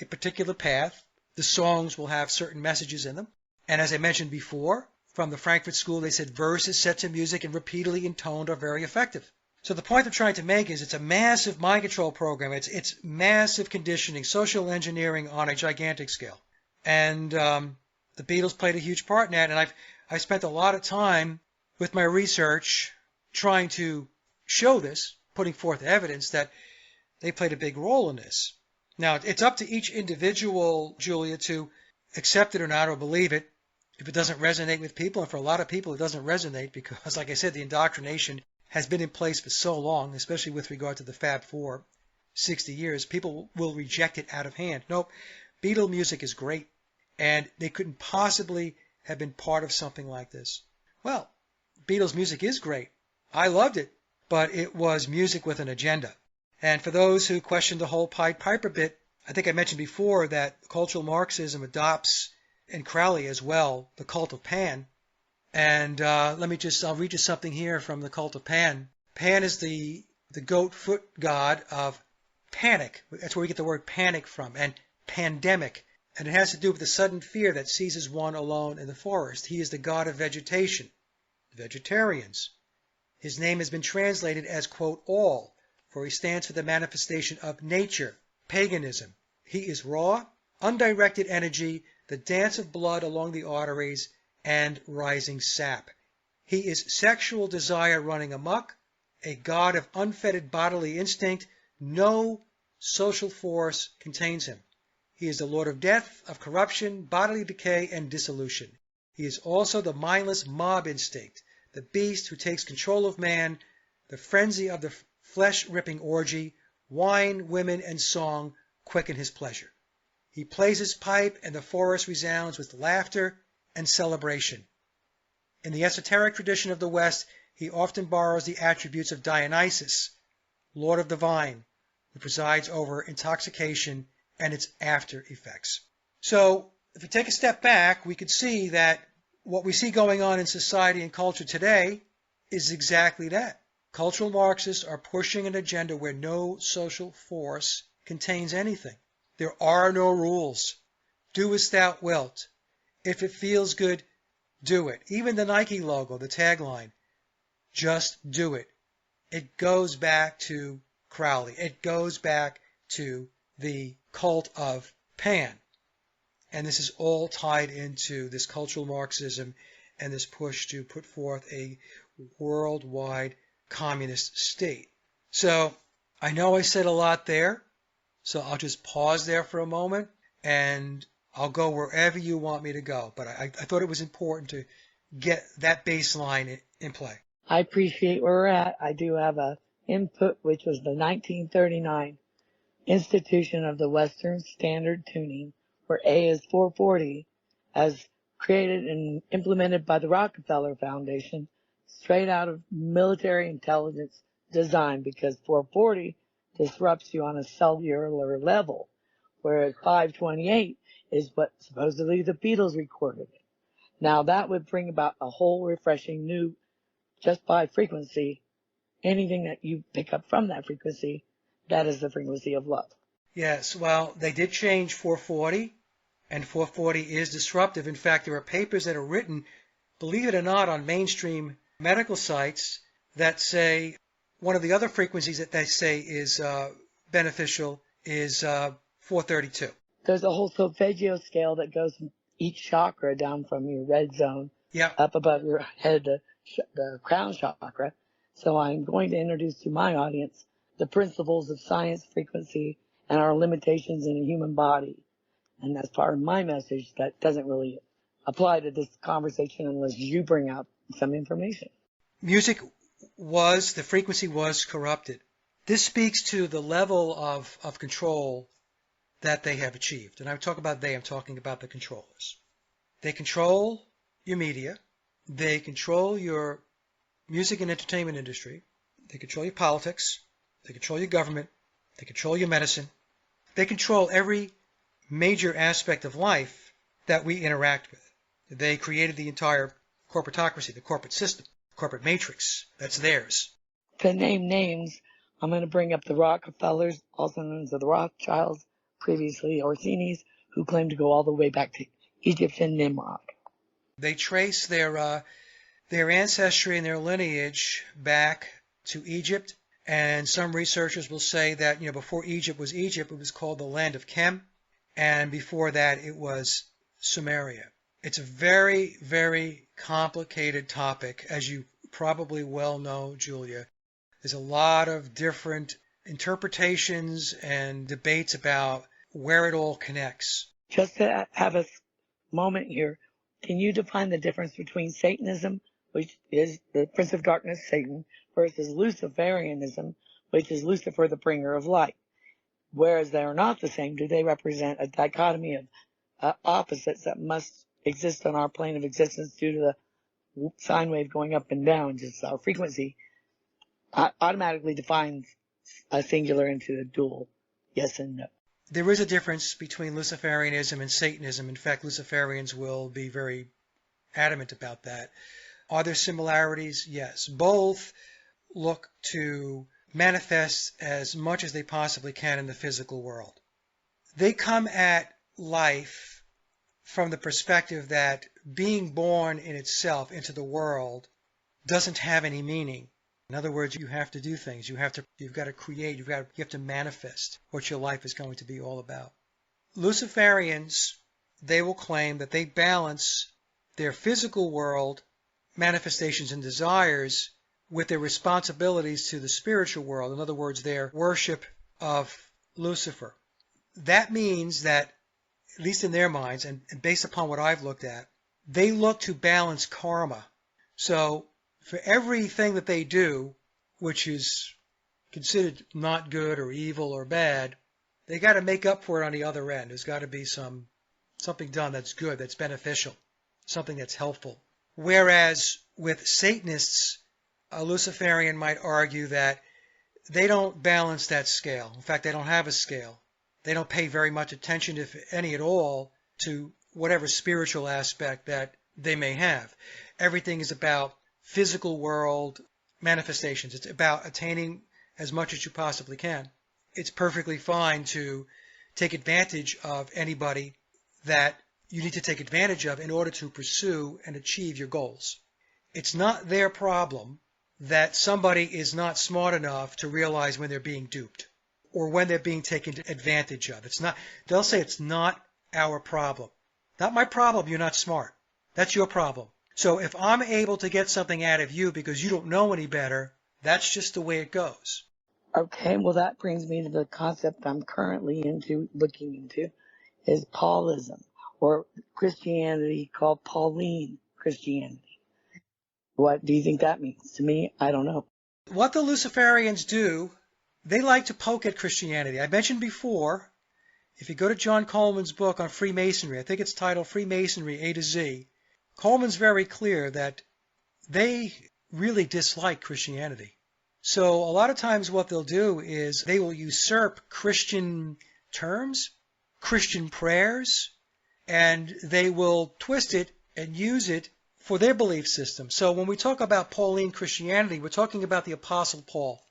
Speaker 2: a particular path. The songs will have certain messages in them. And as I mentioned before, from the Frankfurt School, they said verses set to music and repeatedly intoned are very effective. So the point I'm trying to make is it's a massive mind control program. It's massive conditioning, social engineering on a gigantic scale. And the Beatles played a huge part in that. And I've spent a lot of time with my research trying to show this, putting forth evidence that they played a big role in this. Now, it's up to each individual, Julia, to accept it or not or believe it if it doesn't resonate with people. And for a lot of people, it doesn't resonate because, like I said, the indoctrination has been in place for so long, especially with regard to the Fab Four, 60 years. People will reject it out of hand. Nope, Beatle music is great, and they couldn't possibly have been part of something like this. Well, Beatles music is great. I loved it, but it was music with an agenda. And for those who question the whole Pied Piper bit, I think I mentioned before that cultural Marxism adopts, and Crowley as well, the cult of Pan. And I'll read you something here from the cult of Pan. Pan is the goat foot god of panic. That's where we get the word panic from, and pandemic. And it has to do with the sudden fear that seizes one alone in the forest. He is the god of vegetation, the vegetarians. His name has been translated as, quote, all, for he stands for the manifestation of nature, paganism, He is raw, undirected energy, the dance of blood along the arteries, and rising sap. He is sexual desire running amok, a god of unfettered bodily instinct. No social force contains him. He is the lord of death, of corruption, bodily decay, and dissolution. He is also the mindless mob instinct, the beast who takes control of man, the frenzy of the flesh-ripping orgy. Wine, women, and song quicken his pleasure. He plays his pipe, and the forest resounds with laughter and celebration. In the esoteric tradition of the West, he often borrows the attributes of Dionysus, lord of the vine, who presides over intoxication and its after effects. So, if we take a step back, we could see that what we see going on in society and culture today is exactly that. Cultural Marxists are pushing an agenda where no social force contains anything. There are no rules. Do as thou wilt. If it feels good, do it. Even the Nike logo, the tagline, just do it. It goes back to Crowley. It goes back to the cult of Pan. And this is all tied into this cultural Marxism and this push to put forth a worldwide communist state. So I know I said a lot there, so I'll just pause there for a moment and I'll go wherever you want me to go. But I thought it was important to get that baseline in play.
Speaker 3: I appreciate where we're at. I do have a input, which was the 1939 Institution of the Western Standard Tuning, where A is 440, as created and implemented by the Rockefeller Foundation, straight out of military intelligence design, because 440 disrupts you on a cellular level, whereas 528 is what supposedly the Beatles recorded. Now that would bring about a whole refreshing new, just by frequency, anything that you pick up from that frequency, that is the frequency of love.
Speaker 2: Yes, well, they did change 440, and 440 is disruptive. In fact, there are papers that are written, believe it or not, on mainstream medical sites that say one of the other frequencies that they say is beneficial is 432.
Speaker 3: There's a whole solfeggio scale that goes from each chakra down from your red zone up above your head, the crown chakra. So I'm going to introduce to my audience the principles of science, frequency, and our limitations in a human body. And that's part of my message that doesn't really apply to this conversation unless you bring out some information.
Speaker 2: Music the frequency was corrupted. This speaks to the level of control that they have achieved. And I'm talking about the controllers. They control your media. They control your music and entertainment industry. They control your politics. They control your government. They control your medicine. They control every major aspect of life that we interact with. They created the entire corporatocracy, the corporate system, corporate matrix. That's theirs.
Speaker 3: To name names, I'm going to bring up the Rockefellers, also known as the Rothschilds, previously Orsini's, who claim to go all the way back to Egyptian Nimrod.
Speaker 2: They trace their ancestry and their lineage back to Egypt, and some researchers will say that before Egypt, it was called the land of Chem, and before that it was Sumeria. It's a very, very complicated topic, as you probably well know, Julia. There's a lot of different interpretations and debates about where it all connects.
Speaker 3: Just to have a moment here, can you define the difference between Satanism, which is the prince of darkness, Satan, versus Luciferianism, which is Lucifer, the bringer of light? Whereas they are not the same, do they represent a dichotomy of opposites that must exist on our plane of existence due to the sine wave going up and down? Just our frequency automatically defines a singular into a dual, yes and no.
Speaker 2: There is a difference between Luciferianism and Satanism. In fact, Luciferians will be very adamant about that. Are there similarities? Yes. Both look to manifest as much as they possibly can in the physical world. They come at life from the perspective that being born in itself into the world doesn't have any meaning. In other words, you have to do things. You've got to create. You have to manifest what your life is going to be all about. Luciferians, they will claim that they balance their physical world manifestations and desires with their responsibilities to the spiritual world. In other words, their worship of Lucifer. That means that, at least in their minds, and based upon what I've looked at, they look to balance karma. So for everything that they do, which is considered not good or evil or bad, they got to make up for it on the other end. There's got to be something done that's good, that's beneficial, something that's helpful. Whereas with Satanists, a Luciferian might argue that they don't balance that scale. In fact, they don't have a scale. They don't pay very much attention, if any at all, to whatever spiritual aspect that they may have. Everything is about physical world manifestations. It's about attaining as much as you possibly can. It's perfectly fine to take advantage of anybody that you need to take advantage of in order to pursue and achieve your goals. It's not their problem that somebody is not smart enough to realize when they're being duped or when they're being taken advantage of. They'll say it's not our problem. Not my problem, you're not smart. That's your problem. So if I'm able to get something out of you because you don't know any better, that's just the way it goes.
Speaker 3: Okay, well that brings me to the concept I'm currently looking into, is Paulism, or Christianity called Pauline Christianity. What do you think that means? To me, I don't know.
Speaker 2: What the Luciferians do, they like to poke at Christianity. I mentioned before, if you go to John Coleman's book on Freemasonry, I think it's titled Freemasonry A to Z, Coleman's very clear that they really dislike Christianity. So a lot of times what they'll do is they will usurp Christian terms, Christian prayers, and they will twist it and use it for their belief system. So when we talk about Pauline Christianity, we're talking about the Apostle Paul.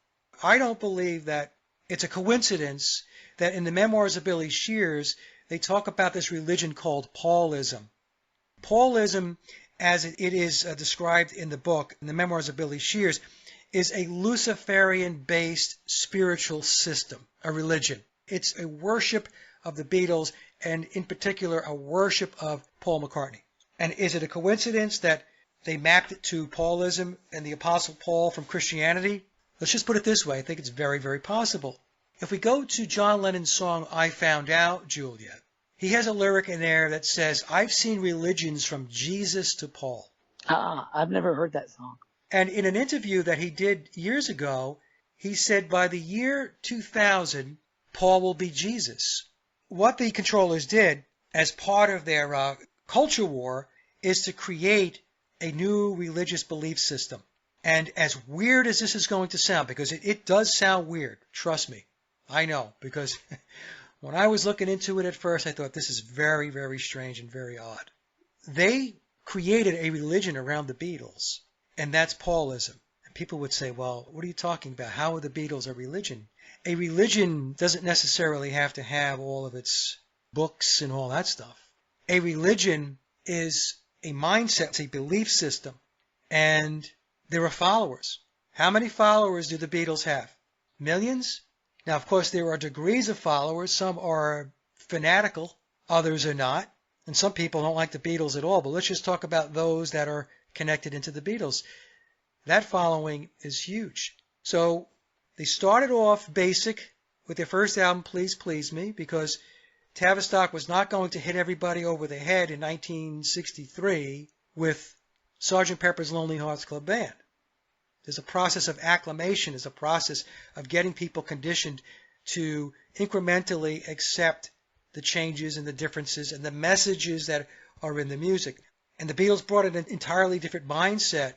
Speaker 2: I don't believe that it's a coincidence that in the memoirs of Billy Shears, they talk about this religion called Paulism. Paulism, as it is described in the book, in the memoirs of Billy Shears, is a Luciferian-based spiritual system, a religion. It's a worship of the Beatles, and in particular, a worship of Paul McCartney. And is it a coincidence that they mapped it to Paulism and the Apostle Paul from Christianity? Let's just put it this way. I think it's very, very possible. If we go to John Lennon's song, I Found Out, Julia, he has a lyric in there that says, I've seen religions from Jesus to Paul.
Speaker 3: I've never heard that song.
Speaker 2: And in an interview that he did years ago, he said by the year 2000, Paul will be Jesus. What the controllers did as part of their culture war is to create a new religious belief system. And as weird as this is going to sound, because it does sound weird, trust me, I know, because when I was looking into it at first, I thought this is very, very strange and very odd. They created a religion around the Beatles, and that's Paulism. And people would say, well, what are you talking about? How are the Beatles a religion? A religion doesn't necessarily have to have all of its books and all that stuff. A religion is a mindset, it's a belief system, and there are followers. How many followers do the Beatles have? Millions? Now, of course, there are degrees of followers. Some are fanatical, others are not. And some people don't like the Beatles at all, but let's just talk about those that are connected into the Beatles. That following is huge. So they started off basic with their first album, Please Please Me, because Tavistock was not going to hit everybody over the head in 1963 with Sgt. Pepper's Lonely Hearts Club Band. There's a process of acclimation, there's a process of getting people conditioned to incrementally accept the changes and the differences and the messages that are in the music. And the Beatles brought an entirely different mindset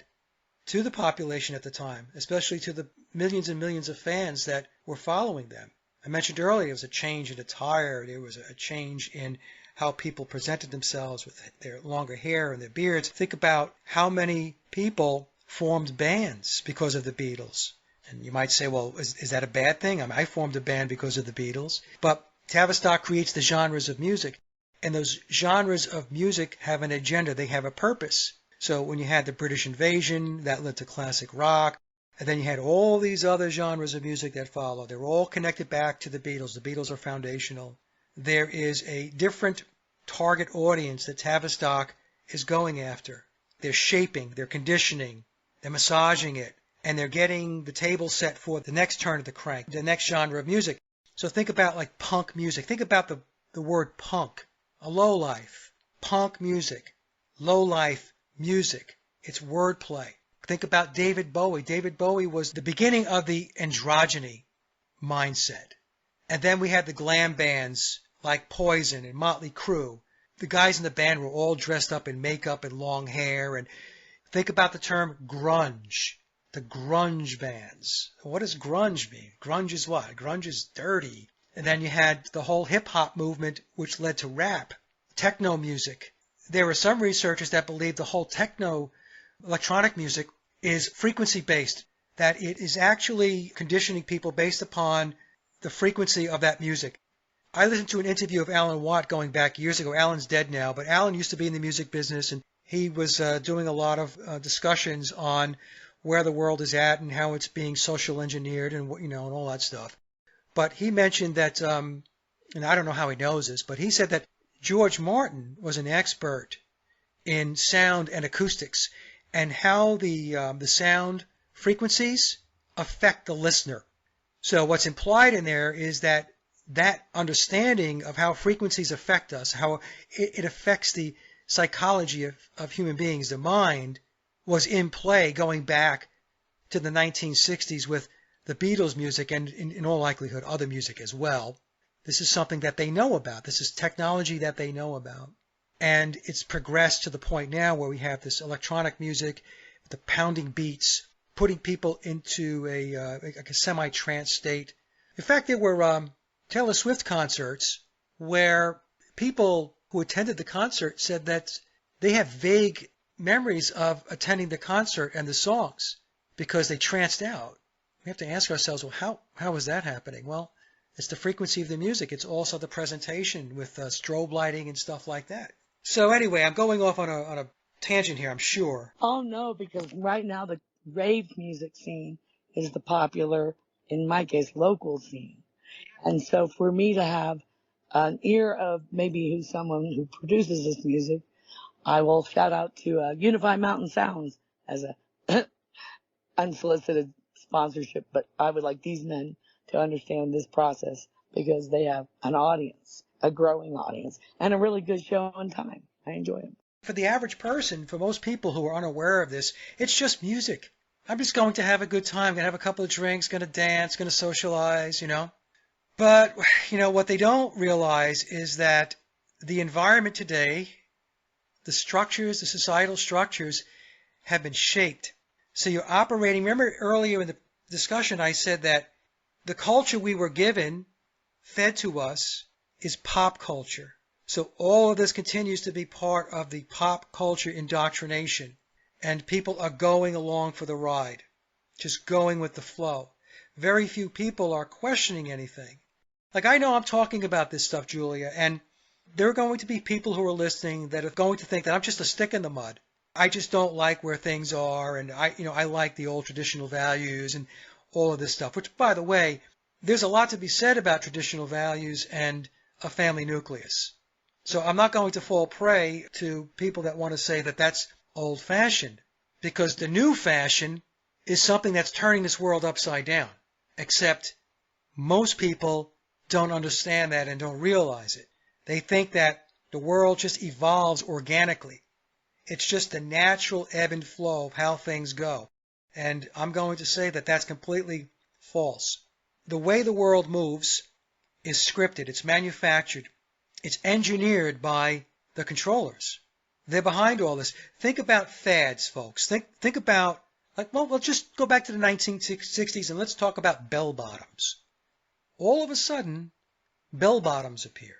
Speaker 2: to the population at the time, especially to the millions and millions of fans that were following them. I mentioned earlier there was a change in attire, there was a change in how people presented themselves with their longer hair and their beards. Think about how many people formed bands because of the Beatles. And you might say, well, is that a bad thing? I formed a band because of the Beatles. But Tavistock creates the genres of music. And those genres of music have an agenda. They have a purpose. So when you had the British invasion, that led to classic rock. And then you had all these other genres of music that followed. They were all connected back to the Beatles. The Beatles are foundational. there is a different target audience that Tavistock is going after. They're shaping, they're conditioning, they're massaging it, and they're getting the table set for the next turn of the crank, the next genre of music. So think about like punk music. Think about the word punk, a lowlife, punk music, lowlife music. It's wordplay. Think about David Bowie. David Bowie was the beginning of the androgyny mindset. And then we had the glam bands like Poison and Motley Crue. The guys in the band were all dressed up in makeup and long hair. And think about the term grunge, the grunge bands. What does grunge mean? Grunge is what? Grunge is dirty. And then you had the whole hip-hop movement, which led to rap, techno music. There were some researchers that believed the whole techno electronic music is frequency-based, that it is actually conditioning people based upon the frequency of that music. I listened to an interview of Alan Watt going back years ago. Alan's dead now, but Alan used to be in the music business, and he was doing a lot of discussions on where the world is at and how it's being social engineered and and all that stuff. But he mentioned that, and I don't know how he knows this, but he said that George Martin was an expert in sound and acoustics and how the sound frequencies affect the listener. So what's implied in there is that understanding of how frequencies affect us, how it affects the psychology of human beings, the mind, was in play going back to the 1960s with the Beatles music and, in all likelihood, other music as well. This is something that they know about. This is technology that they know about. And it's progressed to the point now where we have this electronic music, the pounding beats, putting people into a semi-trance state. In fact, there were Taylor Swift concerts where people who attended the concert said that they have vague memories of attending the concert and the songs because they tranced out. We have to ask ourselves, well, how is that happening? Well, it's the frequency of the music. It's also the presentation with strobe lighting and stuff like that. So anyway, I'm going off on a tangent here, I'm sure.
Speaker 3: Oh no, because right now the rave music scene is the popular, in my case, local scene. And so for me to have an ear of maybe someone who produces this music, I will shout out to Unified Mountain Sounds as a unsolicited sponsorship, but I would like these men to understand this process because they have an audience, a growing audience, and a really good show on time. I enjoy it.
Speaker 2: For the average person, for most people who are unaware of this, it's just music. I'm just going to have a good time, going to have a couple of drinks, going to dance, going to socialize, But, what they don't realize is that the environment today, the structures, the societal structures, have been shaped. So you're operating, remember earlier in the discussion I said that the culture we were given, fed to us, is pop culture. So all of this continues to be part of the pop culture indoctrination. And people are going along for the ride, just going with the flow. Very few people are questioning anything. Like I know I'm talking about this stuff, Julia, and there are going to be people who are listening that are going to think that I'm just a stick in the mud. I just don't like where things are, and I like the old traditional values and all of this stuff, which, by the way, there's a lot to be said about traditional values and a family nucleus. So I'm not going to fall prey to people that want to say that that's old-fashioned, because the new fashion is something that's turning this world upside down, except most people don't understand that and don't realize it. They think that the world just evolves organically. It's just the natural ebb and flow of how things go. And I'm going to say that that's completely false. The way the world moves is scripted. It's manufactured. It's engineered by the controllers. They're behind all this. Think about fads, folks. Think about, we'll just go back to the 1960s and let's talk about bell bottoms. All of a sudden, bell bottoms appear.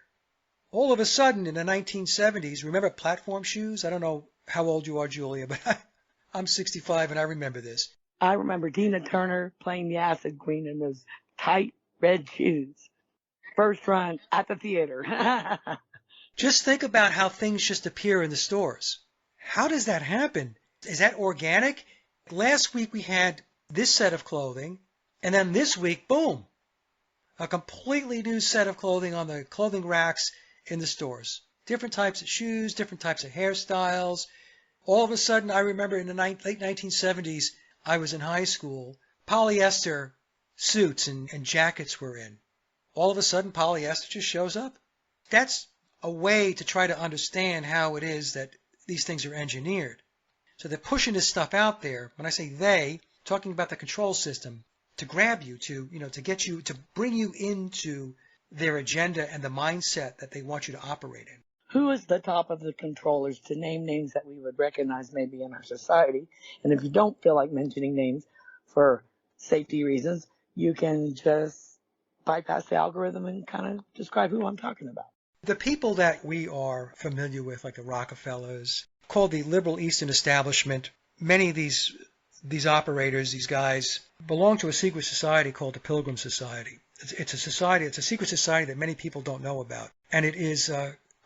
Speaker 2: All of a sudden, in the 1970s, remember platform shoes? I don't know how old you are, Julia, but I'm 65 and I remember this.
Speaker 3: I remember Tina Turner playing the Acid Queen in those tight red shoes. First run at the theater.
Speaker 2: Just think about how things just appear in the stores. How does that happen? Is that organic? Last week we had this set of clothing, and then this week, boom, A completely new set of clothing on the clothing racks in the stores. Different types of shoes, different types of hairstyles. All of a sudden, I remember in the late 1970s, I was in high school, polyester suits and jackets were in. All of a sudden, polyester just shows up. That's a way to try to understand how it is that these things are engineered. So they're pushing this stuff out there. When I say they, talking about the control system, to grab you, to get you, to bring you into their agenda and the mindset that they want you to operate in.
Speaker 3: Who is the top of the controllers, to name names that we would recognize maybe in our society? And if you don't feel like mentioning names for safety reasons, you can just bypass the algorithm and kind of describe who I'm talking about.
Speaker 2: The people that we are familiar with, like the Rockefellers, called the liberal Eastern establishment, many of these operators, these guys, belong to a secret society called the Pilgrim Society. It's a society, it's a secret society that many people don't know about. And it is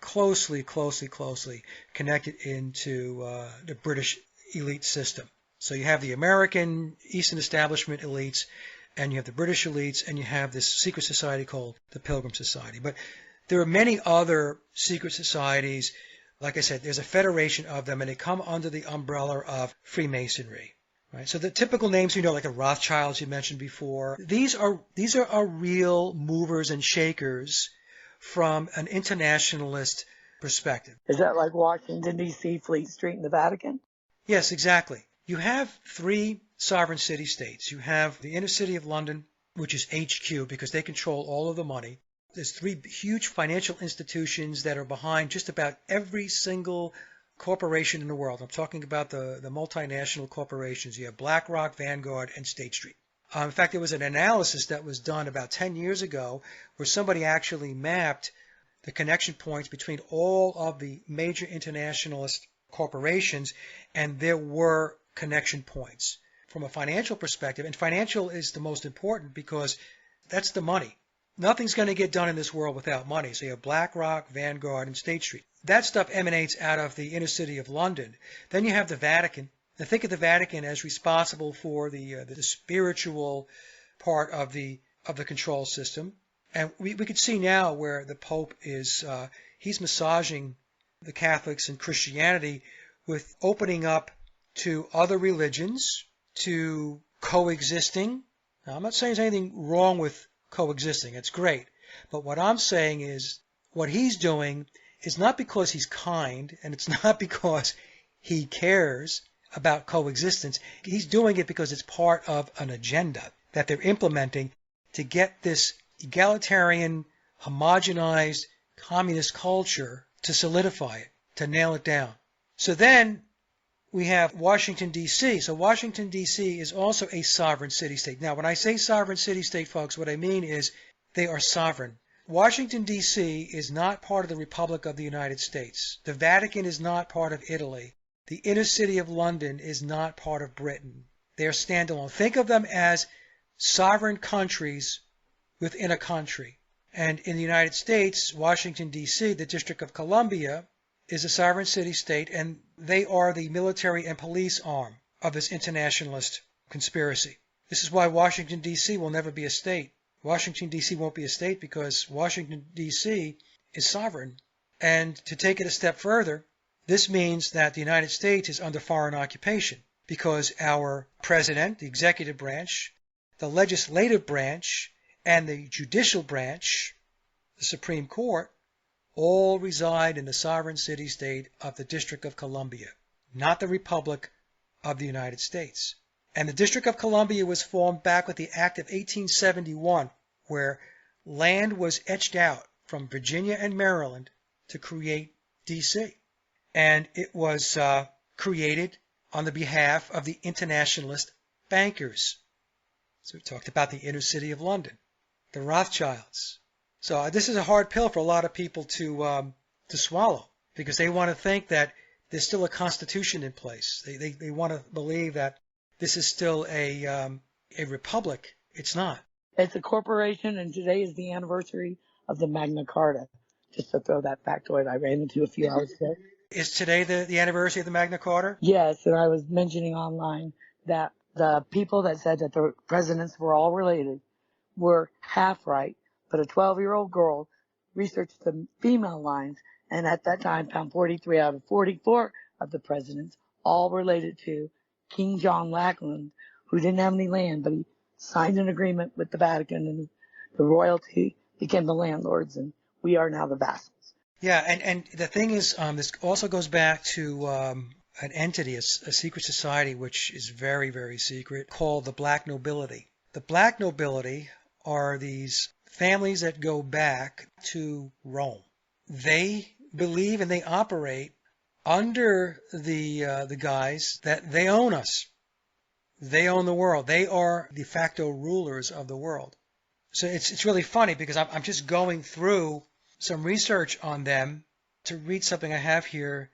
Speaker 2: closely connected into the British elite system. So you have the American Eastern establishment elites, and you have the British elites, and you have this secret society called the Pilgrim Society. But there are many other secret societies. Like I said, there's a federation of them, and they come under the umbrella of Freemasonry. Right? So the typical names like the Rothschilds you mentioned before, these are real movers and shakers from an internationalist perspective.
Speaker 3: Is that like Washington, D.C., Fleet Street, and the Vatican?
Speaker 2: Yes, exactly. You have 3 sovereign city-states. You have the inner city of London, which is HQ because they control all of the money. There's 3 huge financial institutions that are behind just about every single corporation in the world. I'm talking about the multinational corporations. You have BlackRock, Vanguard, and State Street. In fact, there was an analysis that was done about 10 years ago where somebody actually mapped the connection points between all of the major internationalist corporations, and there were connection points from a financial perspective. And financial is the most important because that's the money. Nothing's going to get done in this world without money. So you have BlackRock, Vanguard, and State Street. That stuff emanates out of the inner city of London. Then you have the Vatican. Now think of the Vatican as responsible for the spiritual part of the control system. And we could see now where the Pope is, he's massaging the Catholics and Christianity with opening up to other religions, to coexisting. Now, I'm not saying there's anything wrong with coexisting. It's great. But what I'm saying is what he's doing is not because he's kind, and it's not because he cares about coexistence. He's doing it because it's part of an agenda that they're implementing to get this egalitarian, homogenized communist culture to solidify it, to nail it down. So then we have Washington, D.C. So Washington, D.C. is also a sovereign city-state. Now, when I say sovereign city-state, folks, what I mean is they are sovereign. Washington, D.C. is not part of the Republic of the United States. The Vatican is not part of Italy. The inner city of London is not part of Britain. They are standalone. Think of them as sovereign countries within a country. And in the United States, Washington, D.C., the District of Columbia, is a sovereign city-state, and they are the military and police arm of this internationalist conspiracy. This is why Washington, D.C. will never be a state. Washington, D.C. won't be a state because Washington, D.C. is sovereign. And to take it a step further, this means that the United States is under foreign occupation because our president, the executive branch, the legislative branch, and the judicial branch, the Supreme Court, all reside in the sovereign city-state of the District of Columbia, not the Republic of the United States. And the District of Columbia was formed back with the Act of 1871, where land was etched out from Virginia and Maryland to create D.C. And it was created on the behalf of the internationalist bankers. So we talked about the inner city of London, the Rothschilds. So this is a hard pill for a lot of people to swallow because they want to think that there's still a constitution in place. They want to believe that this is still a republic. It's not.
Speaker 3: It's a corporation, and today is the anniversary of the Magna Carta. Just to throw that factoid I ran into a few hours ago.
Speaker 2: Is today the anniversary of the Magna Carta?
Speaker 3: Yes, and I was mentioning online that the people that said that the presidents were all related were half right. But a 12-year-old girl researched the female lines, and at that time found 43 out of 44 of the presidents, all related to King John Lackland, who didn't have any land, but he signed an agreement with the Vatican, and the royalty became the landlords, and we are now the vassals.
Speaker 2: Yeah, and the thing is, this also goes back to an entity, a secret society, which is very, very secret, called the Black Nobility. The Black Nobility are these families that go back to Rome. They believe and they operate under the guise that they own us. They own the world. They are de facto rulers of the world. So it's really funny because I'm just going through some research on them to read something I have here.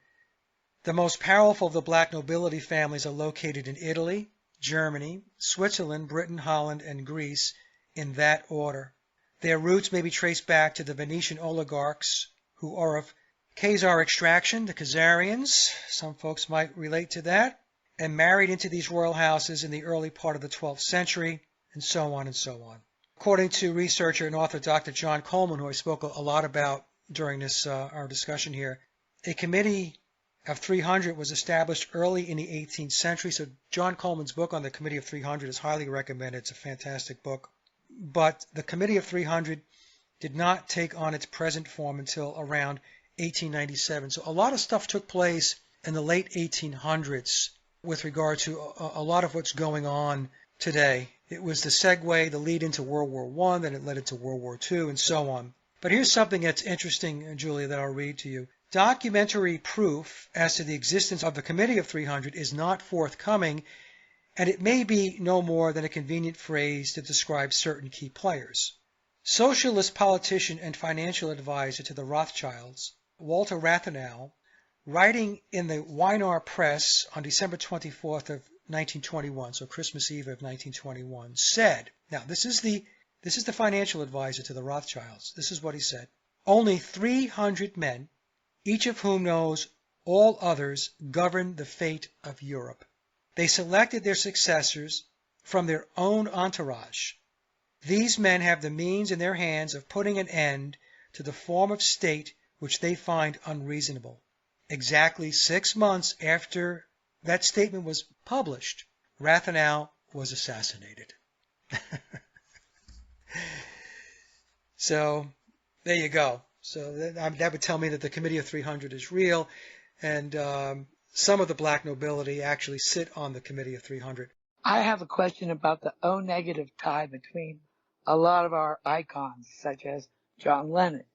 Speaker 2: The most powerful of the Black Nobility families are located in Italy, Germany, Switzerland, Britain, Holland, and Greece, in that order. Their roots may be traced back to the Venetian oligarchs who are of Khazar extraction, the Khazarians. Some folks might relate to that, and married into these royal houses in the early part of the 12th century, and so on and so on. According to researcher and author Dr. John Coleman, who I spoke a lot about during this our discussion here, a committee of 300 was established early in the 18th century. So John Coleman's book on the Committee of 300 is highly recommended. It's a fantastic book. But the Committee of 300 did not take on its present form until around 1897. So a lot of stuff took place in the late 1800s with regard to a lot of what's going on today. It was the segue, the lead into World War I, then it led into World War II, and so on. But here's something that's interesting, Julia, that I'll read to you. Documentary proof as to the existence of the Committee of 300 is not forthcoming, and it may be no more than a convenient phrase to describe certain key players. Socialist politician and financial advisor to the Rothschilds, Walter Rathenau, writing in the Weimar Press on December 24th of 1921, so Christmas Eve of 1921, said, now this is the financial advisor to the Rothschilds. This is what he said. Only 300 men, each of whom knows all others, govern the fate of Europe. They selected their successors from their own entourage. These men have the means in their hands of putting an end to the form of state which they find unreasonable. Exactly 6 months after that statement was published, Rathenau was assassinated. So there you go. So that would tell me that the Committee of 300 is real, and some of the Black Nobility actually sit on the Committee of 300.
Speaker 3: I have a question about the O-negative tie between a lot of our icons, such as John Lennon,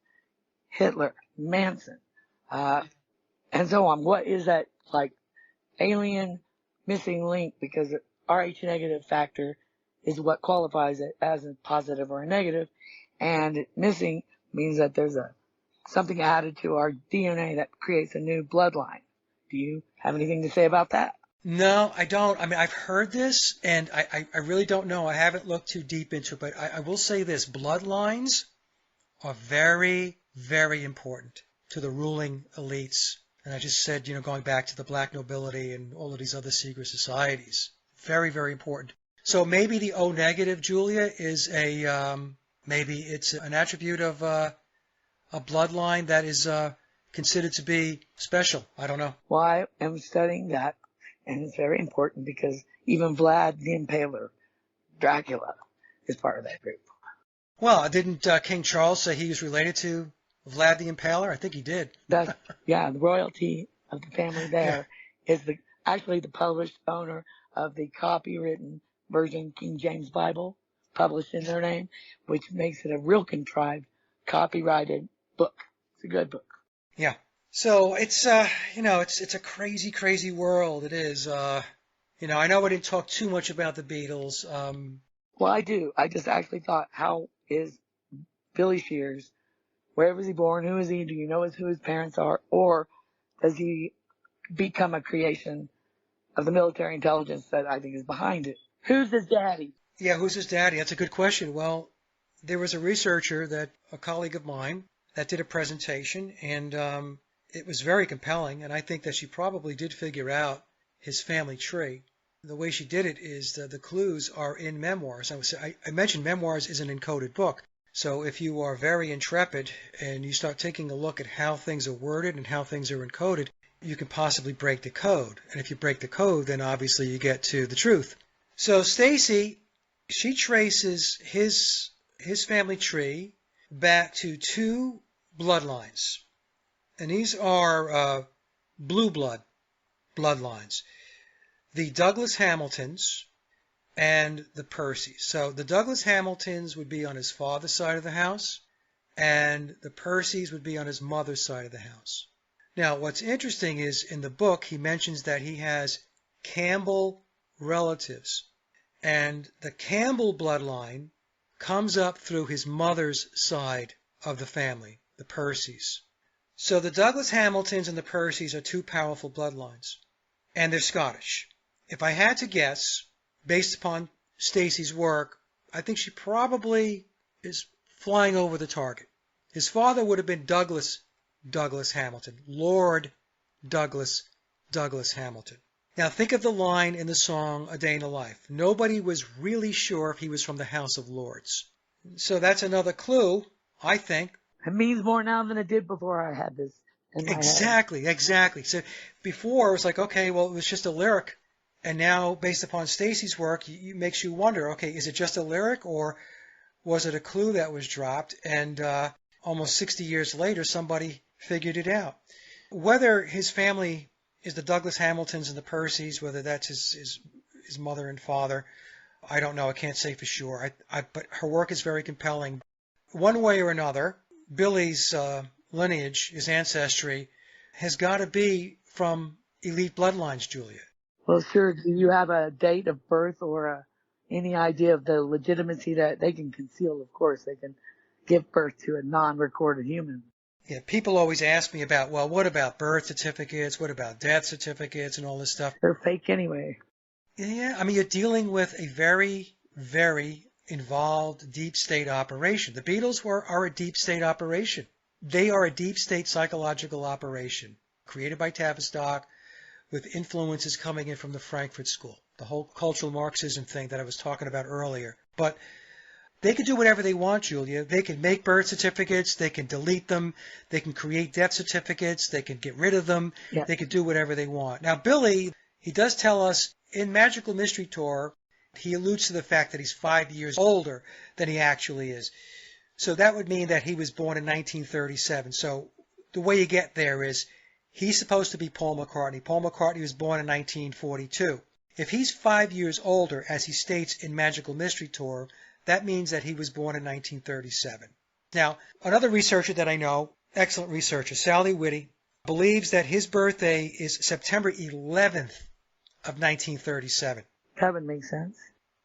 Speaker 3: Hitler, Manson, and so on. What is that, like, alien missing link? Because the Rh negative factor is what qualifies it as a positive or a negative, and missing means that there's something added to our DNA that creates a new bloodline. Do you have anything to say about that?
Speaker 2: No, I don't. I mean, I've heard this, and I really don't know. I haven't looked too deep into it, but I will say this. Bloodlines are very, very important to the ruling elites. And I just said, going back to the Black Nobility and all of these other secret societies. Very, very important. So maybe the O negative, Julia, is maybe it's an attribute of a bloodline that is considered to be special. I don't know.
Speaker 3: Well, I am studying that, and it's very important because even Vlad the Impaler, Dracula, is part of that group.
Speaker 2: Well, didn't King Charles say he was related to Vlad the Impaler? I think he did.
Speaker 3: Yeah, the royalty of the family there is actually the published owner of the copywritten version King James Bible, published in their name, which makes it a real contrived, copyrighted book. It's a good book.
Speaker 2: Yeah. So it's it's a crazy, crazy world. It is. I know we didn't talk too much about the Beatles.
Speaker 3: Well, I do. I just actually thought, how is Billy Shears? Where was he born? Who is he? Do you know who his parents are? Or does he become a creation of the military intelligence that I think is behind it? Who's his daddy?
Speaker 2: Yeah, who's his daddy? That's a good question. Well, there was a researcher, a colleague of mine, that did a presentation, and it was very compelling, and I think that she probably did figure out his family tree. The way she did it is the clues are in memoirs. I mentioned memoirs is an encoded book. So if you are very intrepid and you start taking a look at how things are worded and how things are encoded, you can possibly break the code. And if you break the code, then obviously you get to the truth. So Stacy, she traces his family tree back to two bloodlines. And these are blue bloodlines. The Douglas Hamiltons and the Percys. So the Douglas Hamiltons would be on his father's side of the house, and the Percys would be on his mother's side of the house. Now, what's interesting is in the book, he mentions that he has Campbell relatives, and the Campbell bloodline comes up through his mother's side of the family, the Percys. So the Douglas Hamiltons and the Percys are two powerful bloodlines, and they're Scottish. If I had to guess, based upon Stacy's work, I think she probably is flying over the target. His father would have been Douglas Hamilton, Lord Douglas Hamilton. Now think of the line in the song A Day in the Life. Nobody was really sure if he was from the House of Lords. So that's another clue, I think.
Speaker 3: It means more now than it did before I had this in my head.
Speaker 2: Exactly. So before it was like, okay, well, it was just a lyric. And now, based upon Stacy's work, it makes you wonder, okay, is it just a lyric or was it a clue that was dropped? And almost 60 years later, somebody figured it out. Whether his family is the Douglas Hamiltons and the Percys, whether that's his mother and father, I don't know. I can't say for sure. But her work is very compelling. One way or another, Billy's lineage, his ancestry, has got to be from elite bloodlines, Julia.
Speaker 3: Well, sure. Do you have a date of birth or any idea of the legitimacy that they can conceal? Of course, they can give birth to a non-recorded human.
Speaker 2: Yeah, people always ask me about, well, what about birth certificates? What about death certificates and all this stuff?
Speaker 3: They're fake anyway.
Speaker 2: Yeah, I mean, you're dealing with a very, very involved deep state operation. The Beatles are a deep state operation. They are a deep state psychological operation created by Tavistock, with influences coming in from the Frankfurt School, the whole cultural Marxism thing that I was talking about earlier. But they can do whatever they want, Julia. They can make birth certificates, they can delete them, they can create death certificates, they can get rid of them,
Speaker 3: Yeah.
Speaker 2: They can do whatever they want. Now, Billy, he does tell us in Magical Mystery Tour, he alludes to the fact that he's 5 years older than he actually is. So that would mean that he was born in 1937. So the way you get there is, he's supposed to be Paul McCartney. Paul McCartney was born in 1942. If he's 5 years older, as he states in Magical Mystery Tour, that means that he was born in 1937. Now, another researcher that I know, excellent researcher, Sally Whitty, believes that his birthday is September 11th of 1937.
Speaker 3: That would make sense.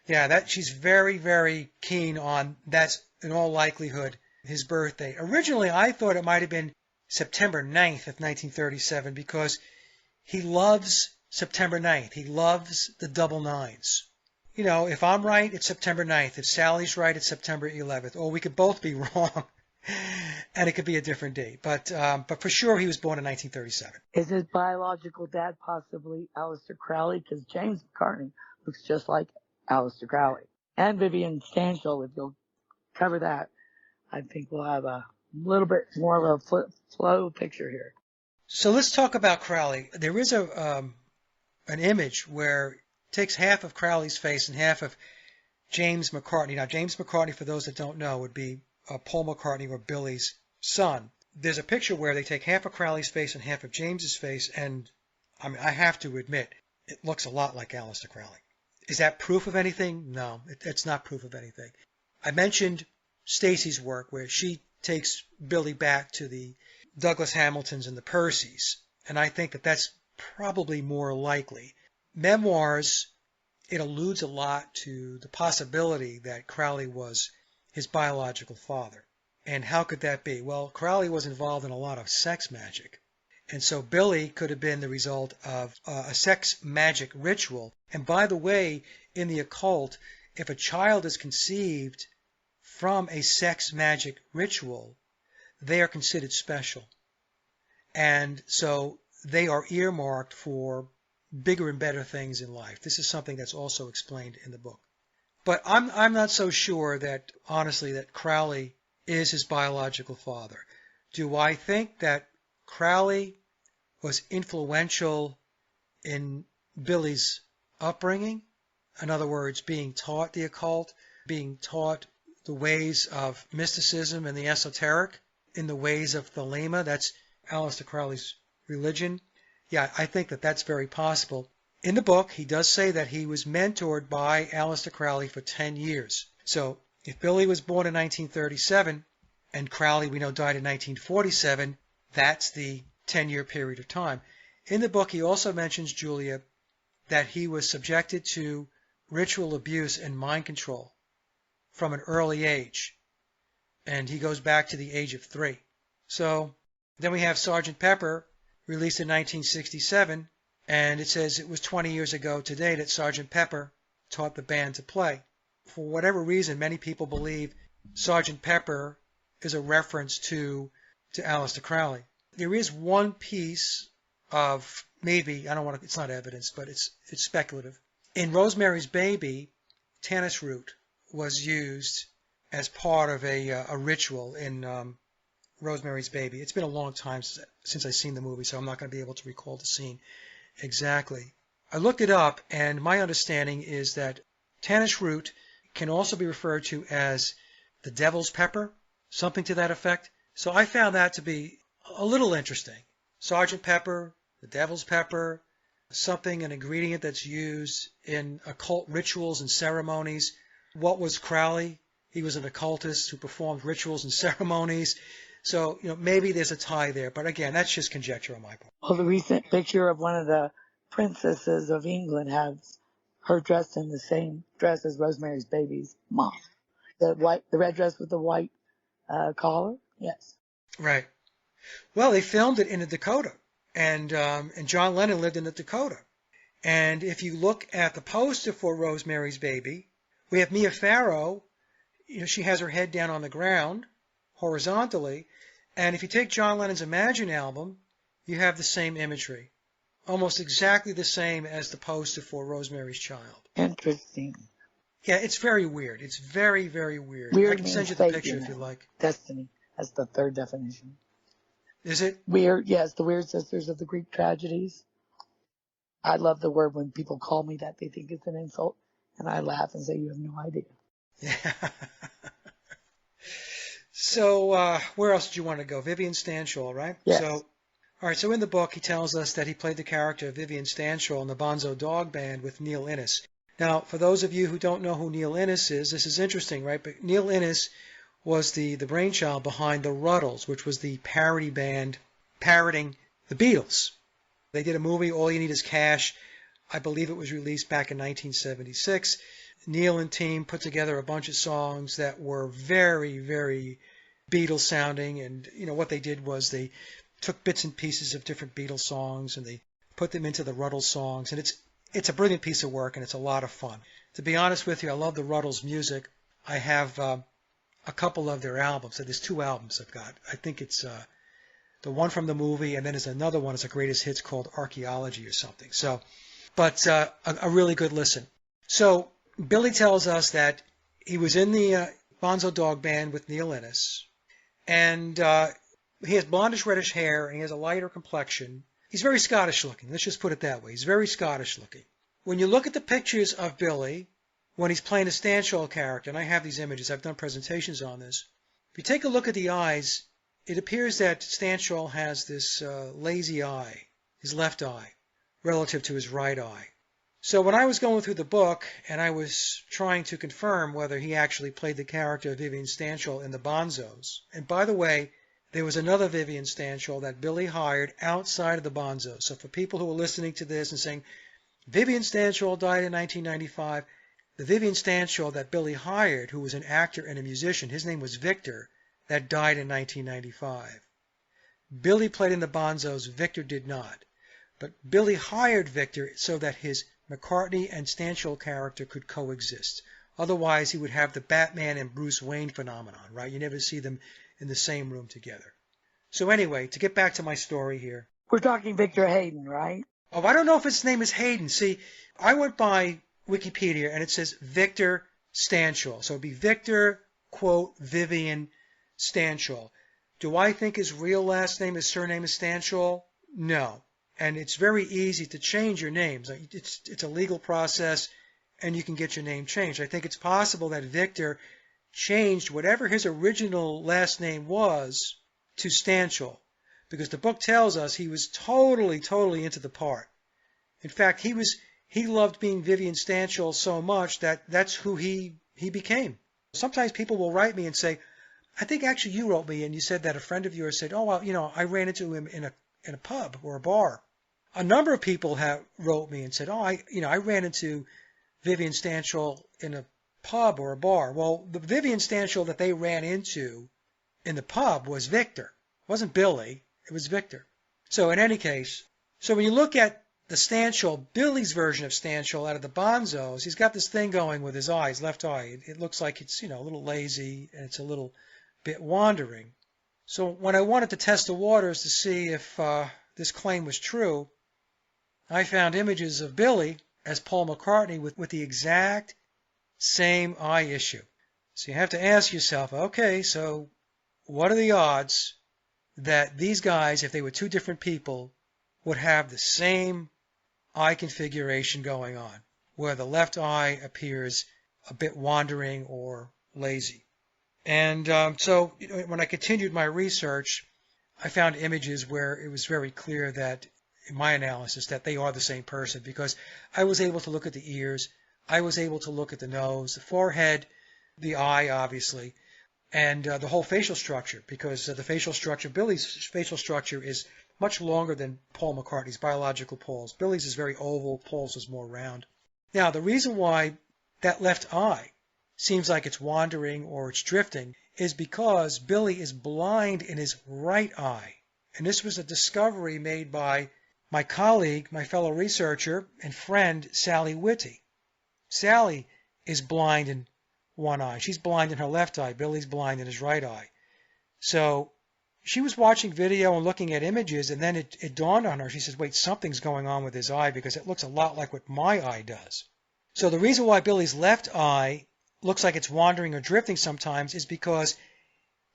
Speaker 2: Yeah, she's very, very keen on that's in all likelihood his birthday. Originally, I thought it might have been September 9th of 1937 because he loves September 9th. He loves the double nines. You know, if I'm right, it's September 9th. If Sally's right, it's September 11th. Or we could both be wrong, and it could be a different date. But for sure, he was born in 1937.
Speaker 3: Is his biological dad possibly Aleister Crowley? Because James McCartney looks just like Aleister Crowley. And Vivian Stanshall, if you'll cover that, I think we'll have a little bit more of a flow picture here.
Speaker 2: So let's talk about Crowley. There is an image where it takes half of Crowley's face and half of James McCartney. Now, James McCartney, for those that don't know, would be Paul McCartney or Billy's son. There's a picture where they take half of Crowley's face and half of James's face, and I mean, I have to admit, it looks a lot like Aleister Crowley. Is that proof of anything? No, it's not proof of anything. I mentioned Stacy's work where she takes Billy back to the Douglas Hamiltons and the Percys, and I think that that's probably more likely. Memoirs, it alludes a lot to the possibility that Crowley was his biological father. And how could that be? Well, Crowley was involved in a lot of sex magic. And so Billy could have been the result of a sex magic ritual. And by the way, in the occult, if a child is conceived from a sex magic ritual, they are considered special. And so they are earmarked for bigger and better things in life. This is something that's also explained in the book. But I'm not so sure that, honestly, that Crowley is his biological father. Do I think that Crowley was influential in Billy's upbringing? In other words, being taught the occult, being taught the ways of mysticism and the esoteric in the ways of Thelema. That's Aleister Crowley's religion. Yeah, I think that that's very possible. In the book, he does say that he was mentored by Aleister Crowley for 10 years. So if Billy was born in 1937 and Crowley, we know, died in 1947, that's the 10-year period of time. In the book, he also mentions, Julia, that he was subjected to ritual abuse and mind control from an early age. And he goes back to the age of 3. So then we have Sgt. Pepper, released in 1967, and it says it was 20 years ago today that Sgt. Pepper taught the band to play. For whatever reason, many people believe Sgt. Pepper is a reference to Aleister Crowley. There is one piece of, maybe, I don't want to, it's not evidence, but it's speculative. In Rosemary's Baby, tannis root was used as part of a ritual in Rosemary's Baby. It's been a long time since I've seen the movie, so I'm not going to be able to recall the scene exactly. I looked it up, and my understanding is that tannis root can also be referred to as the devil's pepper, something to that effect. So I found that to be a little interesting. Sgt. Pepper, the devil's pepper, something, an ingredient that's used in occult rituals and ceremonies. What was Crowley? He was an occultist who performed rituals and ceremonies. So, maybe there's a tie there. But again, that's just conjecture on my part.
Speaker 3: Well, the recent picture of one of the princesses of England has her dressed in the same dress as Rosemary's Baby's mom. The red dress with the white collar. Yes.
Speaker 2: Right. Well, they filmed it in the Dakota, and John Lennon lived in the Dakota. And if you look at the poster for Rosemary's Baby, we have Mia Farrow. She has her head down on the ground, horizontally. And if you take John Lennon's Imagine album, you have the same imagery, almost exactly the same as the poster for Rosemary's Child.
Speaker 3: Interesting.
Speaker 2: Yeah, it's very weird. It's very, very weird.
Speaker 3: Weird
Speaker 2: I can send you the picture if you like.
Speaker 3: Destiny. That's the third definition.
Speaker 2: Is it?
Speaker 3: Weird, yes, the weird sisters of the Greek tragedies. I love the word when people call me that. They think it's an insult, and I laugh and say, you have no idea.
Speaker 2: Yeah. So where else did you want to go? Vivian Stanshall, right?
Speaker 3: Yes.
Speaker 2: So, all right, so in the book, he tells us that he played the character of Vivian Stanshall in the Bonzo Dog Band with Neil Innes. Now, for those of you who don't know who Neil Innes is, this is interesting, right? But Neil Innes was the brainchild behind the Ruddles, which was the parody band parroting the Beatles. They did a movie, All You Need Is Cash. I believe it was released back in 1976. Neil and team put together a bunch of songs that were very, very Beatles sounding. And, what they did was they took bits and pieces of different Beatles songs and they put them into the Ruddles songs. And it's a brilliant piece of work and it's a lot of fun. To be honest with you, I love the Ruddles music. I have a couple of their albums. So there's 2 albums I've got. I think it's the one from the movie, and then there's another one. It's a greatest hits called Archaeology or something. So, but a really good listen. So Billy tells us that he was in the Bonzo Dog Band with Neil Innes, and he has blondish reddish hair and he has a lighter complexion. He's very Scottish looking. Let's just put it that way. He's very Scottish looking. When you look at the pictures of Billy when he's playing a Stanshall character, and I have these images, I've done presentations on this. If you take a look at the eyes, it appears that Stanshall has this lazy eye, his left eye, relative to his right eye. So when I was going through the book and I was trying to confirm whether he actually played the character of Vivian Stanshall in the Bonzos, and by the way, there was another Vivian Stanshall that Billy hired outside of the Bonzos. So for people who are listening to this and saying, Vivian Stanshall died in 1995, the Vivian Stanshall that Billy hired, who was an actor and a musician, his name was Victor, that died in 1995. Billy played in the Bonzos, Victor did not. But Billy hired Victor so that his McCartney and Stanshall character could coexist. Otherwise, he would have the Batman and Bruce Wayne phenomenon, right? You never see them in the same room together. So anyway, to get back to my story here.
Speaker 3: We're talking Victor Hayden, right?
Speaker 2: Oh, I don't know if his name is Hayden. See, I went by Wikipedia and it says Victor Stanshall. So it'd be Victor, quote, Vivian Stanshall. Do I think his real last name, his surname is Stanshall? No. And it's very easy to change your names. It's a legal process, and you can get your name changed. I think it's possible that Victor changed whatever his original last name was to Stanshall, because the book tells us he was totally into the part. In fact, he loved being Vivian Stanshall so much that that's who he became. Sometimes people will write me and say, I think actually you wrote me and you said that a friend of yours said, oh, well, I ran into him in a pub or a bar. A number of people have wrote me and said, oh, I ran into Vivian Stanshall in a pub or a bar. Well, the Vivian Stanshall that they ran into in the pub was Victor. It wasn't Billy. It was Victor. So in any case, so when you look at the Stanshall, Billy's version of Stanshall out of the Bonzos, he's got this thing going with his eye, his left eye. It looks like it's, a little lazy and it's a little bit wandering. So when I wanted to test the waters to see if this claim was true, I found images of Billy as Paul McCartney with the exact same eye issue. So you have to ask yourself, okay, so what are the odds that these guys, if they were two different people, would have the same eye configuration going on, where the left eye appears a bit wandering or lazy? And so when I continued my research, I found images where it was very clear that, in my analysis, that they are the same person, because I was able to look at the ears, I was able to look at the nose, the forehead, the eye, obviously, and the whole facial structure, because the facial structure, Billy's facial structure is much longer than Paul McCartney's, biological Paul's. Billy's is very oval, Paul's is more round. Now, the reason why that left eye seems like it's wandering or it's drifting is because Billy is blind in his right eye. And this was a discovery made by my colleague, my fellow researcher and friend, Sally Whitty. Sally is blind in one eye. She's blind in her left eye. Billy's blind in his right eye. So she was watching video and looking at images, and then it dawned on her. She says, wait, something's going on with his eye because it looks a lot like what my eye does. So the reason why Billy's left eye looks like it's wandering or drifting sometimes is because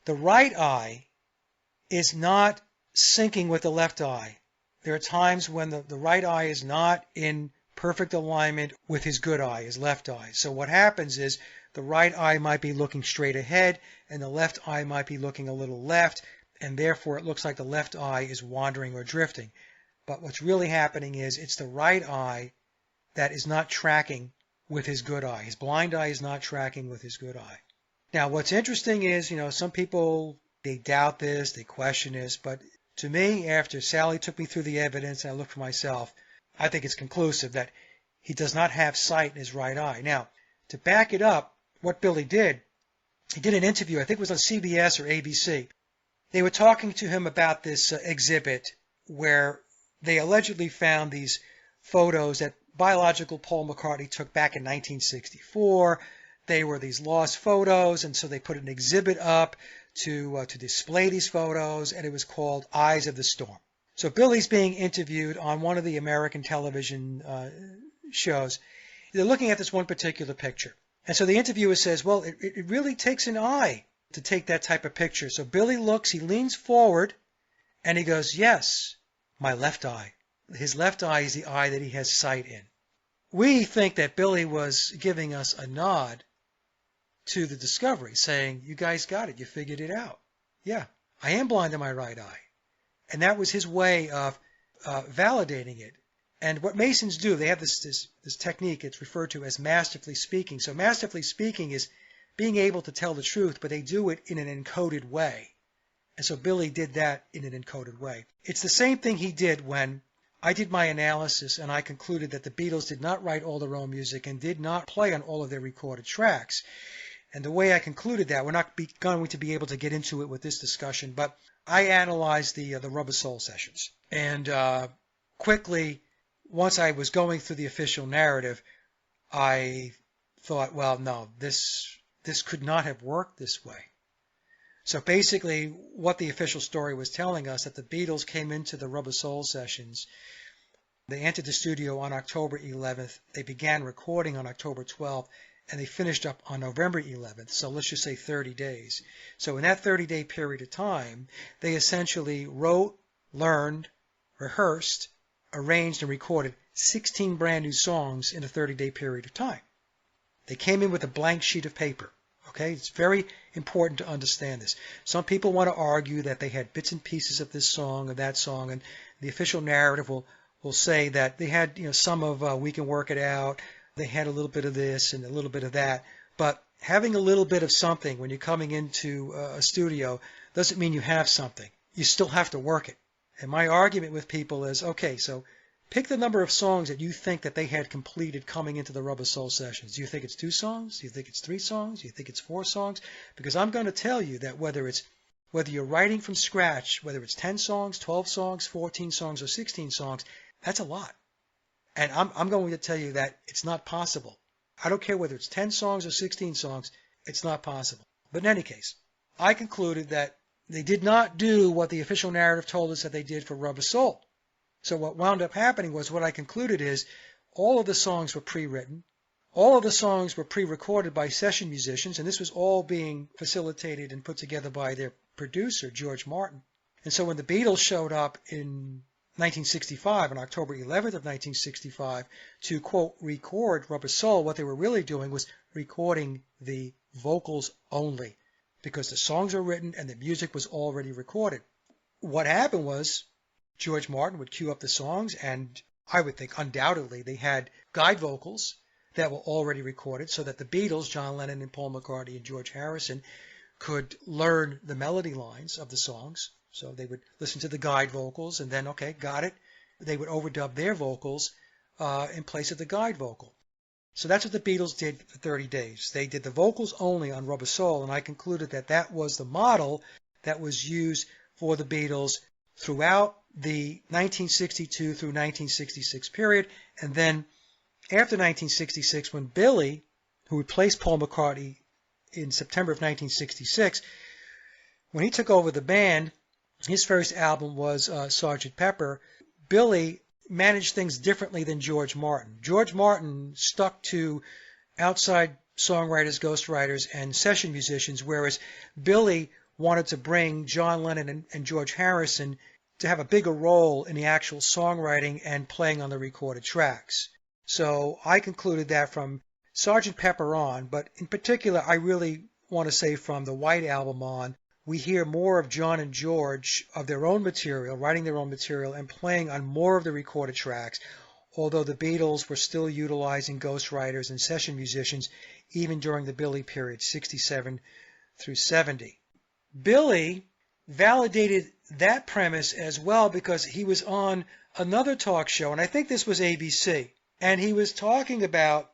Speaker 2: the right eye is not syncing with the left eye. There are times when the right eye is not in perfect alignment with his good eye, his left eye. So what happens is the right eye might be looking straight ahead and the left eye might be looking a little left, and therefore it looks like the left eye is wandering or drifting. But what's really happening is it's the right eye that is not tracking with his good eye. His blind eye is not tracking with his good eye. Now, what's interesting is, some people, they doubt this, they question this, but to me, after Sally took me through the evidence and I looked for myself, I think it's conclusive that he does not have sight in his right eye. Now, to back it up, what Billy did, he did an interview, I think it was on CBS or ABC. They were talking to him about this exhibit where they allegedly found these photos that biological Paul McCartney took back in 1964. They were these lost photos, and so they put an exhibit up to display these photos, and it was called Eyes of the Storm. So Billy's being interviewed on one of the American television shows. They're looking at this one particular picture. And so the interviewer says, well, it really takes an eye to take that type of picture. So Billy looks, he leans forward, and he goes, yes, my left eye. His left eye is the eye that he has sight in. We think that Billy was giving us a nod to the discovery, saying, you guys got it, you figured it out. Yeah, I am blind in my right eye. And that was his way of validating it. And what Masons do, they have this technique, it's referred to as masterfully speaking. So masterfully speaking is being able to tell the truth, but they do it in an encoded way. And so Billy did that in an encoded way. It's the same thing he did when I did my analysis and I concluded that the Beatles did not write all their own music and did not play on all of their recorded tracks. And the way I concluded that, we're not going to be able to get into it with this discussion, but I analyzed the Rubber Soul sessions. And quickly, once I was going through the official narrative, I thought, well, no, this could not have worked this way. So basically, what the official story was telling us, that the Beatles came into the Rubber Soul sessions. They entered the studio on October 11th. They began recording on October 12th. and they finished up on November 11th. So let's just say 30 days. So in that 30-day period of time, they essentially wrote, learned, rehearsed, arranged, and recorded 16 brand new songs in a 30-day period of time. They came in with a blank sheet of paper. Okay, it's very important to understand this. Some people want to argue that they had bits and pieces of this song or that song, and the official narrative will say that they had, some of We Can Work It Out, they had a little bit of this and a little bit of that. But having a little bit of something when you're coming into a studio doesn't mean you have something. You still have to work it. And my argument with people is, okay, so pick the number of songs that you think that they had completed coming into the Rubber Soul sessions. Do you think it's 2 songs? Do you think it's 3 songs? Do you think it's 4 songs? Because I'm going to tell you that whether you're writing from scratch, whether it's 10 songs, 12 songs, 14 songs, or 16 songs, that's a lot. And I'm going to tell you that it's not possible. I don't care whether it's 10 songs or 16 songs, it's not possible. But in any case, I concluded that they did not do what the official narrative told us that they did for Rubber Soul. So what wound up happening was, what I concluded is, all of the songs were pre-written, all of the songs were pre-recorded by session musicians, and this was all being facilitated and put together by their producer, George Martin. And so when the Beatles showed up in 1965, on October 11th of 1965, to, quote, record Rubber Soul, what they were really doing was recording the vocals only, because the songs were written and the music was already recorded. What happened was, George Martin would cue up the songs, and I would think undoubtedly they had guide vocals that were already recorded, so that the Beatles, John Lennon and Paul McCartney and George Harrison, could learn the melody lines of the songs. So they would listen to the guide vocals and then, okay, got it. They would overdub their vocals in place of the guide vocal. So that's what the Beatles did for 30 days. They did the vocals only on Rubber Soul, and I concluded that that was the model that was used for the Beatles throughout the 1962 through 1966 period. And then after 1966, when Billy, who replaced Paul McCartney in September of 1966, when he took over the band, his first album was Sgt. Pepper. Billy managed things differently than George Martin. George Martin stuck to outside songwriters, ghostwriters, and session musicians, whereas Billy wanted to bring John Lennon and George Harrison to have a bigger role in the actual songwriting and playing on the recorded tracks. So I concluded that from Sgt. Pepper on, but in particular I really want to say from the White Album on, we hear more of John and George of their own material, writing their own material, and playing on more of the recorded tracks, although the Beatles were still utilizing ghostwriters and session musicians even during the Billy period, 67 through 70. Billy validated that premise as well because he was on another talk show, and I think this was ABC, and he was talking about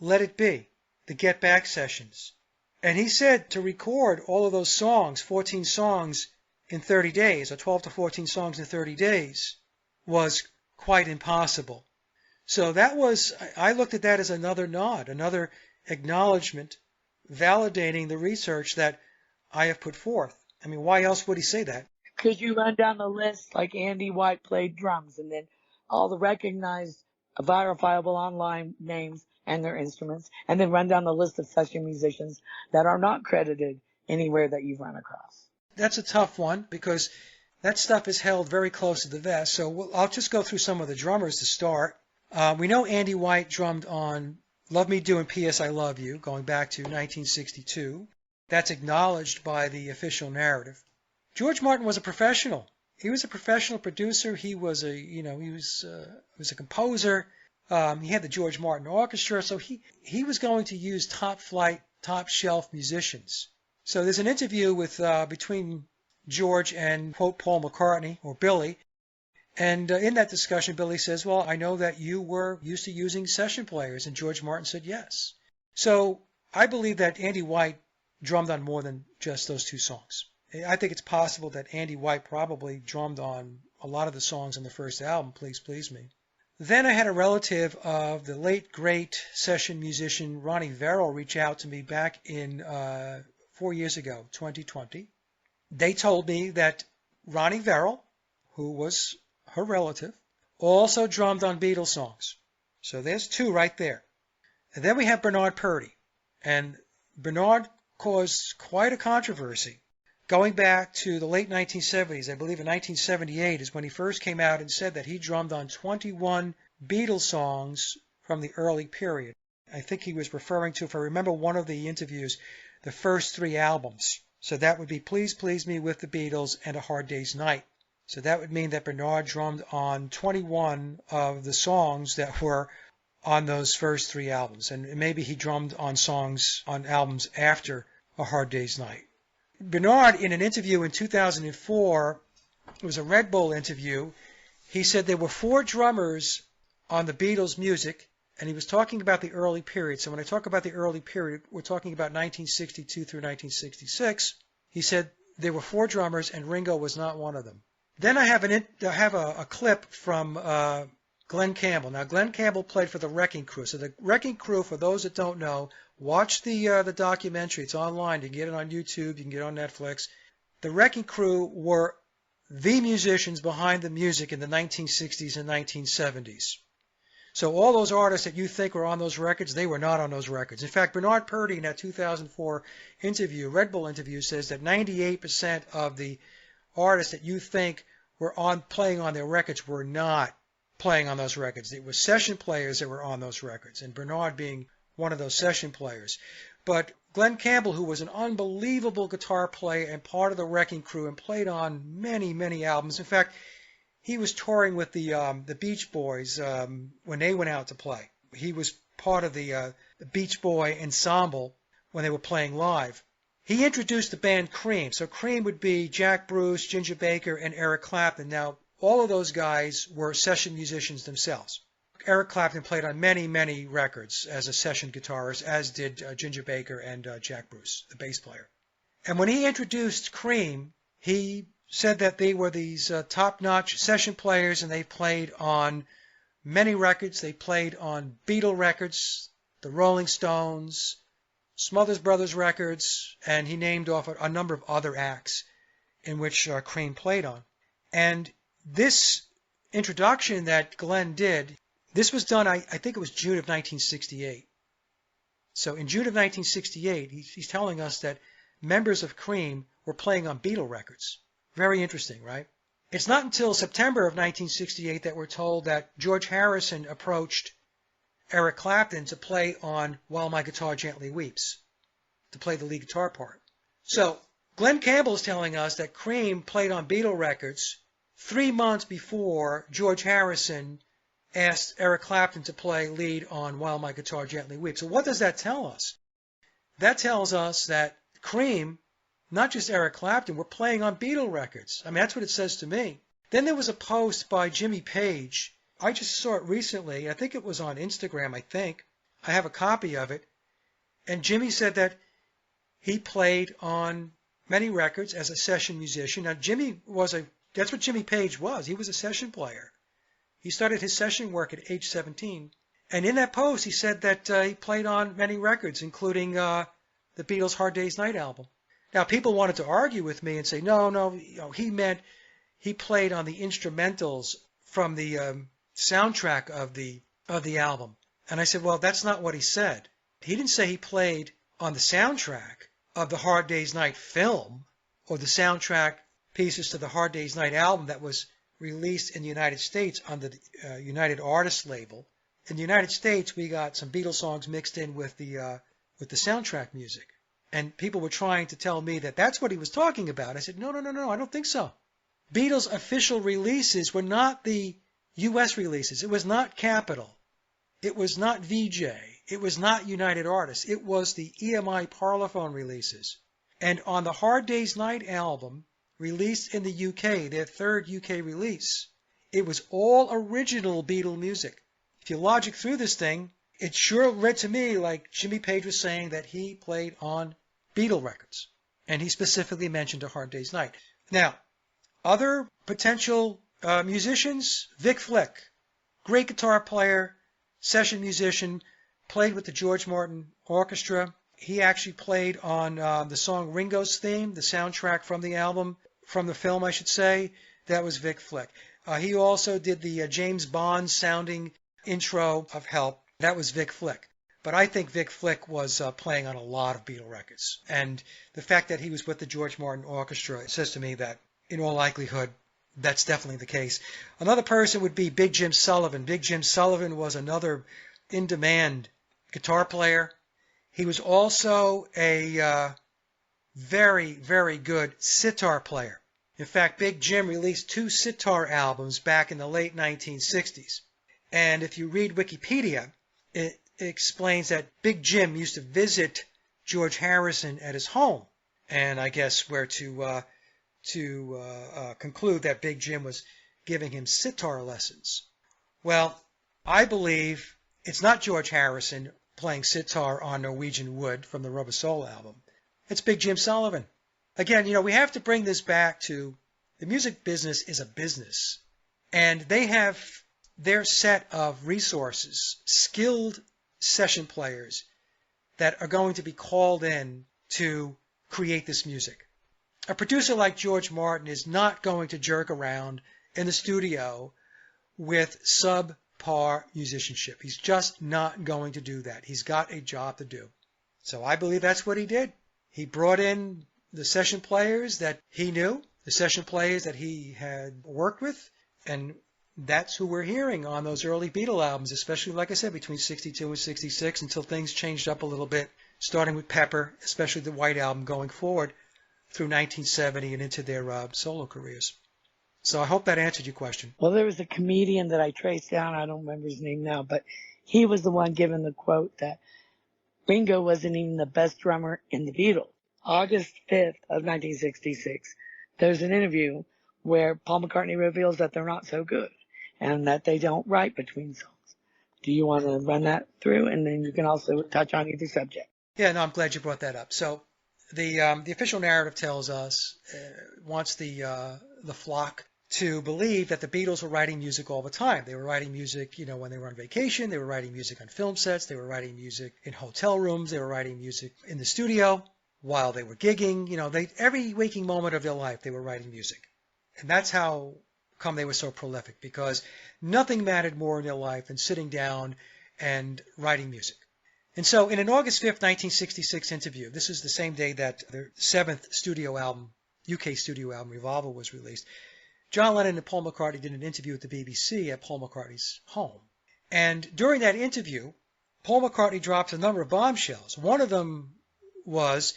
Speaker 2: Let It Be, the Get Back sessions. And he said to record all of those songs, 14 songs in 30 days, or 12 to 14 songs in 30 days, was quite impossible. So that was, I looked at that as another nod, another acknowledgement, validating the research that I have put forth. I mean, why else would he say that?
Speaker 3: Could you run down the list like Andy White played drums, and then all the recognized verifiable online names and their instruments, and then run down the list of session musicians that are not credited anywhere that you've run across?
Speaker 2: That's a tough one because that stuff is held very close to the vest. So I'll just go through some of the drummers to start. We know Andy White drummed on Love Me Do and P.S. I Love You, going back to 1962. That's acknowledged by the official narrative. George Martin was a professional. He was a professional producer. He was a composer. He had the George Martin Orchestra, so he was going to use top flight, top shelf musicians. So there's an interview with between George and, quote, Paul McCartney, or Billy, and in that discussion, Billy says, well, I know that you were used to using session players, and George Martin said yes. So I believe that Andy White drummed on more than just those 2 songs. I think it's possible that Andy White probably drummed on a lot of the songs on the first album, Please Please Me. Then I had a relative of the late, great session musician Ronnie Verrill reach out to me back in 4 years ago, 2020. They told me that Ronnie Verrill, who was her relative, also drummed on Beatles songs. So there's 2 right there. And then we have Bernard Purdie. And Bernard caused quite a controversy. Going back to the late 1970s, I believe in 1978 is when he first came out and said that he drummed on 21 Beatles songs from the early period. I think he was referring to, if I remember one of the interviews, the first 3 albums. So that would be Please Please Me with the Beatles and A Hard Day's Night. So that would mean that Bernard drummed on 21 of the songs that were on those first 3 albums. And maybe he drummed on songs on albums after A Hard Day's Night. Bernard, in an interview in 2004, it was a Red Bull interview, he said there were 4 drummers on the Beatles' music, and he was talking about the early period. So when I talk about the early period, we're talking about 1962 through 1966. He said there were 4 drummers, and Ringo was not one of them. Then I have a clip from Glenn Campbell. Now, Glenn Campbell played for the Wrecking Crew. So the Wrecking Crew, for those that don't know, watch the documentary. It's online. You can get it on YouTube. You can get it on Netflix. The Wrecking Crew were the musicians behind the music in the 1960s and 1970s. So all those artists that you think were on those records, they were not on those records. In fact, Bernard Purdie in that 2004 interview, Red Bull interview, says that 98% of the artists that you think were playing on their records were not playing on those records. It was session players that were on those records, and Bernard being one of those session players. But Glenn Campbell, who was an unbelievable guitar player and part of the Wrecking Crew and played on many, many albums. In fact, he was touring with the Beach Boys when they went out to play. He was part of the Beach Boy ensemble when they were playing live. He introduced the band Cream. So Cream would be Jack Bruce, Ginger Baker, and Eric Clapton. Now, all of those guys were session musicians themselves. Eric Clapton played on many, many records as a session guitarist, as did Ginger Baker and Jack Bruce, the bass player. And when he introduced Cream, he said that they were these top-notch session players, and they played on many records. They played on Beatle records, the Rolling Stones, Smothers Brothers records, and he named off a number of other acts in which Cream played on. And this introduction that Glenn did, this was done, I think it was June of 1968. So in June of 1968, he's telling us that members of Cream were playing on Beatle records. Very interesting, right? It's not until September of 1968 that we're told that George Harrison approached Eric Clapton to play on While My Guitar Gently Weeps, to play the lead guitar part. So Glenn Campbell is telling us that Cream played on Beatle records 3 months before George Harrison asked Eric Clapton to play lead on While My Guitar Gently Weeps. So what does that tell us? That tells us that Cream, not just Eric Clapton, were playing on Beatle records. I mean, that's what it says to me. Then there was a post by Jimmy Page. I just saw it recently. I think it was on Instagram, I think. I have a copy of it. And Jimmy said that he played on many records as a session musician. Now, that's what Jimmy Page was. He was a session player. He started his session work at age 17. And in that post, he said that he played on many records, including the Beatles' Hard Day's Night album. Now, people wanted to argue with me and say, no, he meant he played on the instrumentals from the soundtrack of the album. And I said, well, that's not what he said. He didn't say he played on the soundtrack of the Hard Day's Night film or the soundtrack pieces to the Hard Day's Night album that was released in the United States on the United Artists label. In the United States, we got some Beatles songs mixed in with the soundtrack music. And people were trying to tell me that that's what he was talking about. I said, no, I don't think so. Beatles' official releases were not the U.S. releases. It was not Capitol. It was not VJ. It was not United Artists. It was the EMI Parlophone releases. And on the Hard Day's Night album, released in the UK, their third UK release, it was all original Beatle music. If you logic through this thing, it sure read to me like Jimmy Page was saying that he played on Beatle records. And he specifically mentioned A Hard Day's Night. Now, other potential musicians, Vic Flick, great guitar player, session musician, played with the George Martin Orchestra. He actually played on the song Ringo's Theme, the soundtrack from the album, from the film, I should say. That was Vic Flick. He also did the James Bond sounding intro of Help. That was Vic Flick. But I think Vic Flick was playing on a lot of Beatle records. And the fact that he was with the George Martin Orchestra says to me that, in all likelihood, that's definitely the case. Another person would be Big Jim Sullivan. Big Jim Sullivan was another in-demand guitar player. He was also a very, very good sitar player. In fact, Big Jim released 2 sitar albums back in the late 1960s. And if you read Wikipedia, it explains that Big Jim used to visit George Harrison at his home. And I guess we're to conclude that Big Jim was giving him sitar lessons. Well, I believe it's not George Harrison playing sitar on Norwegian Wood from the Rubber Soul album. It's Big Jim Sullivan. Again, we have to bring this back to the music business is a business. And they have their set of resources, skilled session players that are going to be called in to create this music. A producer like George Martin is not going to jerk around in the studio with subpar musicianship. He's just not going to do that. He's got a job to do. So I believe that's what he did. He brought in the session players that he knew, the session players that he had worked with, and that's who we're hearing on those early Beatle albums, especially, like I said, between 62 and 66 until things changed up a little bit, starting with Pepper, especially the White Album going forward through 1970 and into their solo careers. So I hope that answered your question.
Speaker 3: Well, there was a comedian that I traced down. I don't remember his name now, but he was the one giving the quote that Ringo wasn't even the best drummer in the Beatles. August 5th of 1966, there's an interview where Paul McCartney reveals that they're not so good and that they don't write between songs. Do you want to run that through? And then you can also touch on either subject.
Speaker 2: Yeah, no, I'm glad you brought that up. So the official narrative tells us, wants the flock to believe that the Beatles were writing music all the time. They were writing music, when they were on vacation. They were writing music on film sets. They were writing music in hotel rooms. They were writing music in the studio while they were gigging. Every waking moment of their life, they were writing music. And that's how come they were so prolific, because nothing mattered more in their life than sitting down and writing music. And so in an August 5th, 1966 interview, this is the same day that their 7th studio album, UK studio album, Revolver, was released, John Lennon and Paul McCartney did an interview with the BBC at Paul McCartney's home. And during that interview, Paul McCartney dropped a number of bombshells. One of them was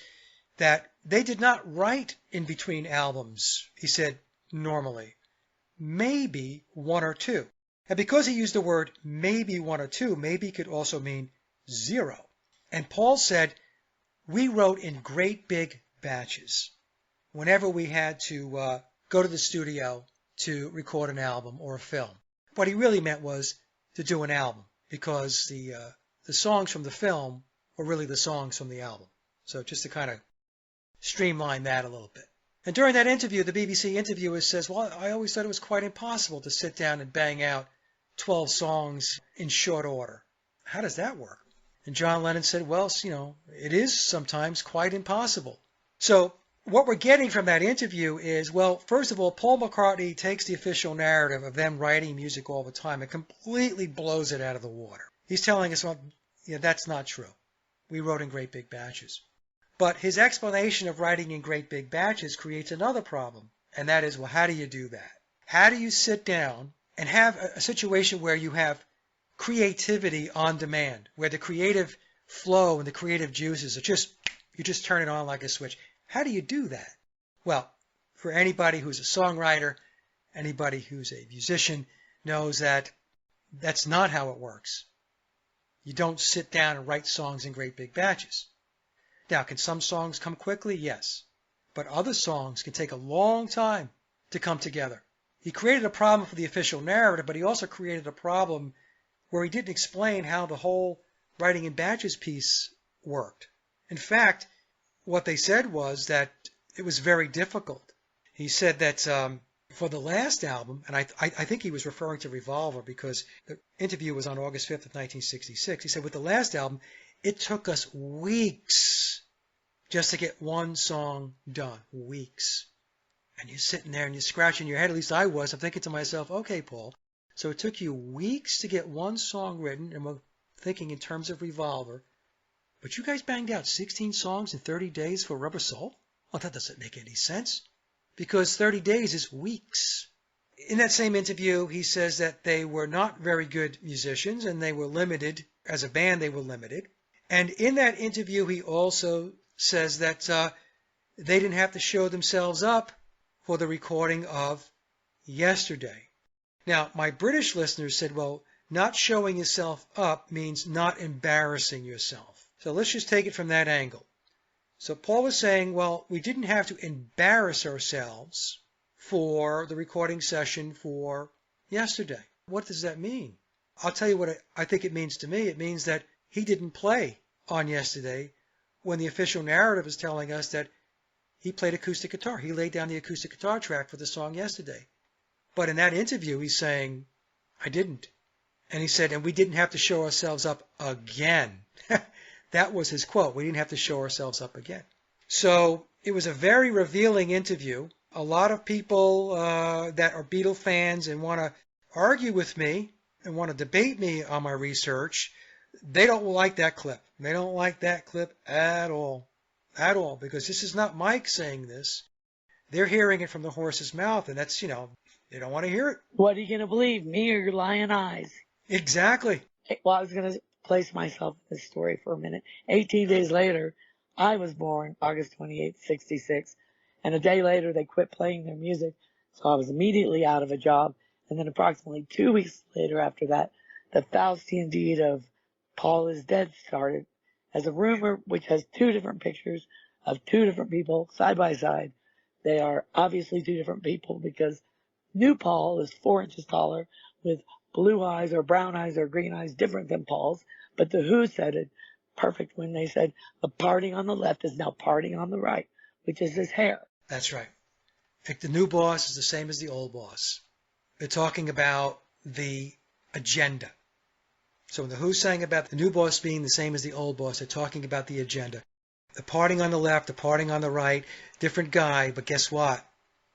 Speaker 2: that they did not write in between albums, he said, normally. Maybe one or two. And because he used the word maybe one or two, maybe could also mean 0. And Paul said, we wrote in great big batches whenever we had to go to the studio to record an album or a film. What he really meant was to do an album, because the songs from the film were really the songs from the album. So just to kind of streamline that a little bit. And during that interview, the BBC interviewer says, well, I always thought it was quite impossible to sit down and bang out 12 songs in short order. How does that work? And John Lennon said, well, it is sometimes quite impossible. So what we're getting from that interview is, well, first of all, Paul McCartney takes the official narrative of them writing music all the time and completely blows it out of the water. He's telling us, well, that's not true. We wrote in great big batches. But his explanation of writing in great big batches creates another problem, and that is, well, how do you do that? How do you sit down and have a situation where you have creativity on demand, where the creative flow and the creative juices are you just turn it on like a switch? How do you do that? Well, for anybody who's a songwriter, anybody who's a musician knows that that's not how it works. You don't sit down and write songs in great big batches. Now, can some songs come quickly? Yes. But other songs can take a long time to come together. He created a problem for the official narrative, but he also created a problem where he didn't explain how the whole writing in batches piece worked. In fact, what they said was that it was very difficult. He said that for the last album, and I think he was referring to Revolver because the interview was on August 5th of 1966. He said with the last album, it took us weeks just to get one song done. Weeks. And you're sitting there and you're scratching your head, at least I was. I'm thinking to myself, okay, Paul, so it took you weeks to get one song written, and we're thinking in terms of Revolver, but you guys banged out 16 songs in 30 days for Rubber Soul? Well, that doesn't make any sense, because 30 days is weeks. In that same interview, he says that they were not very good musicians and they were limited. As a band, they were limited. And in that interview, he also says that they didn't have to show themselves up for the recording of Yesterday. Now, my British listeners said, well, not showing yourself up means not embarrassing yourself. So let's just take it from that angle. So Paul was saying, well, we didn't have to embarrass ourselves for the recording session for Yesterday. What does that mean? I'll tell you what I think it means to me. It means that he didn't play on Yesterday when the official narrative is telling us that he played acoustic guitar. He laid down the acoustic guitar track for the song Yesterday. But in that interview, he's saying, I didn't. And he said, and we didn't have to show ourselves up again. That was his quote. We didn't have to show ourselves up again. So it was a very revealing interview. A lot of people that are Beatle fans and want to argue with me and want to debate me on my research, they don't like that clip. They don't like that clip at all. At all. Because this is not Mike saying this. They're hearing it from the horse's mouth, and that's, they don't want to hear it.
Speaker 3: What are you going to believe, me or your lying eyes?
Speaker 2: Exactly.
Speaker 3: Well, I was going to place myself in this story for a minute. 18 days later, I was born August 28th, 66. And a day later, they quit playing their music. So I was immediately out of a job. And then approximately 2 weeks later after that, the Faustian deed of Paul is dead started as a rumor which has two different pictures of two different people side by side. They are obviously two different people because new Paul is 4 inches taller with blue eyes or brown eyes or green eyes different than Paul's. But the Who said it perfect when they said the parting on the left is now parting on the right, which is his hair.
Speaker 2: That's right. The new boss is the same as the old boss. They're talking about the agenda. So when the Who sang about the new boss being the same as the old boss, they're talking about the agenda. The parting on the left, the parting on the right, different guy, but guess what?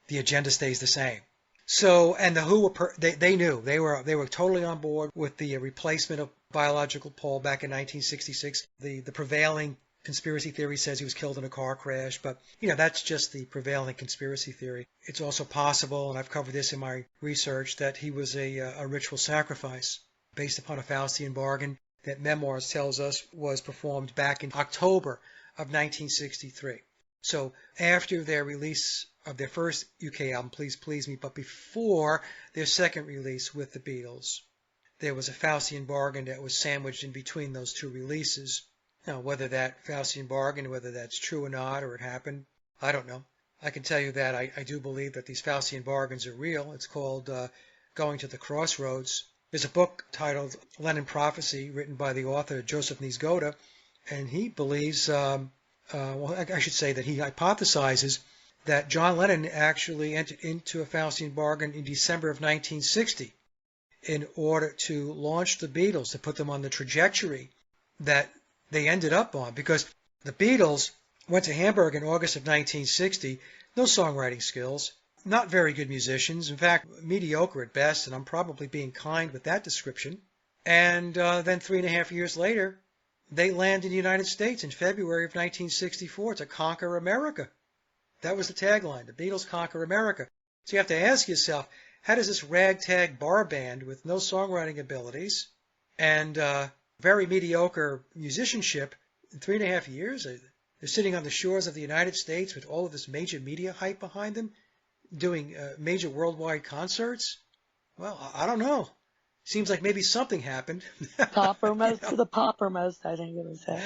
Speaker 2: The agenda stays the same. So, and the Who they knew they were totally on board with the replacement of biological Paul back in 1966. The prevailing conspiracy theory says he was killed in a car crash, but that's just the prevailing conspiracy theory. It's also possible, and I've covered this in my research, that he was a ritual sacrifice based upon a Faustian bargain that Memoirs tells us was performed back in October of 1963. So after their release of their first UK album, Please Please Me, but before their second release with the Beatles, there was a Faustian bargain that was sandwiched in between those two releases. Now, whether that Faustian bargain, whether that's true or not, or it happened, I don't know. I can tell you that I do believe that these Faustian bargains are real. It's called Going to the Crossroads. There's a book titled Lenin Prophecy, written by the author Joseph Niezgoda, and he believes, I should say that he hypothesizes that John Lennon actually entered into a Faustian bargain in December of 1960 in order to launch the Beatles, to put them on the trajectory that they ended up on. Because the Beatles went to Hamburg in August of 1960, no songwriting skills, not very good musicians, in fact, mediocre at best, and I'm probably being kind with that description. And then 3.5 years later, they land in the United States in February of 1964 to conquer America. That was the tagline, the Beatles conquer America. So you have to ask yourself, how does this ragtag bar band with no songwriting abilities and very mediocre musicianship in 3.5 years, they're sitting on the shores of the United States with all of this major media hype behind them, doing major worldwide concerts? Well, I don't know. Seems like maybe something happened.
Speaker 3: Toppermost to the poppermost, I think it was said.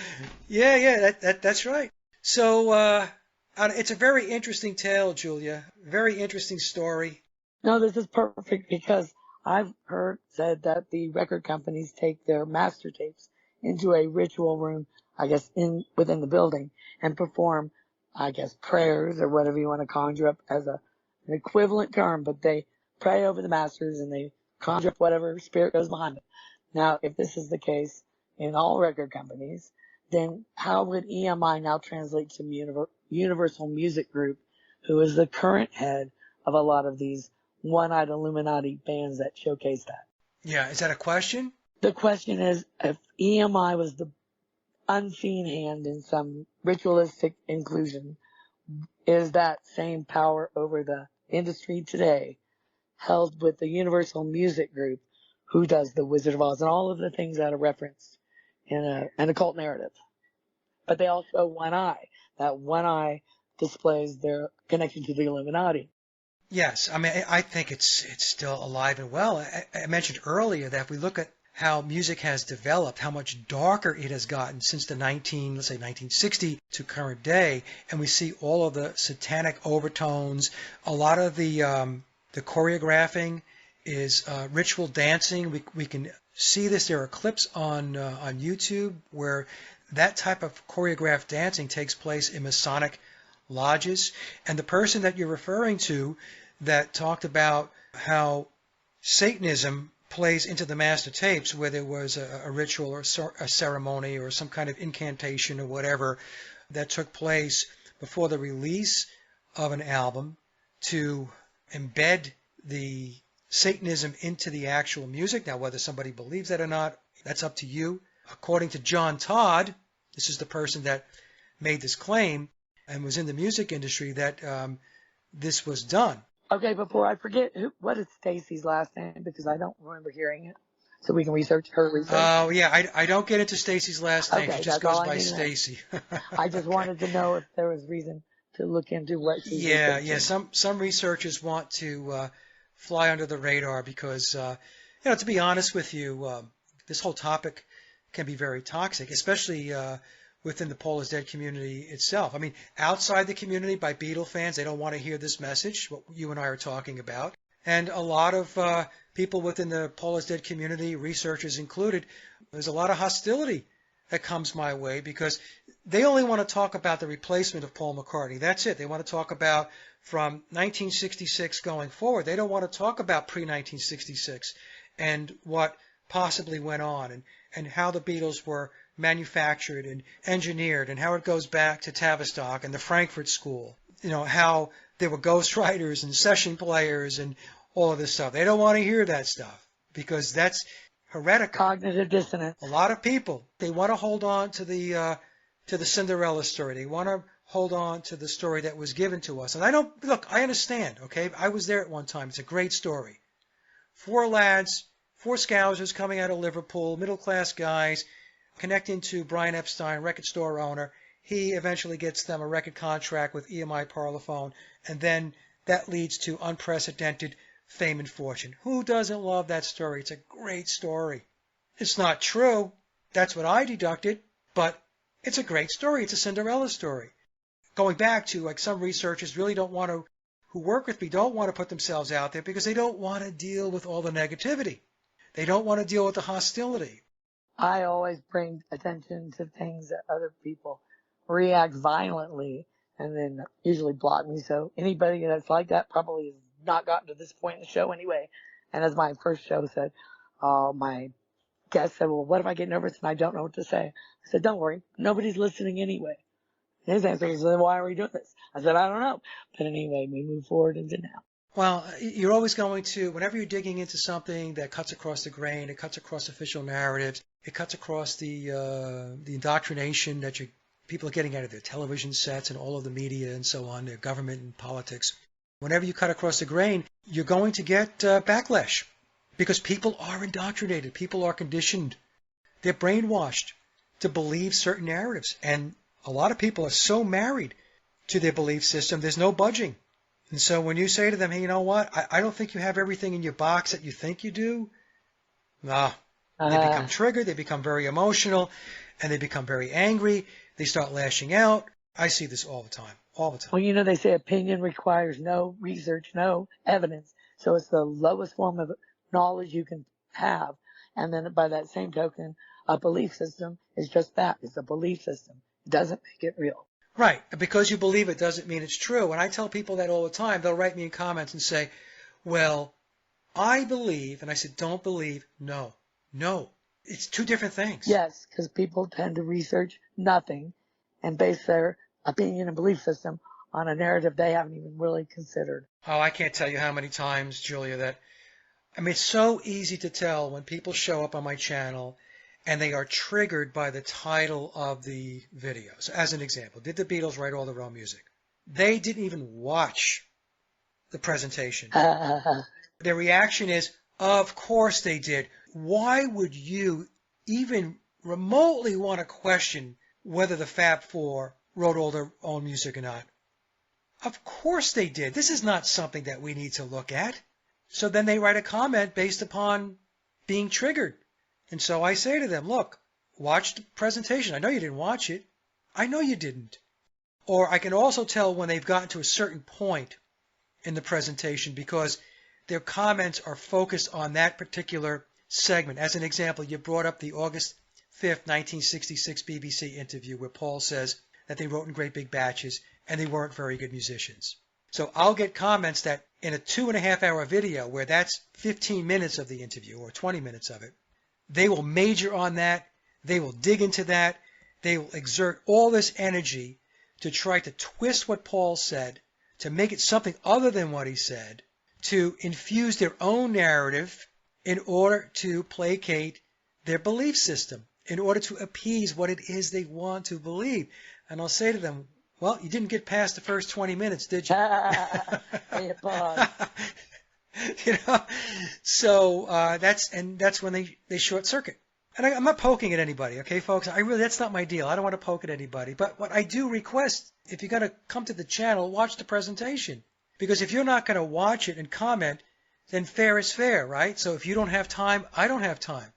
Speaker 2: Yeah, that's right. So it's a very interesting tale, Julia. Very interesting story.
Speaker 3: No, this is perfect because I've heard said that the record companies take their master tapes into a ritual room, I guess, within the building and perform, I guess, prayers or whatever you want to conjure up as an equivalent term, but they pray over the masters and they conjure up whatever spirit goes behind it. Now, if this is the case in all record companies, then how would EMI now translate to Universal Music Group, who is the current head of a lot of these one-eyed Illuminati bands that showcase that?
Speaker 2: Yeah, is that a question?
Speaker 3: The question is, if EMI was the unseen hand in some ritualistic inclusion, is that same power over the industry today held with the Universal Music Group, who does the Wizard of Oz and all of the things that are referenced in a cult narrative? But they all show one eye. That one eye displays their connection to the Illuminati.
Speaker 2: Yes, I mean, I think it's still alive and well. I mentioned earlier that if we look at how music has developed, how much darker it has gotten since the let's say 1960 to current day, and we see all of the satanic overtones, a lot of the choreographing is ritual dancing. We can see this. There are clips on YouTube where that type of choreographed dancing takes place in Masonic lodges. And the person that you're referring to that talked about how Satanism plays into the master tapes, where there was a ritual or a ceremony or some kind of incantation or whatever that took place before the release of an album to embed the Satanism into the actual music. Now, whether somebody believes that or not, that's up to you. According to John Todd, this is the person that made this claim and was in the music industry, that this was done.
Speaker 3: Okay, before I forget, what is Stacy's last name? Because I don't remember hearing it. So we can research her research.
Speaker 2: Oh, yeah, I don't get into Stacy's last name.
Speaker 3: Okay,
Speaker 2: She just
Speaker 3: that's
Speaker 2: goes
Speaker 3: all I
Speaker 2: by
Speaker 3: need to know.
Speaker 2: Stacy.
Speaker 3: I just wanted to know if there was reason to look into what she's researching.
Speaker 2: Yeah. Some researchers want to fly under the radar because, to be honest with you, this whole topic can be very toxic, especially within the Paul is Dead community itself. I mean, outside the community, by Beatle fans, they don't want to hear this message, what you and I are talking about. And a lot of people within the Paul is Dead community, researchers included, there's a lot of hostility that comes my way because they only want to talk about the replacement of Paul McCartney. That's it. They want to talk about from 1966 going forward. They don't want to talk about pre-1966 and what possibly went on and how the Beatles were manufactured and engineered and how it goes back to Tavistock and the Frankfurt School. How there were ghostwriters and session players and all of this stuff. They don't want to hear that stuff because that's heretical.
Speaker 3: Cognitive dissonance.
Speaker 2: A lot of people, they want to hold on to the Cinderella story. They want to hold on to the story that was given to us. And I understand, okay? I was there at one time. It's a great story. 4 lads, 4 Scousers coming out of Liverpool, middle-class guys, connecting to Brian Epstein, record store owner. He eventually gets them a record contract with EMI Parlophone, and then that leads to unprecedented fame and fortune. Who doesn't love that story? It's a great story. It's not true. That's what I deducted, but it's a great story. It's a Cinderella story. Going back to, like, some researchers really don't want to, who work with me, don't want to put themselves out there because they don't want to deal with all the negativity. They don't want to deal with the hostility.
Speaker 3: I always bring attention to things that other people react violently and then usually block me. So anybody that's like that probably has not gotten to this point in the show anyway. And as my first show said, my guest said, well, what if I get nervous and I don't know what to say? I said, don't worry. Nobody's listening anyway. His answer was, then why are we doing this? I said, I don't know. But anyway, we move forward into now.
Speaker 2: Well, you're always going to, whenever you're digging into something that cuts across the grain, it cuts across official narratives, it cuts across the indoctrination that people are getting out of their television sets and all of the media and so on, their government and politics. Whenever you cut across the grain, you're going to get backlash because people are indoctrinated. People are conditioned. They're brainwashed to believe certain narratives. And a lot of people are so married to their belief system, there's no budging. And so when you say to them, hey, you know what? I don't think you have everything in your box that you think you do. Nah. They become triggered. They become very emotional. And they become very angry. They start lashing out. I see this all the time. All the time.
Speaker 3: Well, they say opinion requires no research, no evidence. So it's the lowest form of knowledge you can have. And then by that same token, a belief system is just that. It's a belief system. It doesn't make it real.
Speaker 2: Right. Because you believe it doesn't mean it's true. And I tell people that all the time. They'll write me in comments and say, well, I believe. And I said, don't believe. No. It's 2 different things.
Speaker 3: Yes, because people tend to research nothing and base their opinion and belief system on a narrative they haven't even really considered.
Speaker 2: Oh, I can't tell you how many times, Julia, that I mean, it's so easy to tell when people show up on my channel and they are triggered by the title of the video. So as an example, did the Beatles write all their own music? They didn't even watch the presentation. Their reaction is, of course they did. Why would you even remotely want to question whether the Fab Four wrote all their own music or not? Of course they did. This is not something that we need to look at. So then they write a comment based upon being triggered. And so I say to them, look, watch the presentation. I know you didn't watch it. I know you didn't. Or I can also tell when they've gotten to a certain point in the presentation because their comments are focused on that particular segment. As an example, you brought up the August 5th, 1966 BBC interview where Paul says that they wrote in great big batches and they weren't very good musicians. So I'll get comments that in a 2.5-hour video where that's 15 minutes of the interview or 20 minutes of it, they will major on that, they will dig into that, they will exert all this energy to try to twist what Paul said, to make it something other than what he said, to infuse their own narrative in order to placate their belief system, in order to appease what it is they want to believe. And I'll say to them, well, you didn't get past the first 20 minutes, did you? You know, so that's when they short circuit. And I'm not poking at anybody, okay, folks? That's not my deal. I don't want to poke at anybody. But what I do request, if you're going to come to the channel, watch the presentation. Because if you're not going to watch it and comment, then fair is fair, right? So if you don't have time, I don't have time.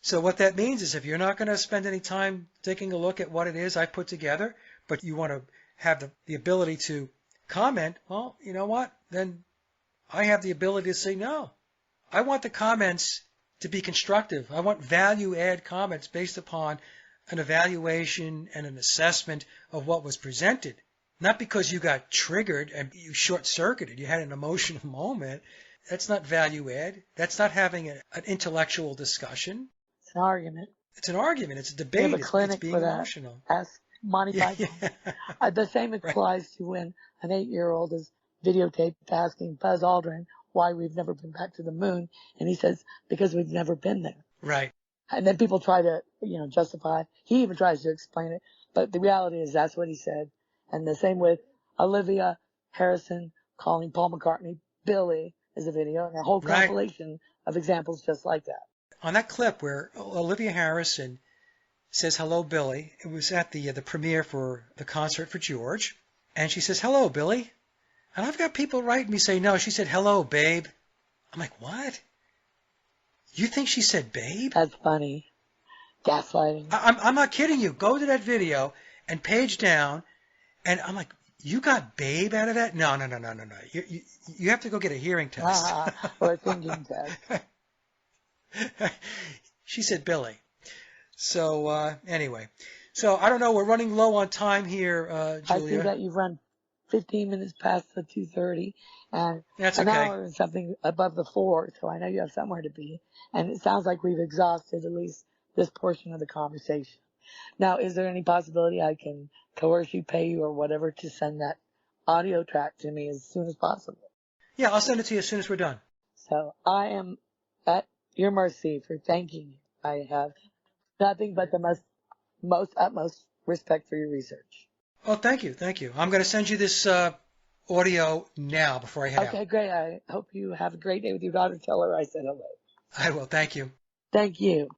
Speaker 2: So what that means is if you're not going to spend any time taking a look at what it is I put together, but you want to have the ability to comment, well, you know what? Then I have the ability to say no. I want the comments to be constructive. I want value-add comments based upon an evaluation and an assessment of what was presented. Not because you got triggered and you short-circuited, you had an emotional moment. That's not value-add. That's not having an intellectual discussion.
Speaker 3: It's an argument.
Speaker 2: It's an argument. It's a
Speaker 3: We
Speaker 2: debate.
Speaker 3: have a clinic
Speaker 2: it's being
Speaker 3: for that.
Speaker 2: emotional.
Speaker 3: Ask Monty Python. The same applies to when an 8-year-old is videotaped asking Buzz Aldrin why we've never been back to the moon, and he says because we've never been there.
Speaker 2: Right.
Speaker 3: And then people try to, justify. He even tries to explain it, but the reality is that's what he said. And the same with Olivia Harrison calling Paul McCartney Billy is a video, and a whole compilation of examples just like that.
Speaker 2: On that clip where Olivia Harrison says, hello, Billy, it was at the premiere for the concert for George, and she says, hello, Billy. And I've got people writing me saying, no, she said, hello, babe. I'm like, what? You think she said babe?
Speaker 3: That's funny. Gaslighting.
Speaker 2: I'm not kidding you. Go to that video and page down, and I'm like, you got babe out of that? No. You have to go get a hearing test.
Speaker 3: Or a thinking test.
Speaker 2: She said Billy. So anyway, so I don't know. We're running low on time here, Julia.
Speaker 3: I see that you've run 15 minutes past the 2:30, and
Speaker 2: that's
Speaker 3: an
Speaker 2: okay.
Speaker 3: hour and something above the 4, so I know you have somewhere to be. And it sounds like we've exhausted at least this portion of the conversation. Now, is there any possibility I can coerce you, pay you, or whatever to send that audio track to me as soon as possible?
Speaker 2: Yeah, I'll send it to you as soon as we're done.
Speaker 3: So I am at your mercy for thanking you. I have nothing but the most utmost respect for your research.
Speaker 2: Oh, thank you. I'm going to send you this audio now before I head out.
Speaker 3: Okay, great. I hope you have a great day with your daughter. Tell her I said hello.
Speaker 2: I will. Thank you.
Speaker 3: Thank you.